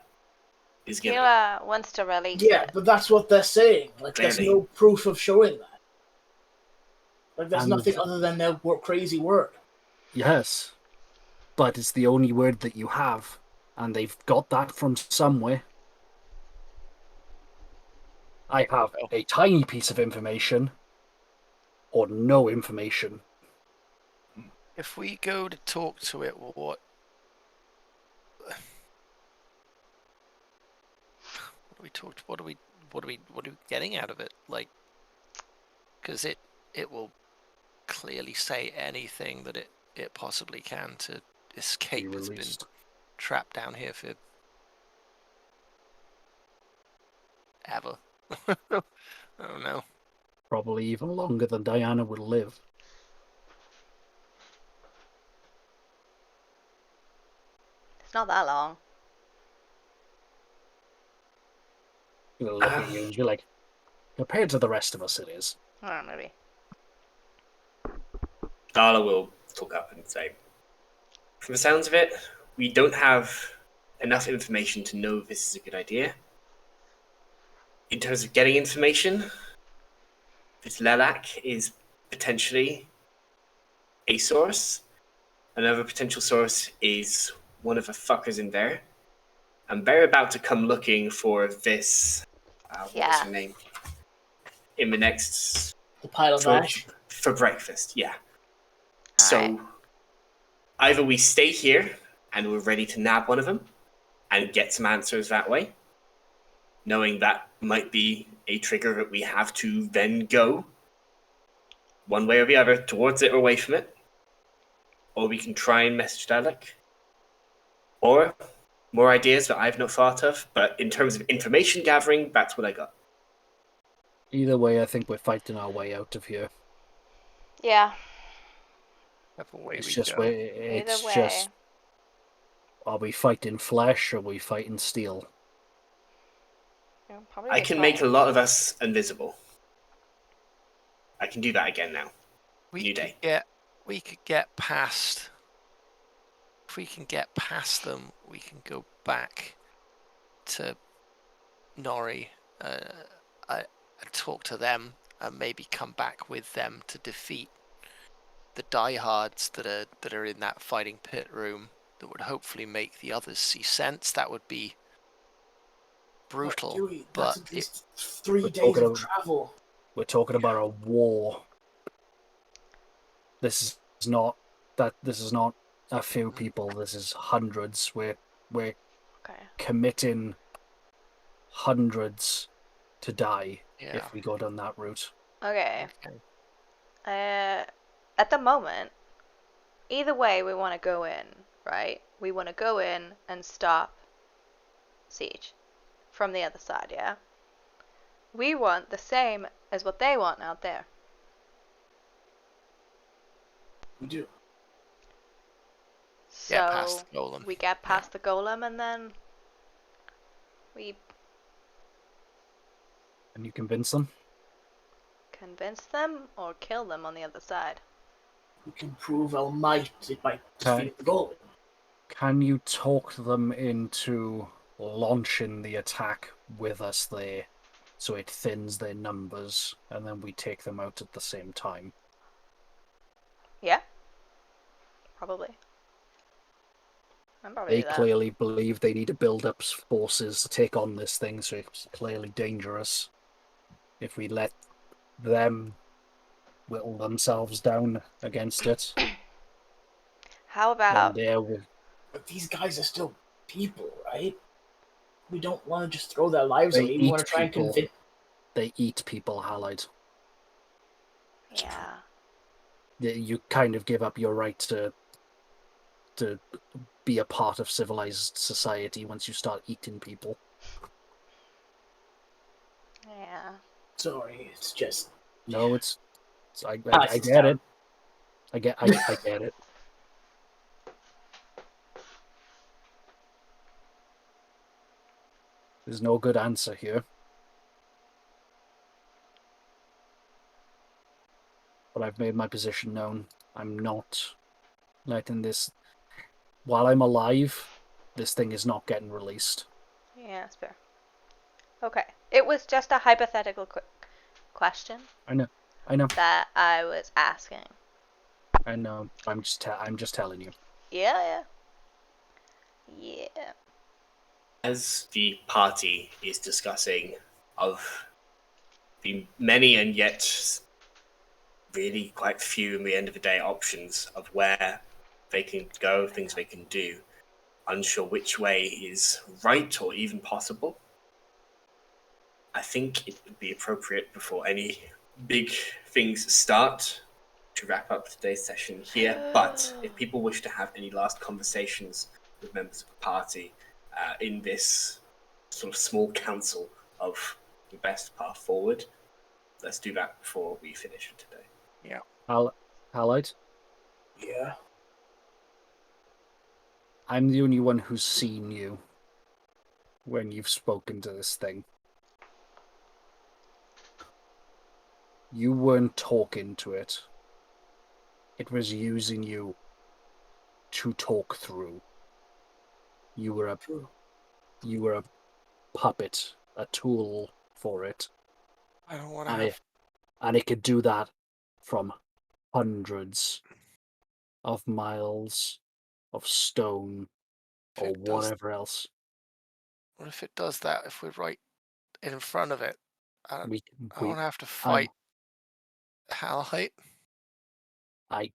is given. Kira wants to release Yeah, it. but that's what they're saying. Like, there's Clearly. no proof of showing that. Like, there's And- nothing other than their crazy word. Yes, but it's the only word that you have, and they've got that from somewhere. I have a tiny piece of information, or no information. If we go to talk to it, what we talked? What are we getting out of it? Like, because it will clearly say anything that it possibly can to escape. It's been Released. trapped down here for ever. I don't know. Probably even longer than Diana would live. It's not that long. You'll look at you and be like, compared to the rest of us, it is. Oh, maybe. Darla will talk up and say, from the sounds of it, we don't have enough information to know if this is a good idea. In terms of getting information, this Lelak is potentially a source. Another potential source is one of the fuckers in there. And they're about to come looking for this. What was her name? In the next. The pile of ash. For breakfast, yeah. So either we stay here and we're ready to nab one of them and get some answers that way, knowing that might be a trigger that we have to then go one way or the other towards it or away from it, or we can try and message Dalek, or more ideas that I've not thought of, but in terms of information gathering, that's what I got. Either way, I think we're fighting our way out of here. Yeah. It's just are we fighting flesh or are we fighting steel? I can make a lot of us invisible. I can do that again now. New day. We could get past. If we can get past them, we can go back to Nori. I talk to them and maybe come back with them to defeat the diehards that are in that fighting pit room. That would hopefully make the others see sense. That would be brutal, Dewey, but that's at least 3 days of travel. We're talking about a war. This is not a few people. This is hundreds. We're committing hundreds to die if we go down that route. Okay. At the moment, either way, we want to go in, right? We want to go in and stop siege from the other side, yeah? We want the same as what they want out there. We do. So get past the golem. We get past the golem and then we Can you convince them? convince them or kill them on the other side. We can prove our might by defeating the golem. Can you talk them into launching the attack with us there so it thins their numbers and then we take them out at the same time? Yeah. Probably. They clearly believe they need to build up forces to take on this thing, so it's clearly dangerous. If we let them whittle themselves down against it, how about... But these guys are still people, right? We don't want to just throw their lives away. We want to try and convince... They eat people, Halide. Yeah. You kind of give up your right to to be a part of civilized society once you start eating people. Yeah. Sorry, it's just... No, I it's get it. down. I get it. There's no good answer here. But I've made my position known. I'm not letting this... While I'm alive, this thing is not getting released. Yeah, that's fair. Okay. It was just a hypothetical question. I know. That I was asking. I know. I'm just telling you. Yeah. As the party is discussing of the many and yet really quite few in the end of the day options of where they can go, things they can do, unsure which way is right or even possible, I think it would be appropriate before any big things start to wrap up today's session here. But if people wish to have any last conversations with members of the party in this sort of small council of the best path forward, let's do that before we finish for today. Yeah. Halide? Yeah. I'm the only one who's seen you when you've spoken to this thing. You weren't talking to it. It was using you to talk through. You were a puppet, a tool for it. I don't want to have... And it could do that from hundreds of miles of stone or whatever else. What if it does that if we're right in front of it? I don't want to have to fight Halite. I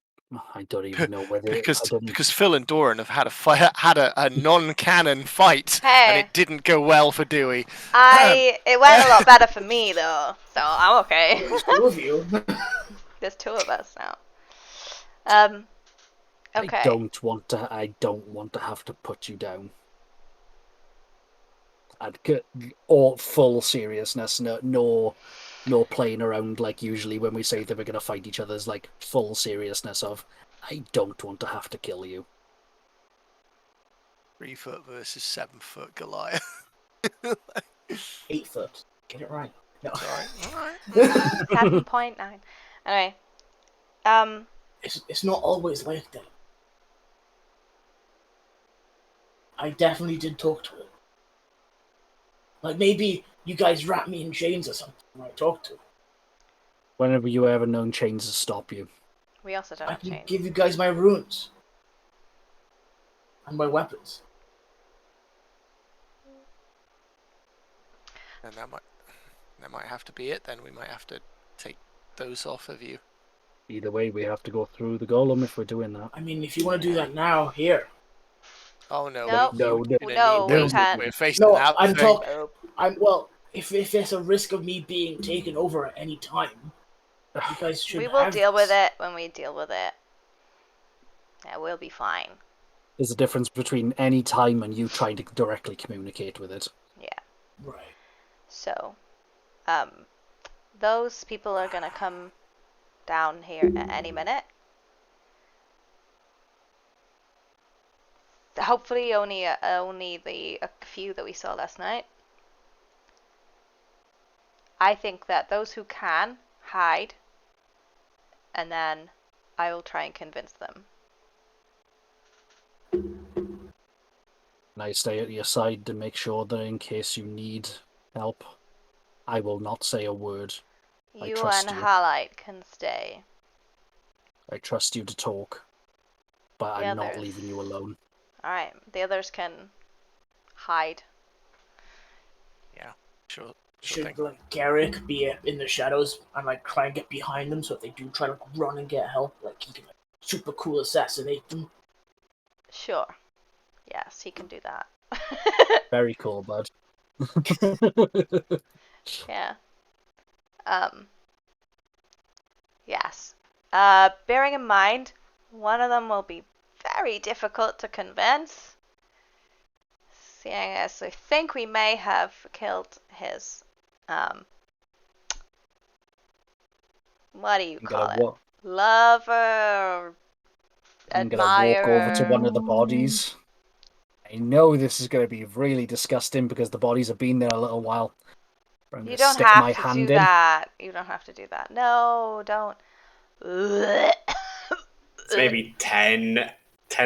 don't even know whether because Phil and Doran have had a non-canon fight, and Hey. it didn't go well for Dewey. It went a lot better for me though, so I'm okay. There's two of you. There's two of us now. Okay. I don't want to have to put you down. Or full seriousness, no playing around like usually when we say that we're going to fight each other's like full seriousness of, I don't want to have to kill you. 3 foot versus 7 foot Goliath. 8 foot. Get it right. No. Alright. 7.9. Anyway. It's not always like that. I definitely did talk to it. Like maybe you guys wrap me in chains or something when I talk to it. When have you ever known chains to stop you? We also don't I have can chains. give you guys my runes. And my weapons. And that might have to be it then. We might have to take those off of you. Either way, we have to go through the golem if we're doing that. I mean, if you want to do that now, here. Oh no! Nope. No, we can't. We're facing No, that I'm thing. talking. Well, if there's a risk of me being taken over at any time, you guys should. We will deal with this. it when we deal with it. Yeah, we'll be fine. There's a difference between any time and you trying to directly communicate with it. Yeah. Right. So, those people are gonna come down here at any minute. Hopefully, only the a few that we saw last night. I think that those who can hide, and then I will try and convince them. And I stay at your side to make sure that in case you need help, I will not say a word. I You trust and you. Halite can stay. I trust you to talk, but The I'm not others. leaving you alone. Alright, the others can hide. Yeah, sure. Should like Garrick be in the shadows and like try and get behind them, so if they do try to run and get help, like he can like, super cool assassinate them. Sure. Yes, he can do that. Very cool, bud. Yeah. Yes. Bearing in mind, one of them will be very difficult to convince. Seeing as I think we may have killed his, what do you call it? Lover, I'm admirer. gonna walk over to one of the bodies. I know this is gonna be really disgusting because the bodies have been there a little while. I'm You gonna don't stick have my to hand do in. that. You don't have to do that. No, don't. It's maybe 10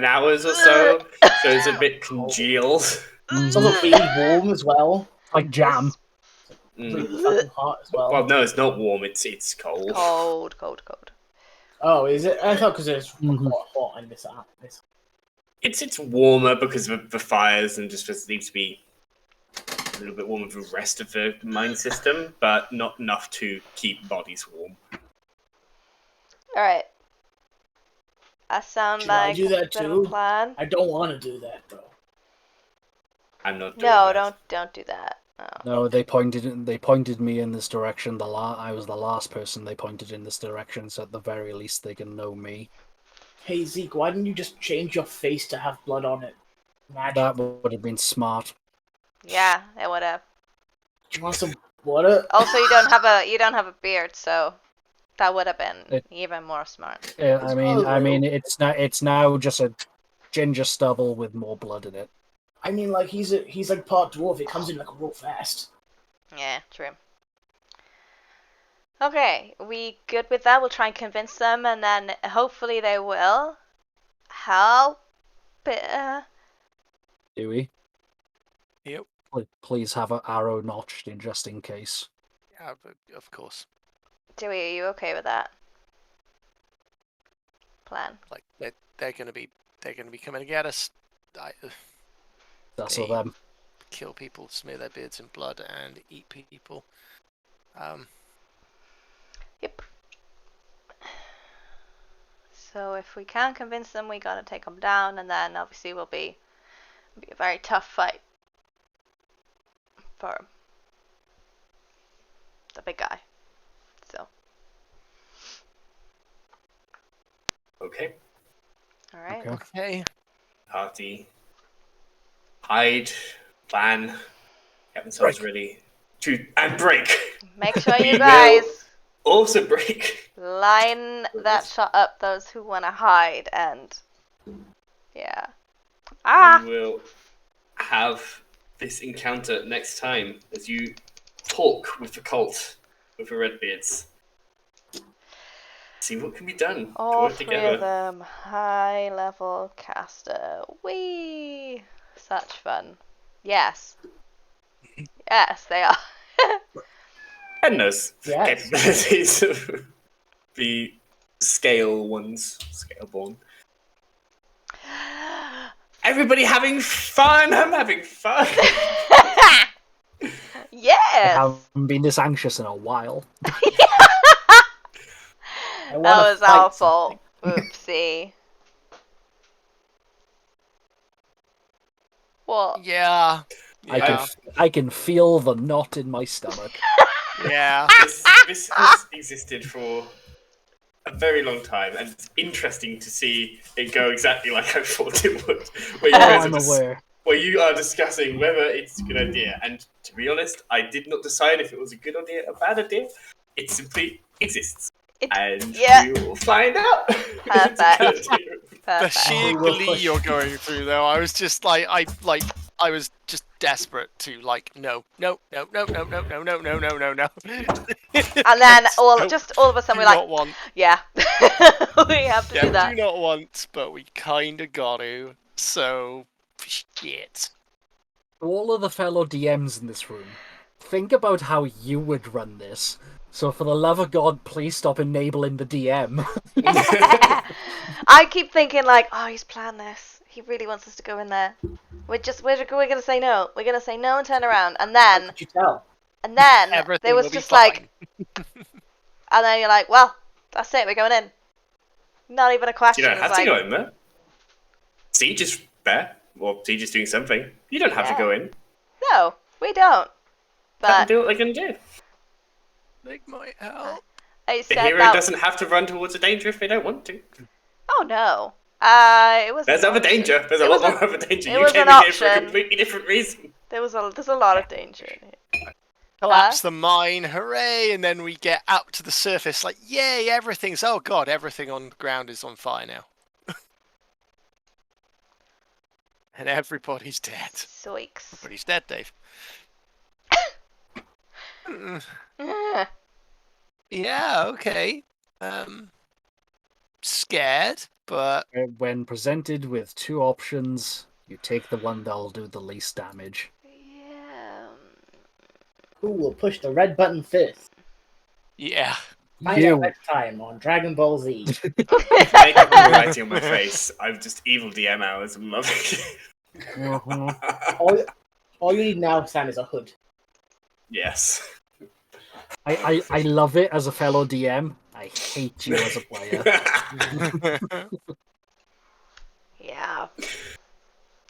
hours or so, so it's a bit congealed. It's also really warm as well. Like jam. Really fucking hot as well. Well, no, it's not warm. It's cold. Cold. Oh, is it? I thought because it's Mhm. hot in this app. It's warmer because of the fires and just needs to be a little bit warmer for the rest of the mine system, but not enough to keep bodies warm. Alright. That sounds Should I like do a that bit of a too? plan. I don't want to do that though. I'm not doing No, that. don't do that. No, they pointed me in this direction. I was the last person they pointed in this direction, so at the very least they can know me. Hey Zeke, why didn't you just change your face to have blood on it? Magic. That would have been smart. Yeah, it would have. Do you want some water? Also, you don't have a beard, so that would have been even more smart. Yeah, I mean, it's now just a ginger stubble with more blood in it. I mean, like he's like part dwarf. It comes in like real fast. Yeah, true. Okay, we good with that? We'll try and convince them, and then hopefully they will help. Do we? Yep. Please have an arrow notched in just in case. Yeah, of course. Dewey, are you okay with that plan? Like they're gonna be coming to get us. That's They all them. kill people, smear their beards in blood, and eat people. Yep. So if we can convince them, we gotta take them down, and then obviously will be a very tough fight for the big guy. So. Okay. All right. Okay. Party. Hide. Plan. Get themselves ready. And break. Make sure We you will guys also break. line that shot up, those who want to hide, and yeah. We will have this encounter next time as you talk with the cult, with the Redbeards. See what can be done to All work three together. of them, high level caster. Whee! Such fun. Yes. Yes, they are. And those Yes. capabilities of the scale ones, scale-born. Everybody having fun! I'm having fun! Yes! I haven't been this anxious in a while. That was our fault. Oopsie. What? Yeah. I can feel the knot in my stomach. Yeah. This has existed for a very long time, and it's interesting to see it go exactly like I thought it would. Where you guys I'm are aware. where you are discussing whether it's a good idea. And to be honest, I did not decide if it was a good idea or a bad idea. It simply exists. And we will find out. It's a good idea. The sheer glee you're going through, though, I was just like, I was just desperate to no. And then all of a sudden we're like, not want. yeah, we have to do that. Do not want, but we kind of got to. So, shit. All of the fellow DMs in this room, think about how you would run this. So for the love of God, please stop enabling the DM. I keep thinking he's planned this. He really wants us to go in there. We're gonna say no. We're gonna say no and turn around, and then Could you tell? and then Everything there was will be just fine. and then you're like, well, that's it. We're going in. Not even a question. You don't have It's to like, go in there. Siege is there. Or Siege is doing something. You don't have to Yeah. go in. No, we don't. Let them But do what they can do. They might help. I The said hero that. doesn't have to run towards a danger if they don't want to. Oh no, It was. There's an other option. danger. There's a It lot was more other danger. it You was came an in here for a option. completely different reason. There's a lot of danger in here. Collapse the mine, hooray! And then we get up to the surface, like, yay, everything's, oh god, everything on the ground is on fire now. And everybody's dead. Zoinks. Everybody's dead, Dave. Yeah, okay. Scared, but When presented with two options, you take the one that'll do the least damage. Yeah. Who will push the red button first? yeah. Find You. out next time on Dragon Ball Z. Make up the writing on my face. I'm just evil DM hours. I'm loving it. All you need now, Sam, is a hood. Yes. I love it as a fellow DM. I hate you as a player. Yeah.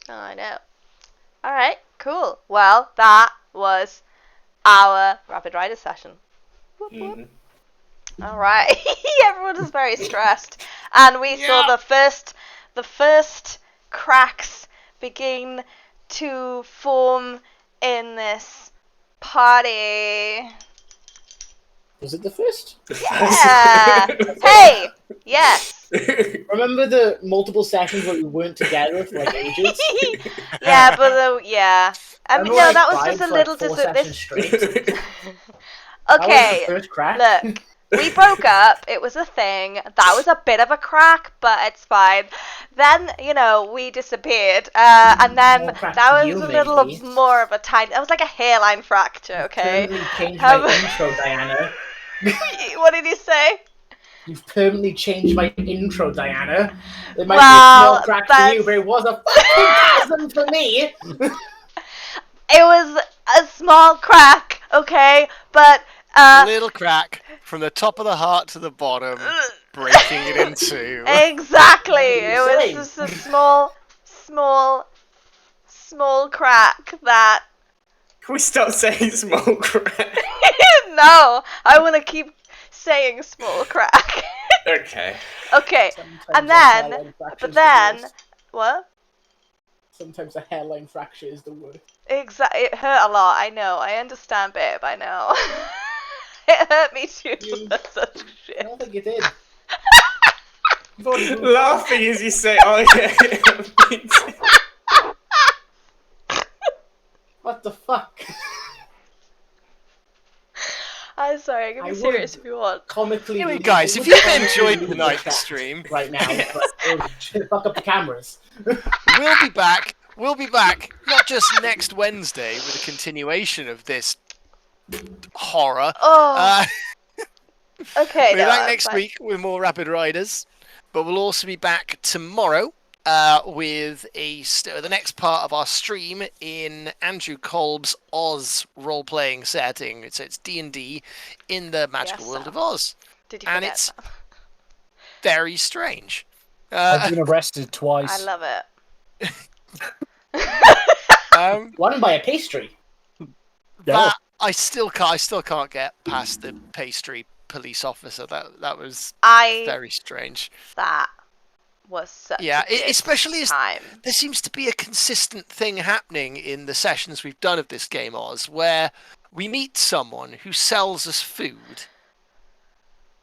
Oh, I know. Alright, cool. Well, that was our Rapid Rider session. Whoop, whoop. Alright. Everyone is very stressed. And we saw the first cracks begin to form in this party. Was it the first? Yeah. Hey. Yes. Remember the multiple sessions where we weren't together for like ages? Yeah, but yeah. I mean, no, that was just a little straight. Okay. That was the first crack. Look, we broke up. It was a thing. That was a bit of a crack, but it's fine. Then, we disappeared. And then that was a little more of a tiny... That was like a hairline fracture, okay? You've permanently changed my intro, Diana. What did you say? You've permanently changed my intro, Diana. It might be a small crack for you, but it was a fucking chasm for me. It was a small crack, okay? But... little crack from the top of the heart to the bottom, breaking it in two. Exactly. It was just a small crack that... Can we stop saying small crack? No, I want to keep saying small crack. Okay. Okay, Sometimes what? Sometimes a hairline fracture is the worst. Exactly, it hurt a lot. I know. I understand, babe. I know. It hurt me too. That's such shit. I don't think you did. Laughing as you say, oh yeah. What the fuck? I'm sorry. I can be serious if you want. Comically. Anyway, guys, if you've enjoyed tonight's stream right now, fuck up the cameras. We'll be back. Not just next Wednesday with a continuation of this horror. Oh. Okay. We'll be back next week with more Rapid Riders, but we'll also be back tomorrow with the next part of our stream in Andrew Kolb's Oz role-playing setting. It's D&D in the magical world of Oz. Did you forget it's that? very strange. I've been arrested twice. I love it. One by a pastry. That I still can't get past the pastry police officer. That was very strange. That was such a good especially as time. There seems to be a consistent thing happening in the sessions we've done of this game, Oz, where we meet someone who sells us food,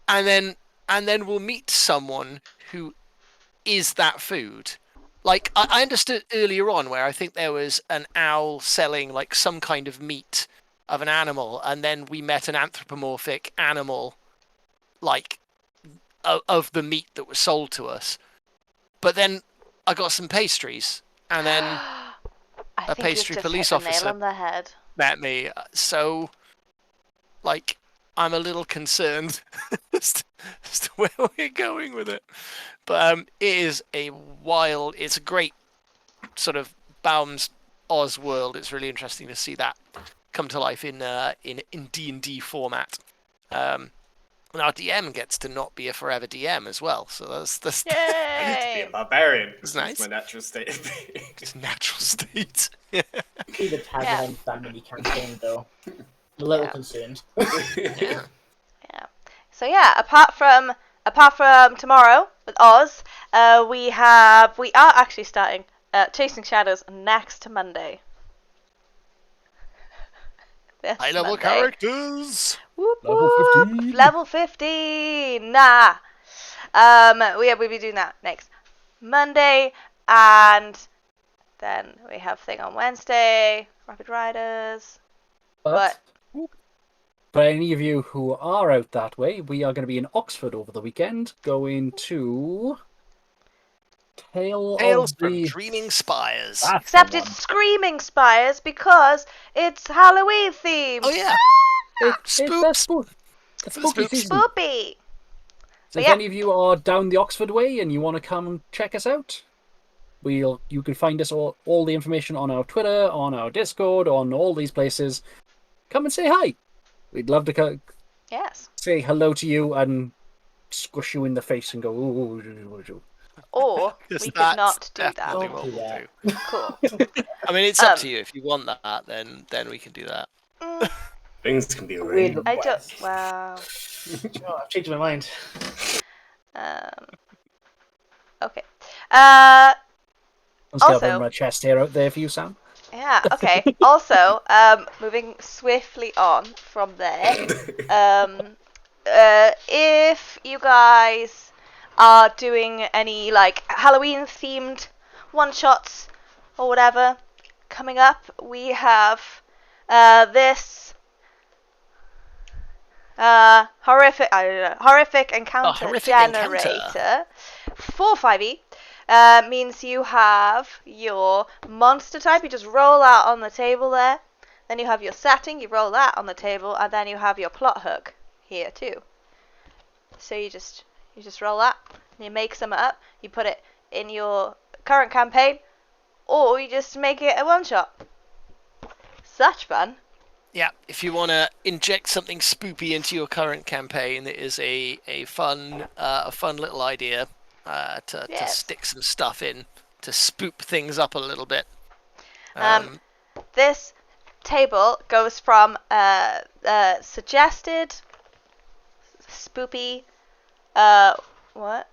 and then we'll meet someone who is that food. Like, I understood earlier on where I think there was an owl selling like some kind of meat of an animal, and then we met an anthropomorphic animal, like, of the meat that was sold to us. But then I got some pastries, and then a pastry police officer met me. So, like, I'm a little concerned as to where we're going with it. But it is it's a great sort of Baum's Oz world. It's really interesting to see that come to life in D&D format. And our DM gets to not be a forever DM as well, so that's Yay! I need to be a barbarian. It's nice. My natural state of being. It's natural state. See the tagline family campaign though. I'm a little concerned. So apart from apart from tomorrow with Oz, we are actually starting Chasing Shadows next Monday. This High level Monday. characters. Whoop, Level whoop. 15. Level 15. Nah. We'll be doing that next Monday, and then we have thing on Wednesday. Rapid Riders. But for any of you who are out that way, we are going to be in Oxford over the weekend, going to Tales of from the... Dreaming Spires. That's Except the it's one. Screaming Spires because it's Halloween themed. Oh yeah. It's the Spooks. spooky Spooks. season. Spoopy. So But if yeah. any of you are down the Oxford way and you want to come and check us out, you can find us all the information on our Twitter, on our Discord, on all these places. Come and say hi. We'd love to Yes. say hello to you and squish you in the face and go, ooh. Or Yes, we could that's not do that. definitely Don't what do we'll that. do. Cool. I mean, it's up to you. If you want that, then we can do that. Things can be A weird arranged. I don't. request. Wow. Oh, I've changed my mind. Okay. I'm Also- covering my chest hair out there for you, Sam. Yeah. Okay. Also, moving swiftly on from there. If you guys are doing any like Halloween themed one shots or whatever coming up, we have this horrific encounter horrific generator encounter. for 5e. Means you have your monster type, you just roll out on the table there. Then you have your setting, you roll that on the table, and then you have your plot hook here too. So you just roll that, and you make some up, you put it in your current campaign, or you just make it a one shot. Such fun. Yeah, if you want to inject something spoopy into your current campaign, it is a fun little idea to Yes. stick some stuff in to spoop things up a little bit. This table goes from suggested spoopy what?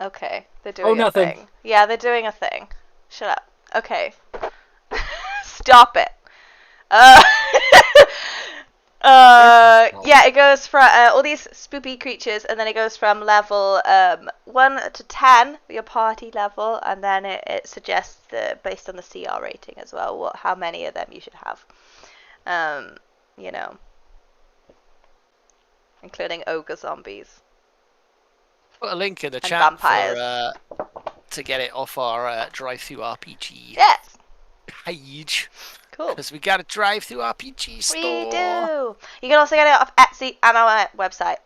Okay, they're doing a nothing. thing. Yeah, they're doing a thing. Shut up. Okay. Stop it. Yeah, it goes from all these spoopy creatures, and then it goes from level 1 to 10, your party level, and then it suggests based on the CR rating as well, how many of them you should have. You know, including ogre zombies. Put a link in the And chat vampires. to get it off our drive-through RPG Yes. page. Cool. Because we got a drive-through RPG store. We do. You can also get it off Etsy and our website.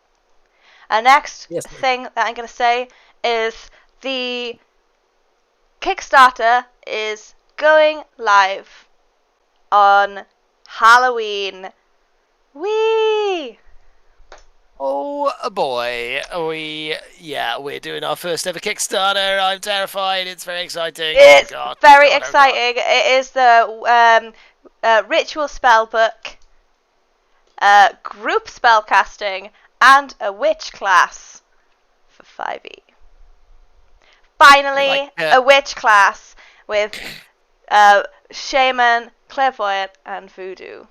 Next Yes. thing that I'm going to say is the Kickstarter is going live on Halloween. Whee! Oh boy, we're doing our first ever Kickstarter. I'm terrified. It's very exciting. It's oh God. very Oh God, exciting. It is the ritual spell book, group spellcasting, and a witch class for 5e. Finally, a witch class with shaman, clairvoyant, and voodoo.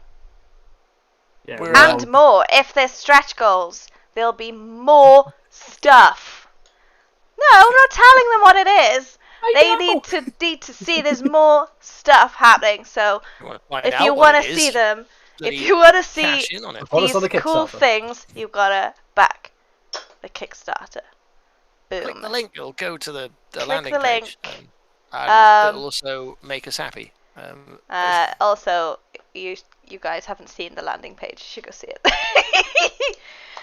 Yeah, We're, And more. If there's stretch goals, there'll be more stuff. No, I'm not telling them what it is. They need to see there's more stuff happening. So if you want to see them, if you want to see cash in on it. Follow us on these the cool Kickstarter. things, you've got to back the Kickstarter. Click Boom. the link. It'll go to the Click landing the page. link. And it'll also make us happy. Also, you guys haven't seen the landing page. You should go see it.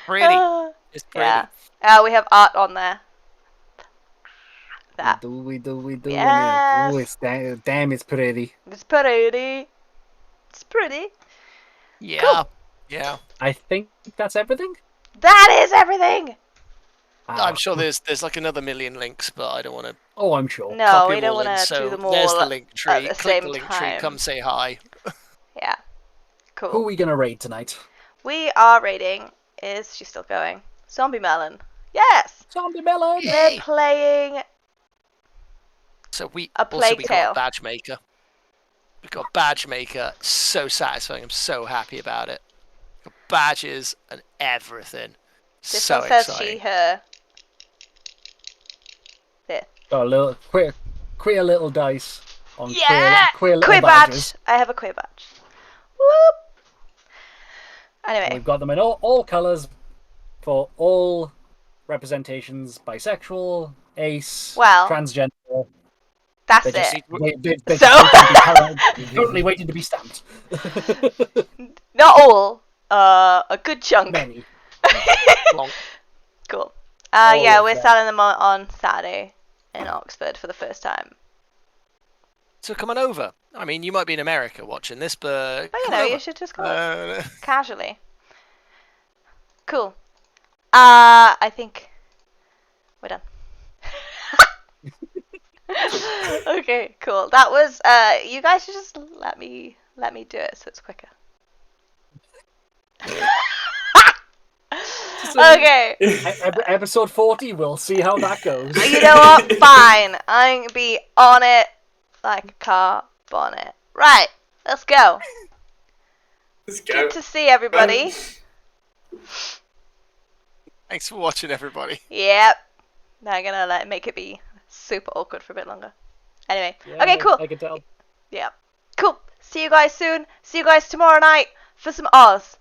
Pretty. It's pretty. Yeah. We have art on there. That. We do. Yes. Oh, it's damn, it's pretty. It's pretty. It's pretty. Yeah. Cool. Yeah. I think that's everything. That is everything. I'm sure there's like another million links, but I don't want to. Oh, I'm sure. No, we don't want to do them all there's the link tree. at the Click same the link time. tree. Come say hi. Yeah. Cool. Who are we gonna raid tonight? We are raiding. Is she still going? Zombie Melon. Yes. Zombie melon. They're playing So we A Plague got Tale. a badge maker. We've got a badge maker. So satisfying. I'm so happy about it. Got badges and everything. This So one says exciting. she, her. There. Got a little queer little dice on Yeah! queer little Queer badges. badge. I have a queer badge. Whoop. And Anyway, we've got them in all colours for all representations: bisexual, ace, Well, transgender. that's They just it. they're So- currently waiting to be stamped. Not all. A good chunk. Many. Long. Cool. All Yeah, of we're them. selling them on Saturday in Oxford for the first time. So come on over. I mean, you might be in America watching this, but But you come know, on you over. should just come over. Uh, Casually. Cool. I think we're done. Okay, cool. That was you guys should just let me do it so it's quicker. Okay. Episode 40, we'll see how that goes. You know what? Fine. I'm gonna be on it like a car bonnet. Right. Let's go. Let's go. Good to see everybody. Thanks for watching, everybody. Yep. Now I'm gonna make it be super awkward for a bit longer. Anyway. Yeah, Okay, cool. I can tell. Yeah. Cool. See you guys soon. See you guys tomorrow night for some Oz.